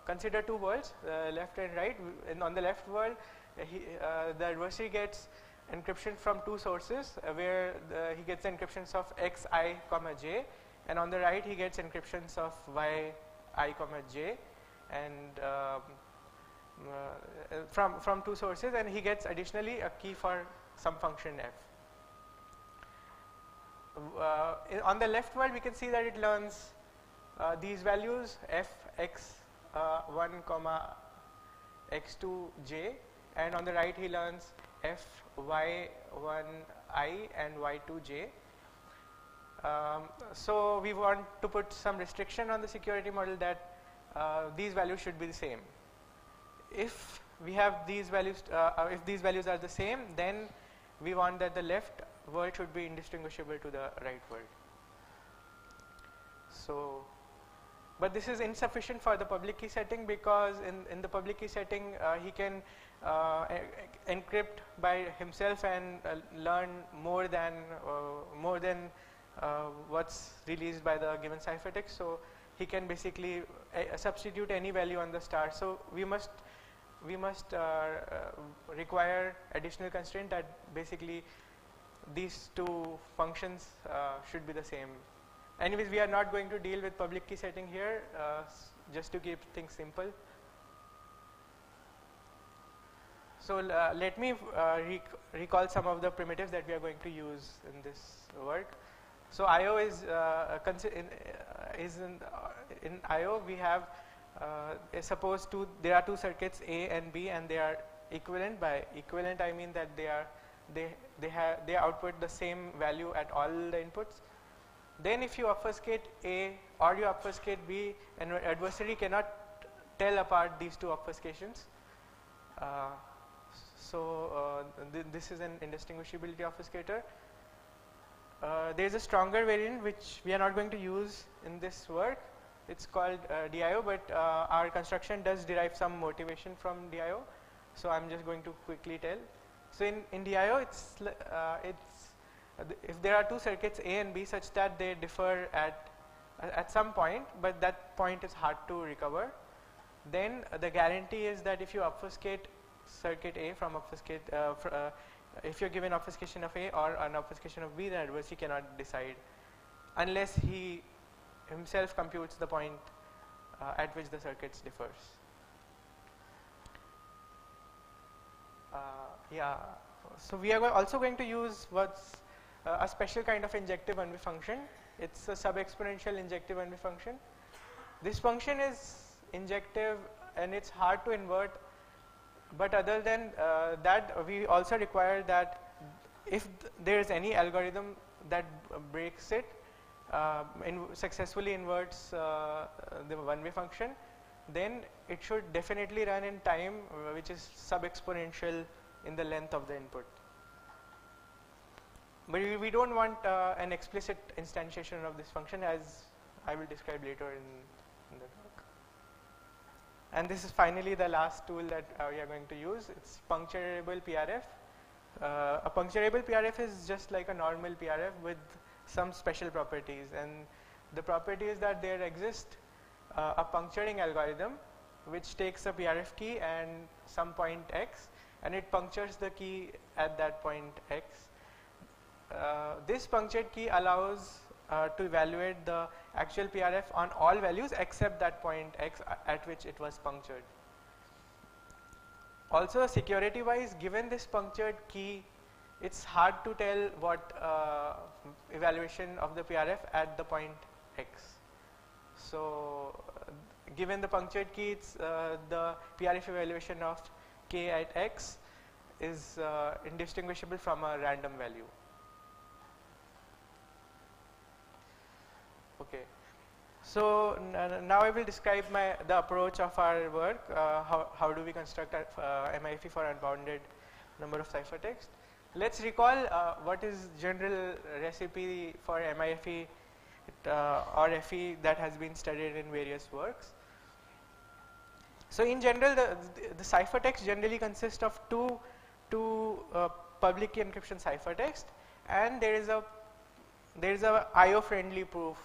consider two worlds, left and right. And on the left world, the adversary gets encryption from two sources, where he gets encryptions of xi comma j, and on the right he gets encryptions of yi comma j, and from two sources, and he gets additionally a key for some function f. On the left world, we can see that it learns these values f x1 comma x2 j, and on the right he learns f y1 I and y2 j. So we want to put some restriction on the security model that these values should be the same. If we have these values, if these values are the same, then we want that the left world should be indistinguishable to the right world. So, but this is insufficient for the public key setting, because in the public key setting he can encrypt by himself and learn more than what's released by the given ciphertext. So he can basically substitute any value on the star. So we must require additional constraint that basically these two functions should be the same. Anyways, we are not going to deal with public key setting here, just to keep things simple. So let me recall some of the primitives that we are going to use in this work. So I/O is in I/O we have suppose there are two circuits A and B, and they are equivalent. By equivalent, I mean that they output the same value at all the inputs. Then if you obfuscate A or you obfuscate B, an adversary cannot tell apart these two obfuscations. This is an indistinguishability obfuscator. There is a stronger variant which we are not going to use in this work. It's called DIO, but our construction does derive some motivation from DIO. So I'm just going to quickly tell. So in DIO, if there are two circuits A and B such that they differ at some point, but that point is hard to recover, then the guarantee is that if you obfuscate circuit A from obfuscate, if you're given obfuscation of A or an obfuscation of B, the adversary cannot decide unless he himself computes the point at which the circuits differs. So we are also going to use what's a special kind of injective 1-way function. It's a sub-exponential injective 1-way function. This function is injective and it's hard to invert, but other than that, we also require that if there is any algorithm that breaks it, successfully inverts the 1-way function, then it should definitely run in time which is sub-exponential in the length of the input. But we don't want an explicit instantiation of this function, as I will describe later in the talk. And this is finally the last tool that we are going to use. It's puncturable PRF. A puncturable PRF is just like a normal PRF with some special properties, and the property is that there exists a puncturing algorithm which takes a PRF key and some point x, and it punctures the key at that point x. This punctured key allows to evaluate the actual PRF on all values except that point x at which it was punctured. Also, security wise, given this punctured key, it's hard to tell what evaluation of the PRF at the point x. So given the punctured key, it's the PRF evaluation of k at x is indistinguishable from a random value. Okay, so now I will describe the approach of our work. How do we construct MIFE for unbounded number of ciphertext? Let's recall what is general recipe for MIFE or FE that has been studied in various works. So in general, the ciphertext generally consists of two public key encryption ciphertext, and there is a IO friendly proof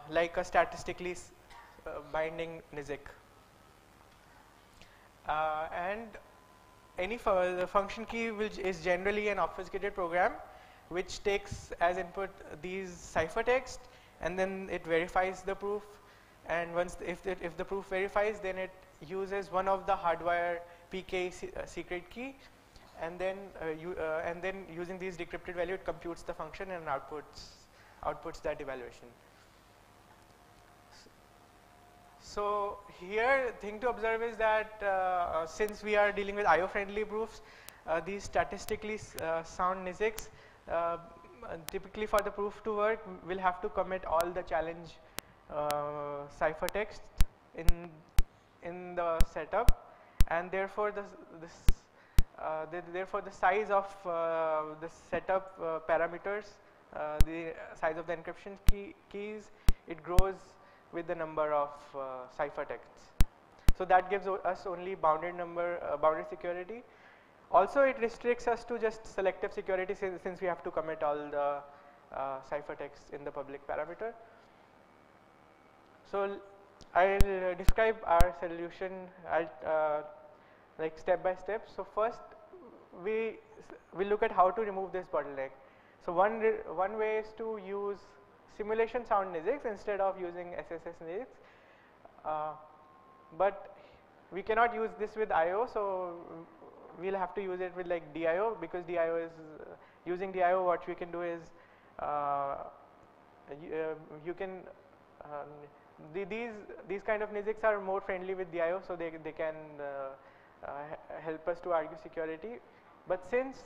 like a statistically binding NIZC. And the function key is generally an obfuscated program which takes as input these ciphertext, and then it verifies the proof, and once if the proof verifies, then it uses one of the hardwire PK secret key, and then using these decrypted value, it computes the function and outputs that evaluation. So here, thing to observe is that since we are dealing with IO friendly proofs, these statistically sound NIZCs, typically for the proof to work, we'll have to commit all the challenge ciphertext in the setup, and therefore the size of the setup parameters, the size of the encryption keys, it grows with the number of ciphertexts. So that gives us only bounded security. Also, it restricts us to just selective security since we have to commit all the ciphertext in the public parameter. So I'll describe our solution like step by step. So first, we look at how to remove this bottleneck. So one way is to use simulation sound NIZCs instead of using SSS NIZCs, but we cannot use this with IO, so we'll have to use it with like DIO, because DIO is using DIO. What we can do is you can these kind of NIZCs are more friendly with DIO, so they can help us to argue security. But since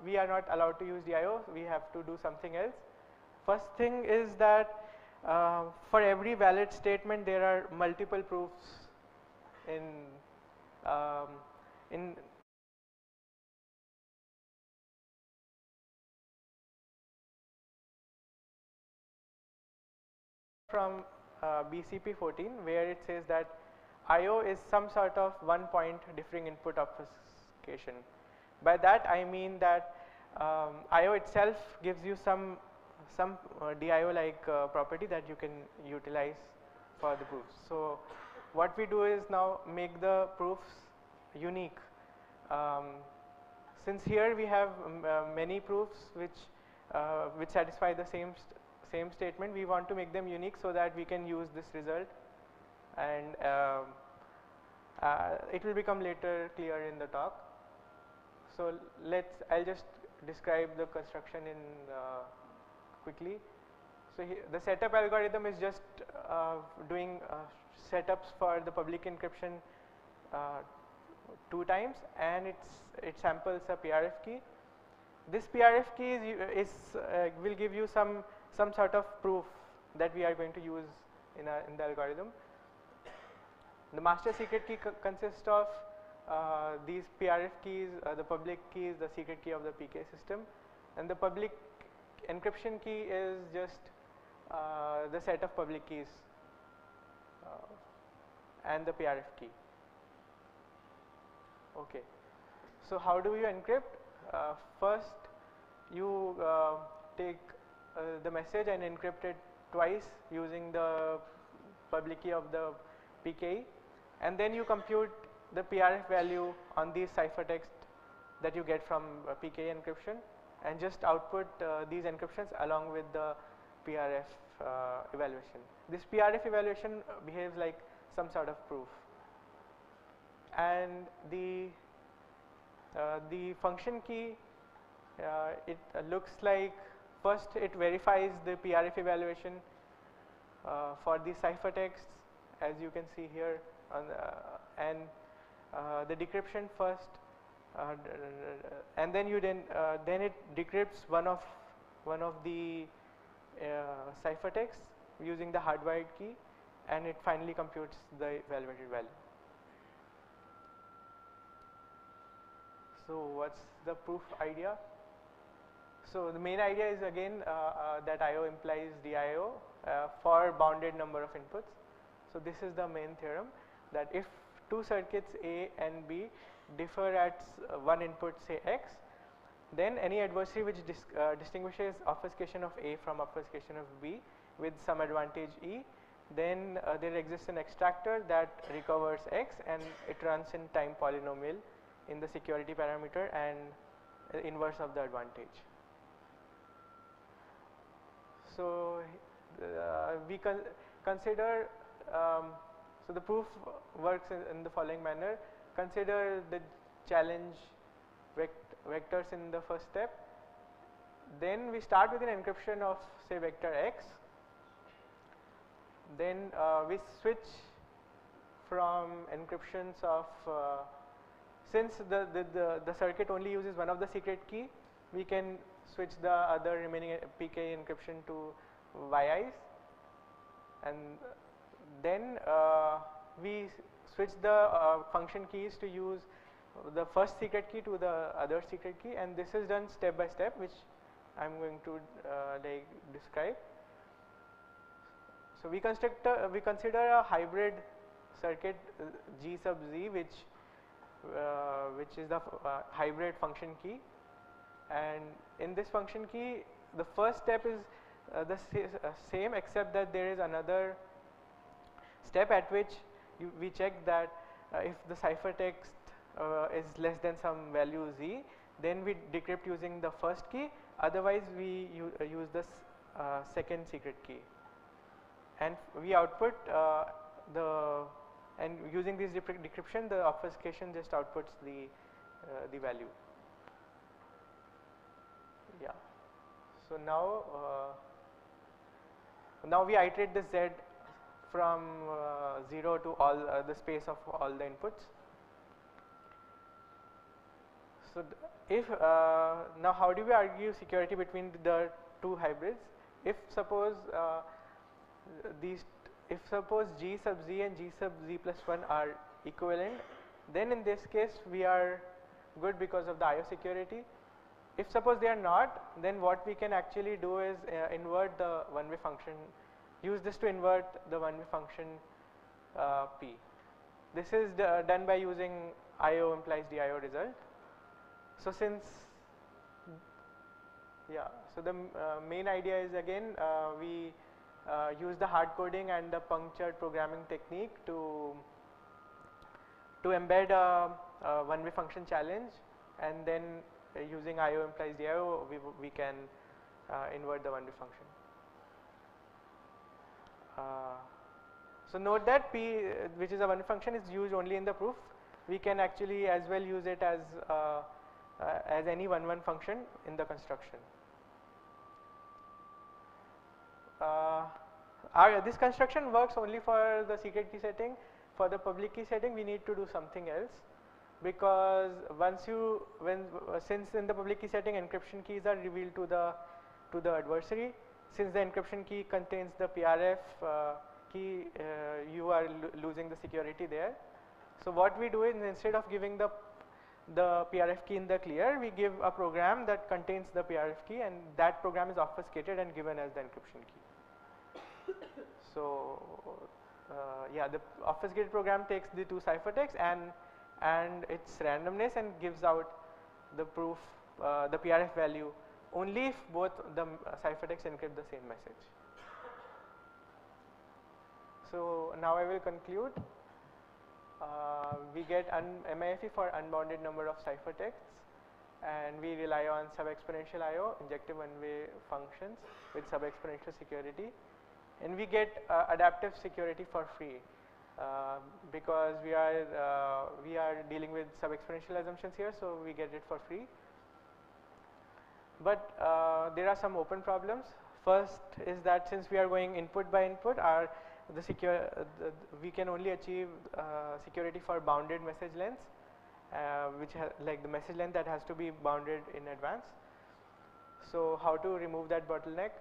we are not allowed to use DIO, we have to do something else. First thing is that for every valid statement, there are multiple proofs in from BCP 14, where it says that IO is some sort of 1 point differing input obfuscation. By that I mean that IO itself gives you some DIO-like property that you can utilize for the proofs. So what we do is now make the proofs unique. Since here we have many proofs which satisfy the same statement, we want to make them unique so that we can use this result, and it will become later clear in the talk. So I'll just describe the construction in quickly. So the setup algorithm is just doing setups for the public encryption 2 times, and it samples a PRF key. This PRF key will give you some sort of proof that we are going to use in the algorithm. The master secret key consists of these PRF keys, the public keys, the secret key of the PK system, and the public encryption key is just the set of public keys and the PRF key. Okay, so how do you encrypt? First, you take the message and encrypt it twice using the public key of the PKE, and then you compute the PRF value on the ciphertext that you get from PKE encryption, and just output these encryptions along with the PRF evaluation. This PRF evaluation behaves like some sort of proof, and the function key, it looks like first it verifies the PRF evaluation for the ciphertexts, as you can see here, and the decryption first, and then it decrypts one of the ciphertexts using the hardwired key, and it finally computes the evaluated value. So what's the proof idea? So the main idea is again that IO implies DIO for bounded number of inputs. So this is the main theorem, that if 2 circuits A and B differ at one input, say X, then any adversary which distinguishes obfuscation of A from obfuscation of B with some advantage E, then there exists an extractor that recovers X, and it runs in time polynomial in the security parameter and inverse of the advantage. So we consider, so the proof works in the following manner. Consider the challenge vectors in the first step. Then we start with an encryption of, say, vector X. Then we switch from encryptions of, since the circuit only uses one of the secret key, we can switch the other remaining PK encryption to YIs, and then we switch the function keys to use the first secret key to the other secret key, and this is done step by step, which I'm going to describe. So we consider a hybrid circuit G sub Z, which is the hybrid function key, and in this function key the first step is the same, except that there is another step at which we check that if the ciphertext is less than some value Z, then we decrypt using the first key, otherwise we use this second secret key, and we output and using this decryption, the obfuscation just outputs the value. Yeah. So now we iterate the Z from 0 to all the space of all the inputs. So if now how do we argue security between the two hybrids? If suppose if suppose G sub Z and G sub Z plus 1 are equivalent, then in this case we are good because of the IO security. If suppose they are not, then what we can actually do is invert the one-way function, use this to invert the one-way function P. This is done by using IO implies DIO result. So since, yeah, so the main idea is again we use the hard coding and the punctured programming technique to embed a one-way function challenge, and then using IO implies DIO we can invert the one-way function. So note that P, which is a one-way function, is used only in the proof. We can actually as well use it as any one-one function in the construction. This construction works only for the secret key setting. For the public key setting, we need to do something else, because once you since in the public key setting encryption keys are revealed to the adversary, since the encryption key contains the PRF key, you are losing the security there. So what we do is, instead of giving the PRF key in the clear, we give a program that contains the PRF key, and that program is obfuscated and given as the encryption key. So yeah, the obfuscated program takes the two ciphertexts and its randomness and gives out the proof, the PRF value, only if both the ciphertexts encrypt the same message. So now I will conclude. We get MIFE for unbounded number of ciphertexts, and we rely on sub-exponential IO, injective one-way functions with sub-exponential security, and we get adaptive security for free because we are dealing with sub-exponential assumptions here, so we get it for free. But there are some open problems. First is that since we are going input by input, we can only achieve security for bounded message lengths, which like the message length that has to be bounded in advance. So how to remove that bottleneck?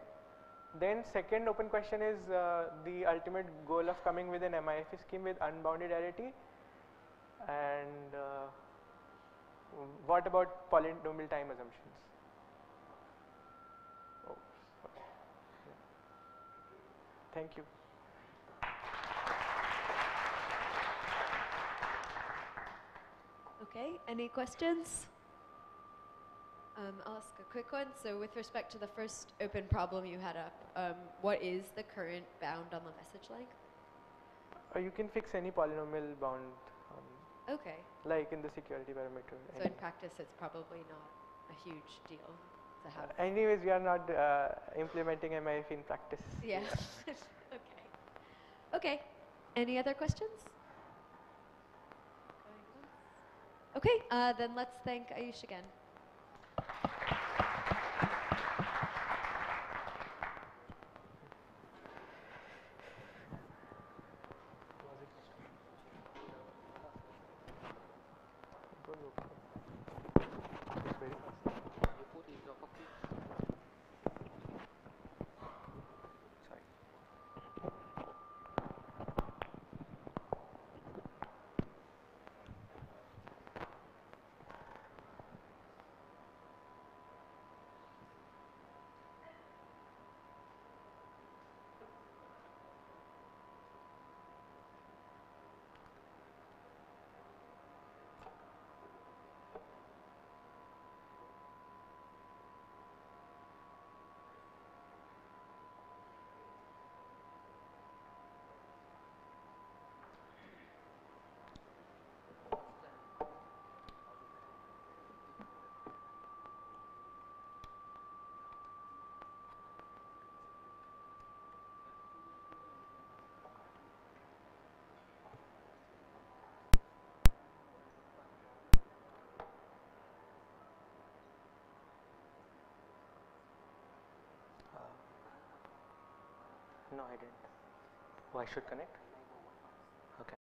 Then second open question is the ultimate goal of coming with an MIFE scheme with unbounded arity, and what about polynomial time assumptions? Oh, sorry. Yeah. Thank you. Okay, any questions? I'll ask a quick one. So with respect to the first open problem you had up, what is the current bound on the message length? You can fix any polynomial bound. Okay. Like in the security parameter. So in practice, it's probably not a huge deal to have. Anyways, we are not implementing MIF in practice. Yeah. Okay. Okay. Any other questions? Okay, then let's thank Ayush again. No, I didn't. Oh, I should connect? Okay.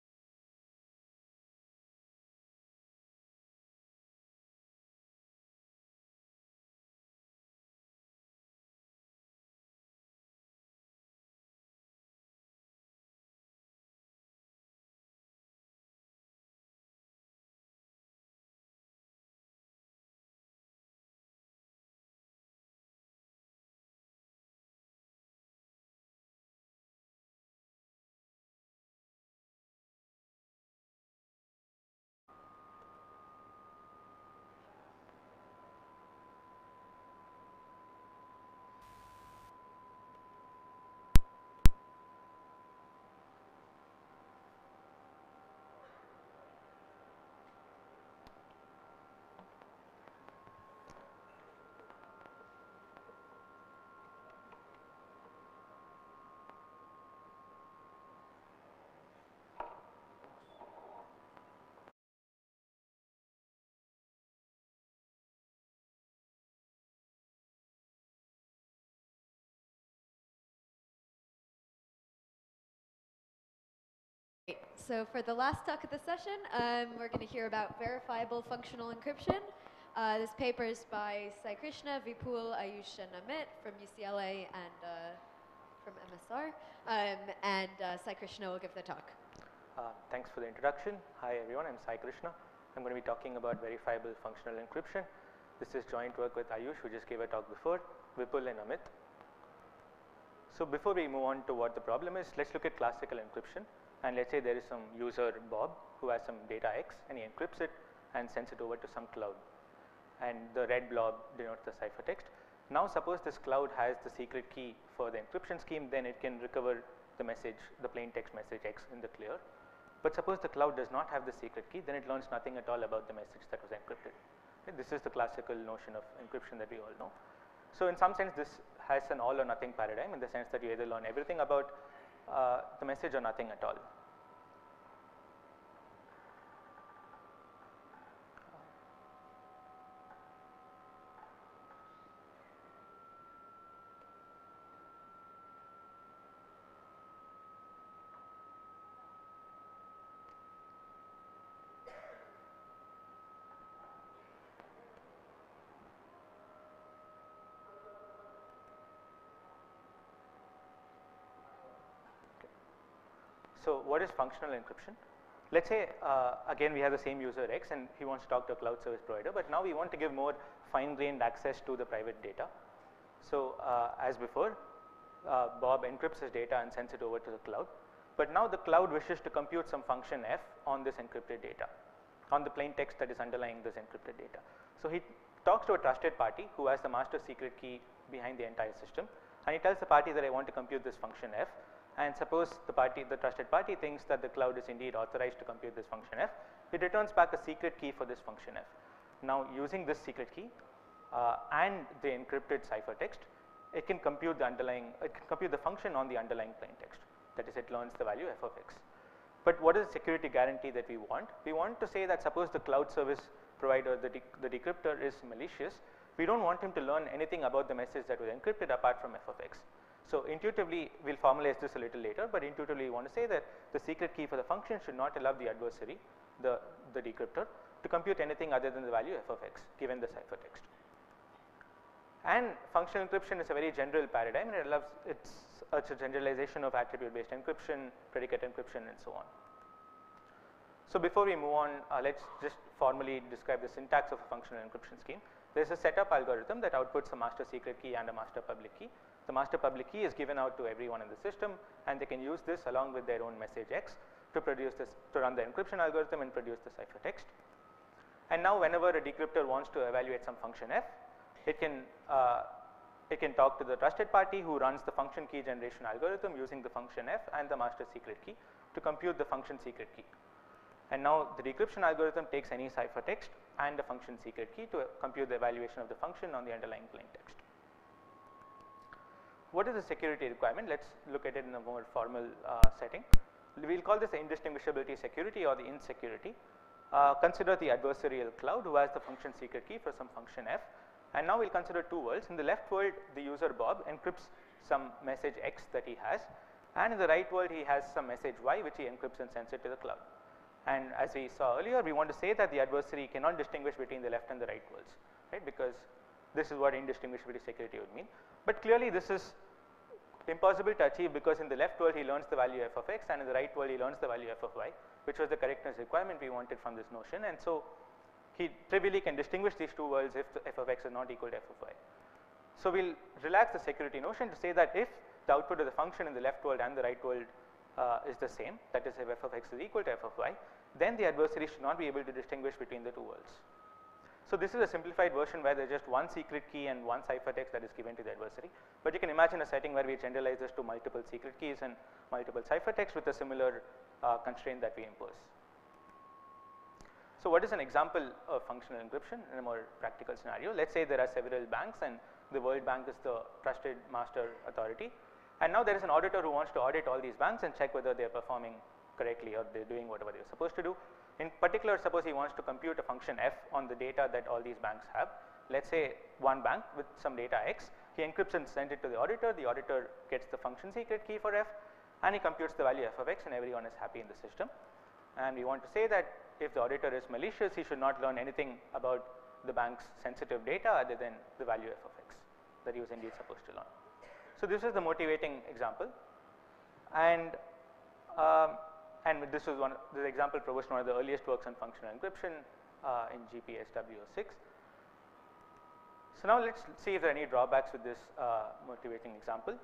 So for the last talk of the session, we're going to hear about verifiable functional encryption. This paper is by Sai Krishna, Vipul, Ayush, and Amit from UCLA and from MSR. Sai Krishna will give the talk. Thanks for the introduction. Hi everyone, I'm Sai Krishna. I'm going to be talking about verifiable functional encryption. This is joint work with Ayush, who just gave a talk before, Vipul and Amit. So before we move on to what the problem is, let's look at classical encryption. And let's say there is some user Bob who has some data X and he encrypts it and sends it over to some cloud. And the red blob denotes the ciphertext. Now suppose this cloud has the secret key for the encryption scheme, then it can recover the message, the plain text message X in the clear. But suppose the cloud does not have the secret key, then it learns nothing at all about the message that was encrypted. Okay, this is the classical notion of encryption that we all know. So in some sense this has an all or nothing paradigm, in the sense that you either learn everything about the message or nothing at all. So what is functional encryption? Let's say again we have the same user X and he wants to talk to a cloud service provider, but now we want to give more fine-grained access to the private data. So as before, Bob encrypts his data and sends it over to the cloud, but now the cloud wishes to compute some function F on this encrypted data, on the plain text that is underlying this encrypted data. So he talks to a trusted party who has the master secret key behind the entire system, and he tells the party that I want to compute this function F. And suppose the trusted party thinks that the cloud is indeed authorized to compute this function F, it returns back a secret key for this function F. Now using this secret key and the encrypted ciphertext, it can compute the function on the underlying plain text. That is, it learns the value F of X. But what is the security guarantee that we want? We want to say that suppose the cloud service provider, the decryptor is malicious, we don't want him to learn anything about the message that was encrypted apart from F of X. So intuitively, we'll formalize this a little later, but intuitively we want to say that the secret key for the function should not allow the adversary, the decryptor, to compute anything other than the value F of X given the ciphertext. And functional encryption is a very general paradigm, and it's a generalization of attribute-based encryption, predicate encryption, and so on. So before we move on, let's just formally describe the syntax of a functional encryption scheme. There's a setup algorithm that outputs a master secret key and a master public key. The master public key is given out to everyone in the system, and they can use this along with their own message X to run the encryption algorithm and produce the ciphertext. And now whenever a decryptor wants to evaluate some function F, it can talk to the trusted party who runs the function key generation algorithm using the function F and the master secret key to compute the function secret key. And now the decryption algorithm takes any ciphertext and the function secret key to compute the evaluation of the function on the underlying plain text. What is the security requirement? Let's look at it in a more formal setting. We'll call this the indistinguishability security or the insecurity. Consider the adversarial cloud who has the function secret key for some function F. And now we'll consider two worlds. In the left world, the user Bob encrypts some message X that he has, and in the right world he has some message Y which he encrypts and sends it to the cloud. And as we saw earlier, we want to say that the adversary cannot distinguish between the left and the right worlds, right? Because this is what indistinguishability security would mean. But clearly this is impossible to achieve, because in the left world he learns the value F of X, and in the right world he learns the value F of Y, which was the correctness requirement we wanted from this notion. And so he trivially can distinguish these two worlds if the F of X is not equal to F of Y. So we'll relax the security notion to say that if the output of the function in the left world and the right world is the same, that is if F of X is equal to F of Y, then the adversary should not be able to distinguish between the two worlds. So this is a simplified version where there's just one secret key and one ciphertext that is given to the adversary. But you can imagine a setting where we generalize this to multiple secret keys and multiple ciphertexts with a similar constraint that we impose. So what is an example of functional encryption in a more practical scenario? Let's say there are several banks and the World Bank is the trusted master authority. And now there is an auditor who wants to audit all these banks and check whether they are performing correctly or they're doing whatever they're supposed to do. In particular, suppose he wants to compute a function F on the data that all these banks have. Let's say one bank with some data X, he encrypts and sends it to the auditor gets the function secret key for F, and he computes the value F of X, and everyone is happy in the system. And we want to say that if the auditor is malicious, he should not learn anything about the bank's sensitive data other than the value f of x that he was indeed supposed to learn. So this is the motivating example, and this example proposed one of the earliest works on functional encryption in GPSW06. So now let's see if there are any drawbacks with this motivating example.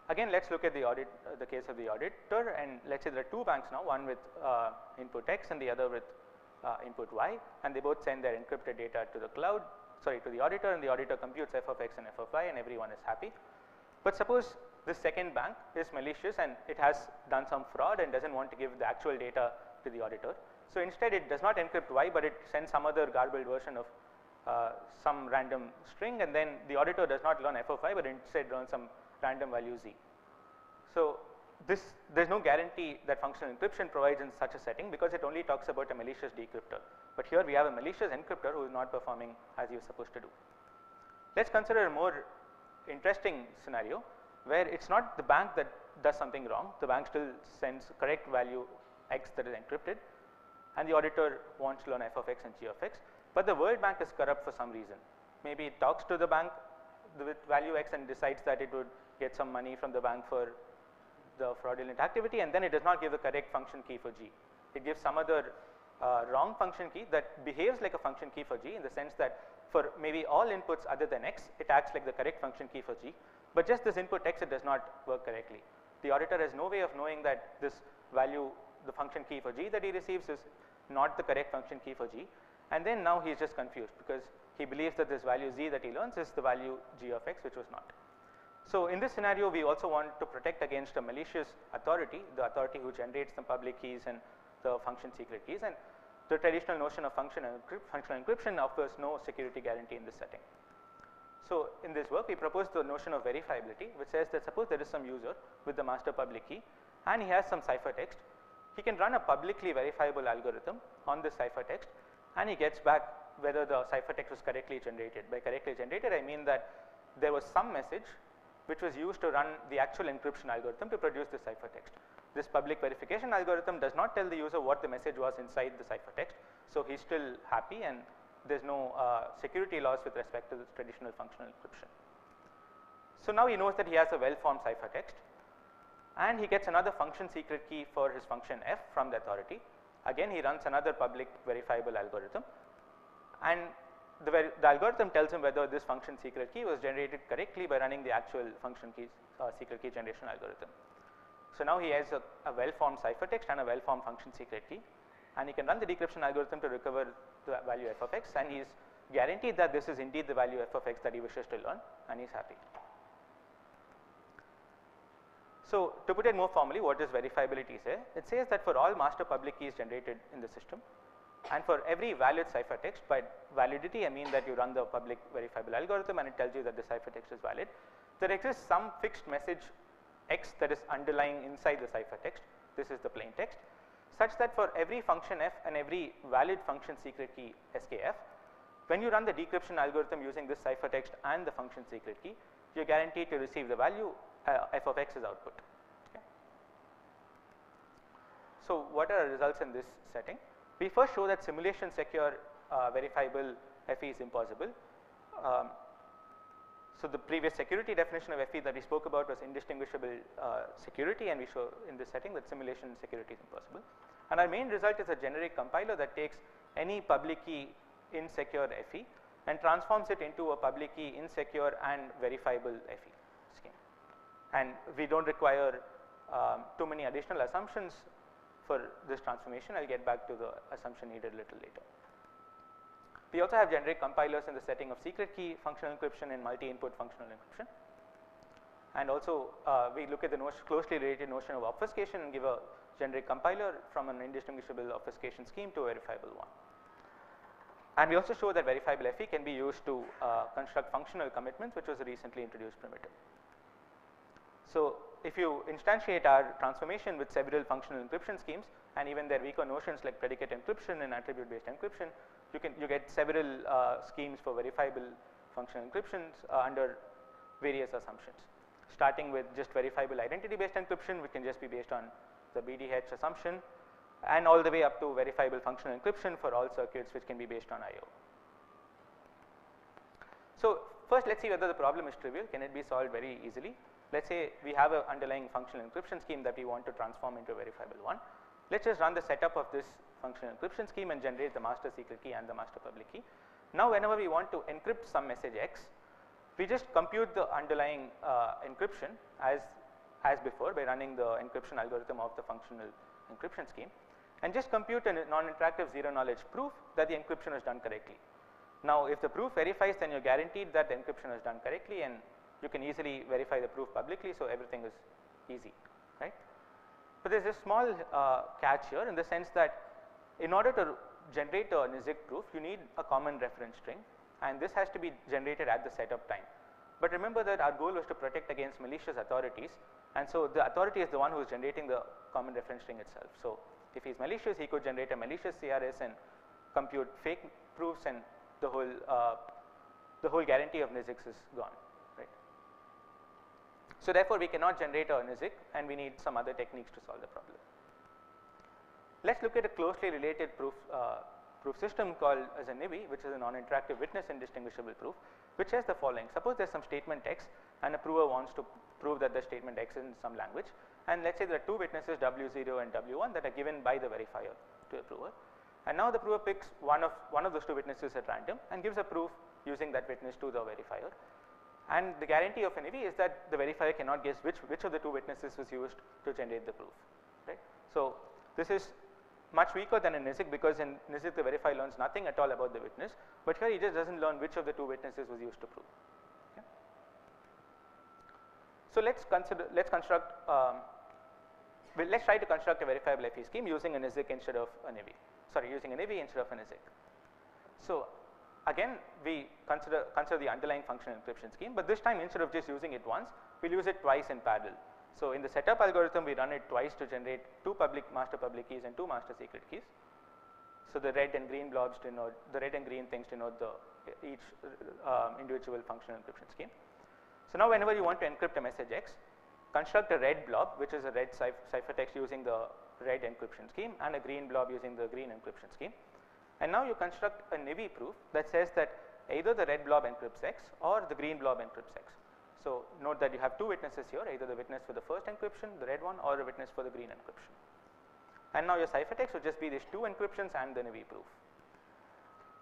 Again, let's look at the case of the auditor, and let's say there are two banks now, one with input X and the other with input Y, and they both send their encrypted data to the cloud, to the auditor, and the auditor computes f of X and f of Y, and everyone is happy. But suppose this second bank is malicious and it has done some fraud and doesn't want to give the actual data to the auditor. So instead it does not encrypt Y, but it sends some other garbled version of some random string, and then the auditor does not learn f of Y, but instead learns some random value Z. So there's no guarantee that functional encryption provides in such a setting, because it only talks about a malicious decryptor. But here we have a malicious encryptor who is not performing as he was supposed to do. Let's consider a more interesting scenario where it's not the bank that does something wrong. The bank still sends correct value X that is encrypted, and the auditor wants to learn f of X and g of X, but the World Bank is corrupt for some reason. Maybe it talks to the bank with value X and decides that it would get some money from the bank for the fraudulent activity, and then it does not give the correct function key for G. It gives some other wrong function key that behaves like a function key for G, in the sense that for maybe all inputs other than X, it acts like the correct function key for G, but just this input X, it does not work correctly. The auditor has no way of knowing that this value, the function key for G that he receives, is not the correct function key for G, and then now he is just confused because he believes that this value Z that he learns is the value G of X, which was not. So in this scenario, we also want to protect against a malicious authority, the authority who generates the public keys and the function secret keys, and the traditional notion of functional encryption offers no security guarantee in this setting. So in this work, we propose the notion of verifiability, which says that suppose there is some user with the master public key and he has some ciphertext. He can run a publicly verifiable algorithm on this ciphertext, and he gets back whether the ciphertext was correctly generated. By correctly generated, I mean that there was some message which was used to run the actual encryption algorithm to produce the ciphertext. This public verification algorithm does not tell the user what the message was inside the ciphertext, so he's still happy, and there's no security loss with respect to the traditional functional encryption. So now he knows that he has a well-formed ciphertext, and he gets another function secret key for his function f from the authority. Again, he runs another public verifiable algorithm, and the algorithm tells him whether this function secret key was generated correctly by running the actual function key secret key generation algorithm. So now he has a well-formed ciphertext and a well-formed function secret key, and he can run the decryption algorithm to recover the value f of X, and he is guaranteed that this is indeed the value f of X that he wishes to learn, and he is happy. So to put it more formally, what does verifiability say? It says that for all master public keys generated in the system, and for every valid ciphertext, by validity I mean that you run the public verifiable algorithm and it tells you that the ciphertext is valid, there exists some fixed message X that is underlying inside the ciphertext. This is the plain text, such that for every function f and every valid function secret key skf, when you run the decryption algorithm using this ciphertext and the function secret key, you are guaranteed to receive the value f of X as output. Okay. So what are the results in this setting? We first show that simulation secure verifiable FE is impossible. So the previous security definition of FE that we spoke about was indistinguishable security, and we show in this setting that simulation security is impossible. And our main result is a generic compiler that takes any public key insecure FE and transforms it into a public key insecure and verifiable FE scheme. And we don't require too many additional assumptions for this transformation. I'll get back to the assumption needed a little later. We also have generic compilers in the setting of secret key functional encryption and multi-input functional encryption. And also we look at the closely related notion of obfuscation and give a generic compiler from an indistinguishable obfuscation scheme to a verifiable one. And we also show that verifiable FE can be used to construct functional commitments, which was a recently introduced primitive. So if you instantiate our transformation with several functional encryption schemes and even their weaker notions like predicate encryption and attribute based encryption, you get several schemes for verifiable functional encryptions under various assumptions, starting with just verifiable identity based encryption, which can just be based on the BDH assumption, and all the way up to verifiable functional encryption for all circuits which can be based on I/O. So first let's see whether the problem is trivial. Can it be solved very easily? Let's say we have an underlying functional encryption scheme that we want to transform into a verifiable one. Let's just run the setup of this functional encryption scheme and generate the master secret key and the master public key. Now whenever we want to encrypt some message X, we just compute the underlying encryption as before by running the encryption algorithm of the functional encryption scheme, and just compute a non-interactive zero knowledge proof that the encryption is done correctly. Now if the proof verifies, then you're guaranteed that the encryption is done correctly, and you can easily verify the proof publicly, so everything is easy, right? But there's a small catch here, in the sense that in order to generate a NIZIC proof, you need a common reference string, and this has to be generated at the setup time. But remember that our goal was to protect against malicious authorities, and so the authority is the one who is generating the common reference string itself. So if he's malicious, he could generate a malicious CRS and compute fake proofs, and the whole guarantee of NIZICs is gone, right? So therefore we cannot generate a NIZIC, and we need some other techniques to solve the problem. Let's look at a closely related proof system called as a NIVI, which is a non-interactive witness indistinguishable proof, which has the following. Suppose there's some statement X, and a prover wants to prove that the statement X is in some language, and let's say there are two witnesses W0 and W1 that are given by the verifier to a prover, and now the prover picks one of those two witnesses at random and gives a proof using that witness to the verifier, and the guarantee of a NIVI is that the verifier cannot guess which of the two witnesses was used to generate the proof, right? So this is much weaker than a NIZIC, because in NIZIC the verifier learns nothing at all about the witness, but here he just doesn't learn which of the two witnesses was used to prove. Okay. So let's try to construct a verifiable FE scheme using a NIZIC instead of a NIVI. Sorry, using a NIVI instead of a NIZIC. So again we consider the underlying functional encryption scheme, but this time instead of just using it once, we'll use it twice in parallel. So in the setup algorithm, we run it twice to generate two master public keys and two master secret keys. So the red and green blobs denote, the red and green things denote each individual functional encryption scheme. So now whenever you want to encrypt a message X, construct a red blob, which is a red ciphertext using the red encryption scheme, and a green blob using the green encryption scheme. And now you construct a NIVI proof that says that either the red blob encrypts X or the green blob encrypts X. So note that you have two witnesses here, either the witness for the first encryption, the red one, or a witness for the green encryption. And now your ciphertext would just be these two encryptions and the NIVI proof.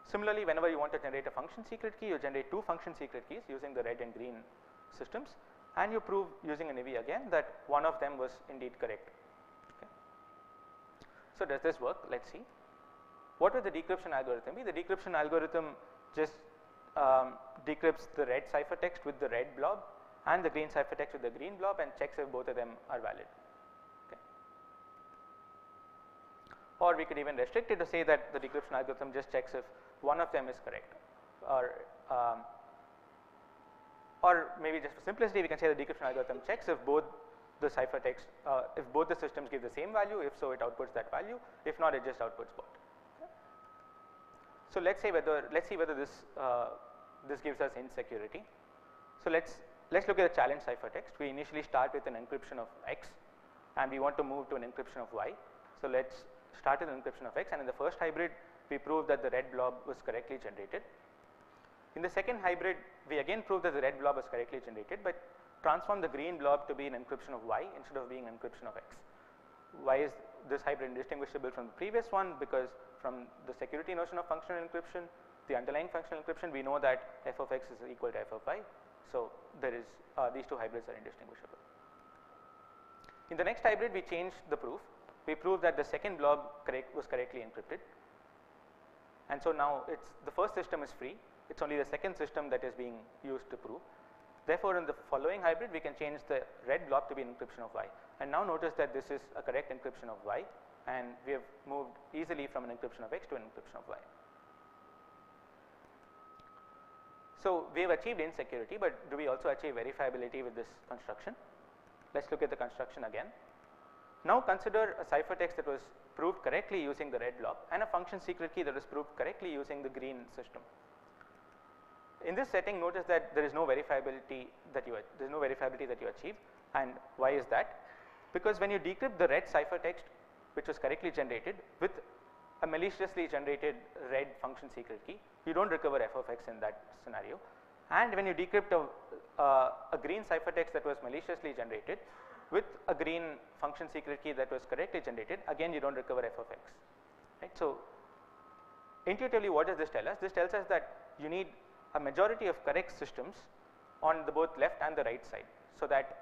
Similarly, whenever you want to generate a function secret key, you generate two function secret keys using the red and green systems, and you prove using a NIVI again that one of them was indeed correct. Okay. So does this work? Let's see. What would the decryption algorithm be? The decryption algorithm just decrypts the red ciphertext with the red blob and the green ciphertext with the green blob, and checks if both of them are valid. Okay. Or we could even restrict it to say that the decryption algorithm just checks if one of them is correct, or maybe just for simplicity we can say the decryption algorithm checks if both the ciphertext, if both the systems give the same value. If so, it outputs that value. If not, it just outputs both. Okay. So let's see whether this gives us insecurity. So let's look at the challenge ciphertext. We initially start with an encryption of X, and we want to move to an encryption of Y. So let's start with an encryption of X, and in the first hybrid we prove that the red blob was correctly generated. In the second hybrid, we again prove that the red blob was correctly generated, but transform the green blob to be an encryption of Y instead of being an encryption of X. Why is this hybrid indistinguishable from the previous one? Because from the security notion of functional encryption, the underlying functional encryption, we know that f of X is equal to f of Y. So there is these two hybrids are indistinguishable. In the next hybrid, we changed the proof. We proved that the second blob was correctly encrypted, and so now the first system is free. It's only the second system that is being used to prove. Therefore, in the following hybrid, we can change the red blob to be an encryption of Y. And now notice that this is a correct encryption of Y, and we have moved easily from an encryption of X to an encryption of Y. So we have achieved insecurity, but do we also achieve verifiability with this construction? Let's look at the construction again. Now consider a ciphertext that was proved correctly using the red blob, and a function secret key that was proved correctly using the green system. In this setting, notice that there is no verifiability that you achieve. And why is that? Because when you decrypt the red ciphertext which was correctly generated, with a maliciously generated read function secret key, you don't recover f of x in that scenario. And when you decrypt a green ciphertext that was maliciously generated with a green function secret key that was correctly generated, again you don't recover f of x. Right? So intuitively, what does this tell us? This tells us that you need a majority of correct systems on the both left and the right side, so that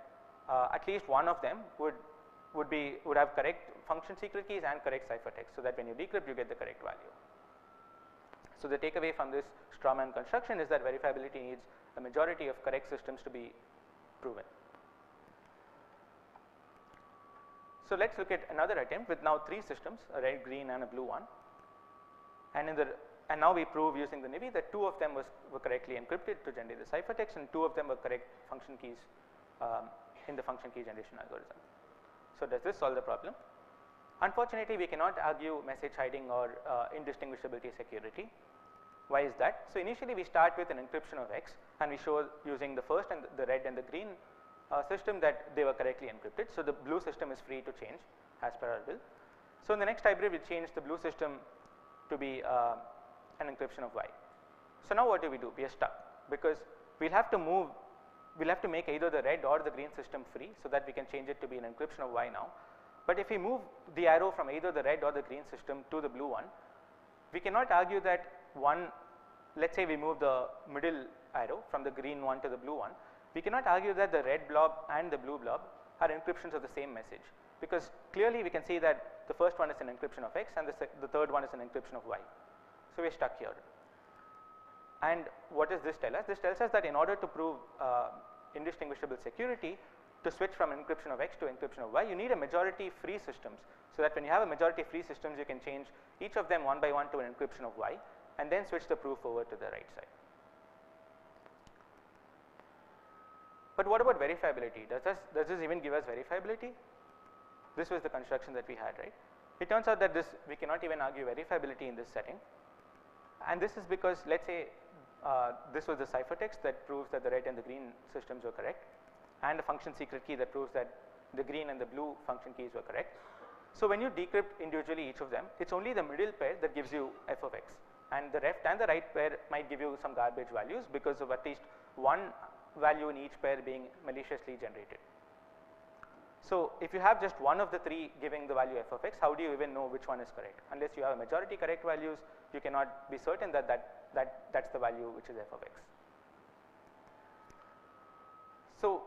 at least one of them would have correct function secret keys and correct ciphertext, so that when you decrypt you get the correct value. So the takeaway from this strawman construction is that verifiability needs a majority of correct systems to be proven. So let's look at another attempt with now 3 systems, a red, green and a blue one. And now we prove using the NIVI that 2 of them were correctly encrypted to generate the ciphertext, and 2 of them were correct function keys in the function key generation algorithm. So does this solve the problem? Unfortunately, we cannot argue message hiding or indistinguishability security. Why is that? So initially we start with an encryption of X, and we show using the first and the red and the green system that they were correctly encrypted. So the blue system is free to change as per our will. So in the next hybrid we change the blue system to be an encryption of Y. So now what do? We are stuck, because we'll have to make either the red or the green system free, so that we can change it to be an encryption of Y now. But if we move the arrow from either the red or the green system to the blue one, we cannot argue that let's say we move the middle arrow from the green one to the blue one, we cannot argue that the red blob and the blue blob are encryptions of the same message, because clearly we can see that the first one is an encryption of X and the third one is an encryption of Y. So we are stuck here. And what does this tell us? This tells us that in order to prove indistinguishable security, to switch from encryption of X to encryption of Y, you need a majority free systems, so that when you have a majority free systems, you can change each of them one by one to an encryption of Y, and then switch the proof over to the right side. But what about verifiability? Does this even give us verifiability? This was the construction that we had, right? It turns out that we cannot even argue verifiability in this setting, and this is because, let's say this was the ciphertext that proves that the red and the green systems were correct, and a function secret key that proves that the green and the blue function keys were correct. So when you decrypt individually each of them, it's only the middle pair that gives you f of x, and the left and the right pair might give you some garbage values because of at least one value in each pair being maliciously generated. So if you have just one of the 3 giving the value f of x, how do you even know which one is correct? Unless you have a majority correct values, you cannot be certain that that's the value which is f of x. So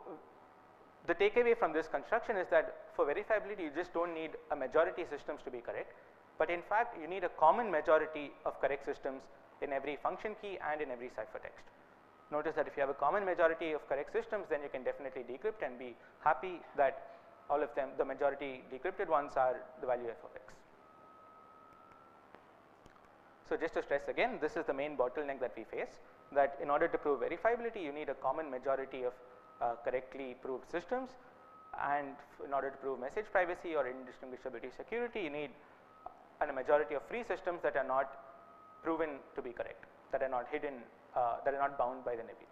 the takeaway from this construction is that for verifiability, you just don't need a majority systems to be correct, but in fact you need a common majority of correct systems in every function key and in every ciphertext. Notice that if you have a common majority of correct systems, then you can definitely decrypt and be happy that all of them, the majority decrypted ones, are the value f of x. So just to stress again, this is the main bottleneck that we face, that in order to prove verifiability, you need a common majority of correctly proved systems, and in order to prove message privacy or indistinguishability security, you need a majority of free systems that are not proven to be correct, that are not hidden, that are not bound by the NIVI.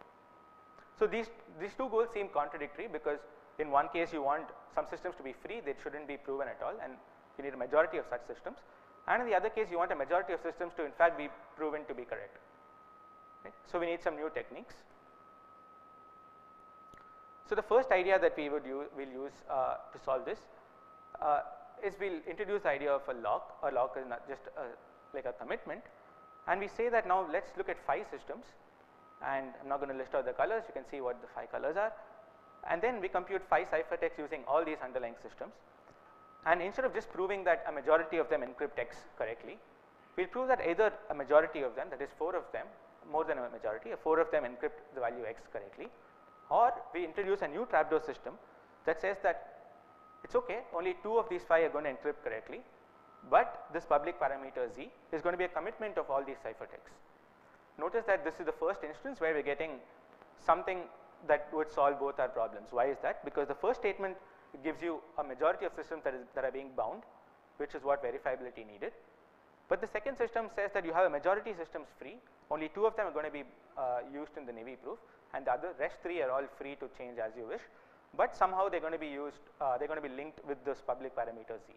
So these 2 goals seem contradictory, because in one case you want some systems to be free, they shouldn't be proven at all, and you need a majority of such systems, and in the other case you want a majority of systems to in fact be proven to be correct. Right? So we need some new techniques. So the first idea that we'll use to solve this is we'll introduce the idea of a lock. A lock is not just like a commitment, and we say that now let's look at 5 systems, and I'm not going to list out the colors, you can see what the 5 colors are, and then we compute 5 ciphertexts using all these underlying systems, and instead of just proving that a majority of them encrypt X correctly, we'll prove that either a majority of them, that is 4 of them, more than a majority, 4 of them encrypt the value X correctly, or we introduce a new trapdoor system that says that it's okay, only 2 of these 5 are going to encrypt correctly, but this public parameter Z is going to be a commitment of all these ciphertexts. Notice that this is the first instance where we are getting something that would solve both our problems. Why is that? Because the first statement gives you a majority of systems that are being bound, which is what verifiability needed. But the second system says that you have a majority systems free, only 2 of them are going to be used in the NIVI proof, and the rest 3 are all free to change as you wish, but somehow they're going to be used, they're going to be linked with this public parameter Z.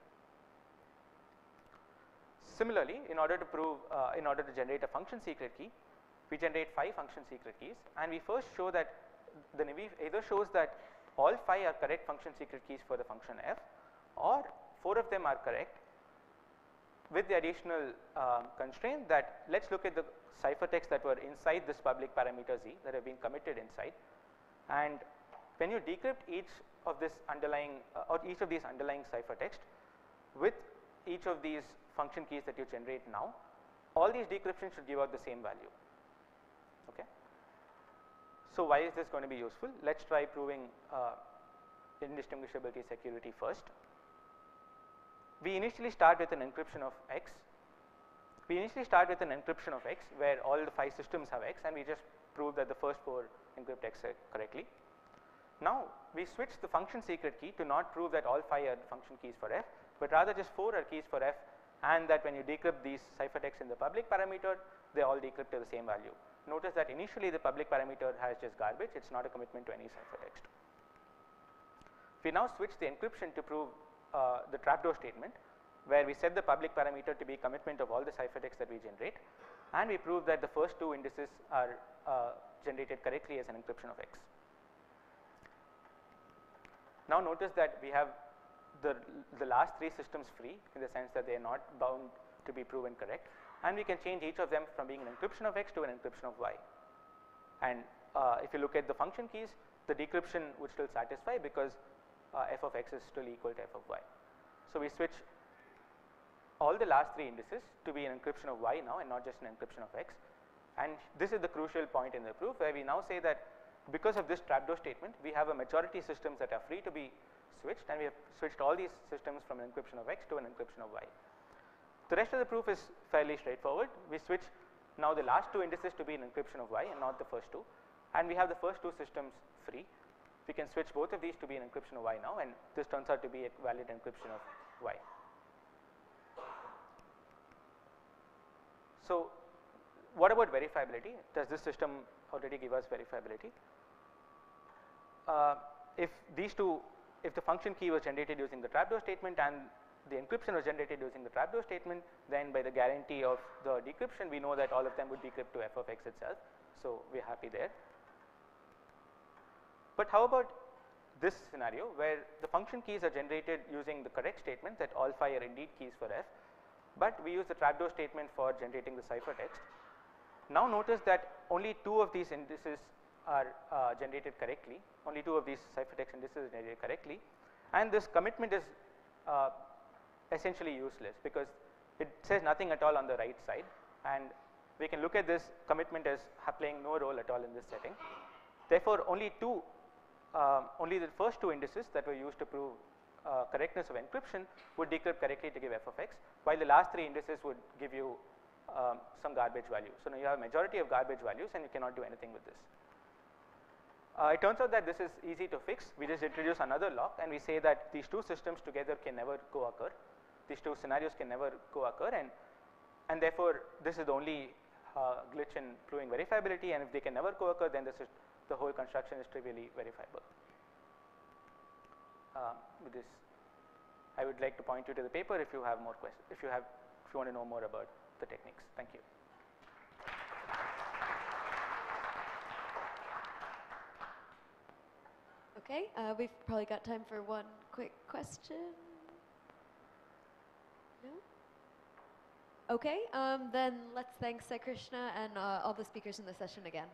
Similarly, in order to generate a function secret key, we generate 5 function secret keys, and we first show that the naive either shows that all 5 are correct function secret keys for the function f, or 4 of them are correct, with the additional constraint that let's look at the ciphertext that were inside this public parameter z that have been committed inside, and when you decrypt each of this underlying each of these underlying ciphertext with each of these function keys that you generate now, all these decryptions should give out the same value. Okay. So why is this going to be useful? Let's try proving indistinguishability security first. We initially start with an encryption of x. Where all the 5 systems have x, and we just prove that the first 4 encrypt x correctly. Now we switch the function secret key to not prove that all 5 are function keys for f, but rather just 4 are keys for f, and that when you decrypt these ciphertexts in the public parameter, they all decrypt to the same value. Notice that initially the public parameter has just garbage, it is not a commitment to any ciphertext. We now switch the encryption to prove the trapdoor statement, where we set the public parameter to be commitment of all the ciphertext that we generate, and we prove that the first 2 indices are generated correctly as an encryption of x. Now notice that we have the last 3 systems free, in the sense that they are not bound to be proven correct, and we can change each of them from being an encryption of x to an encryption of y. And if you look at the function keys, the decryption would still satisfy, because f of x is still equal to f of y. So we switch all the last 3 indices to be an encryption of y now, and not just an encryption of x. And this is the crucial point in the proof, where we now say that because of this trapdoor statement, we have a majority systems that are free to be switched, and we have switched all these systems from an encryption of x to an encryption of y. The rest of the proof is fairly straightforward. We switch now the last 2 indices to be an encryption of y and not the first 2, and we have the first 2 systems free. We can switch both of these to be an encryption of y now, and this turns out to be a valid encryption of y. So what about verifiability? Does this system already give us verifiability? If the function key was generated using the trapdoor statement and the encryption was generated using the trapdoor statement, then by the guarantee of the decryption, we know that all of them would decrypt to f of x itself. So we are happy there. But how about this scenario, where the function keys are generated using the correct statement that all 5 are indeed keys for f, but we use the trapdoor statement for generating the ciphertext. Now notice that only 2 of these indices are generated correctly, only 2 of these ciphertext indices are generated correctly, and this commitment is essentially useless, because it says nothing at all on the right side, and we can look at this commitment as playing no role at all in this setting. Therefore, only the first 2 indices that were used to prove correctness of encryption would decrypt correctly to give f of x, while the last 3 indices would give you some garbage value. So now you have a majority of garbage values, and you cannot do anything with this. It turns out that this is easy to fix. We just introduce another lock, and we say that these 2 systems together can never co-occur. These 2 scenarios can never co-occur, and therefore this is the only glitch in proving verifiability, and if they can never co-occur, then the whole construction is trivially verifiable. With this, I would like to point you to the paper if you have more questions, if you want to know more about the techniques. Thank you. Okay, we've probably got time for one quick question. No? Okay, then let's thank Sai Krishna and all the speakers in the session again.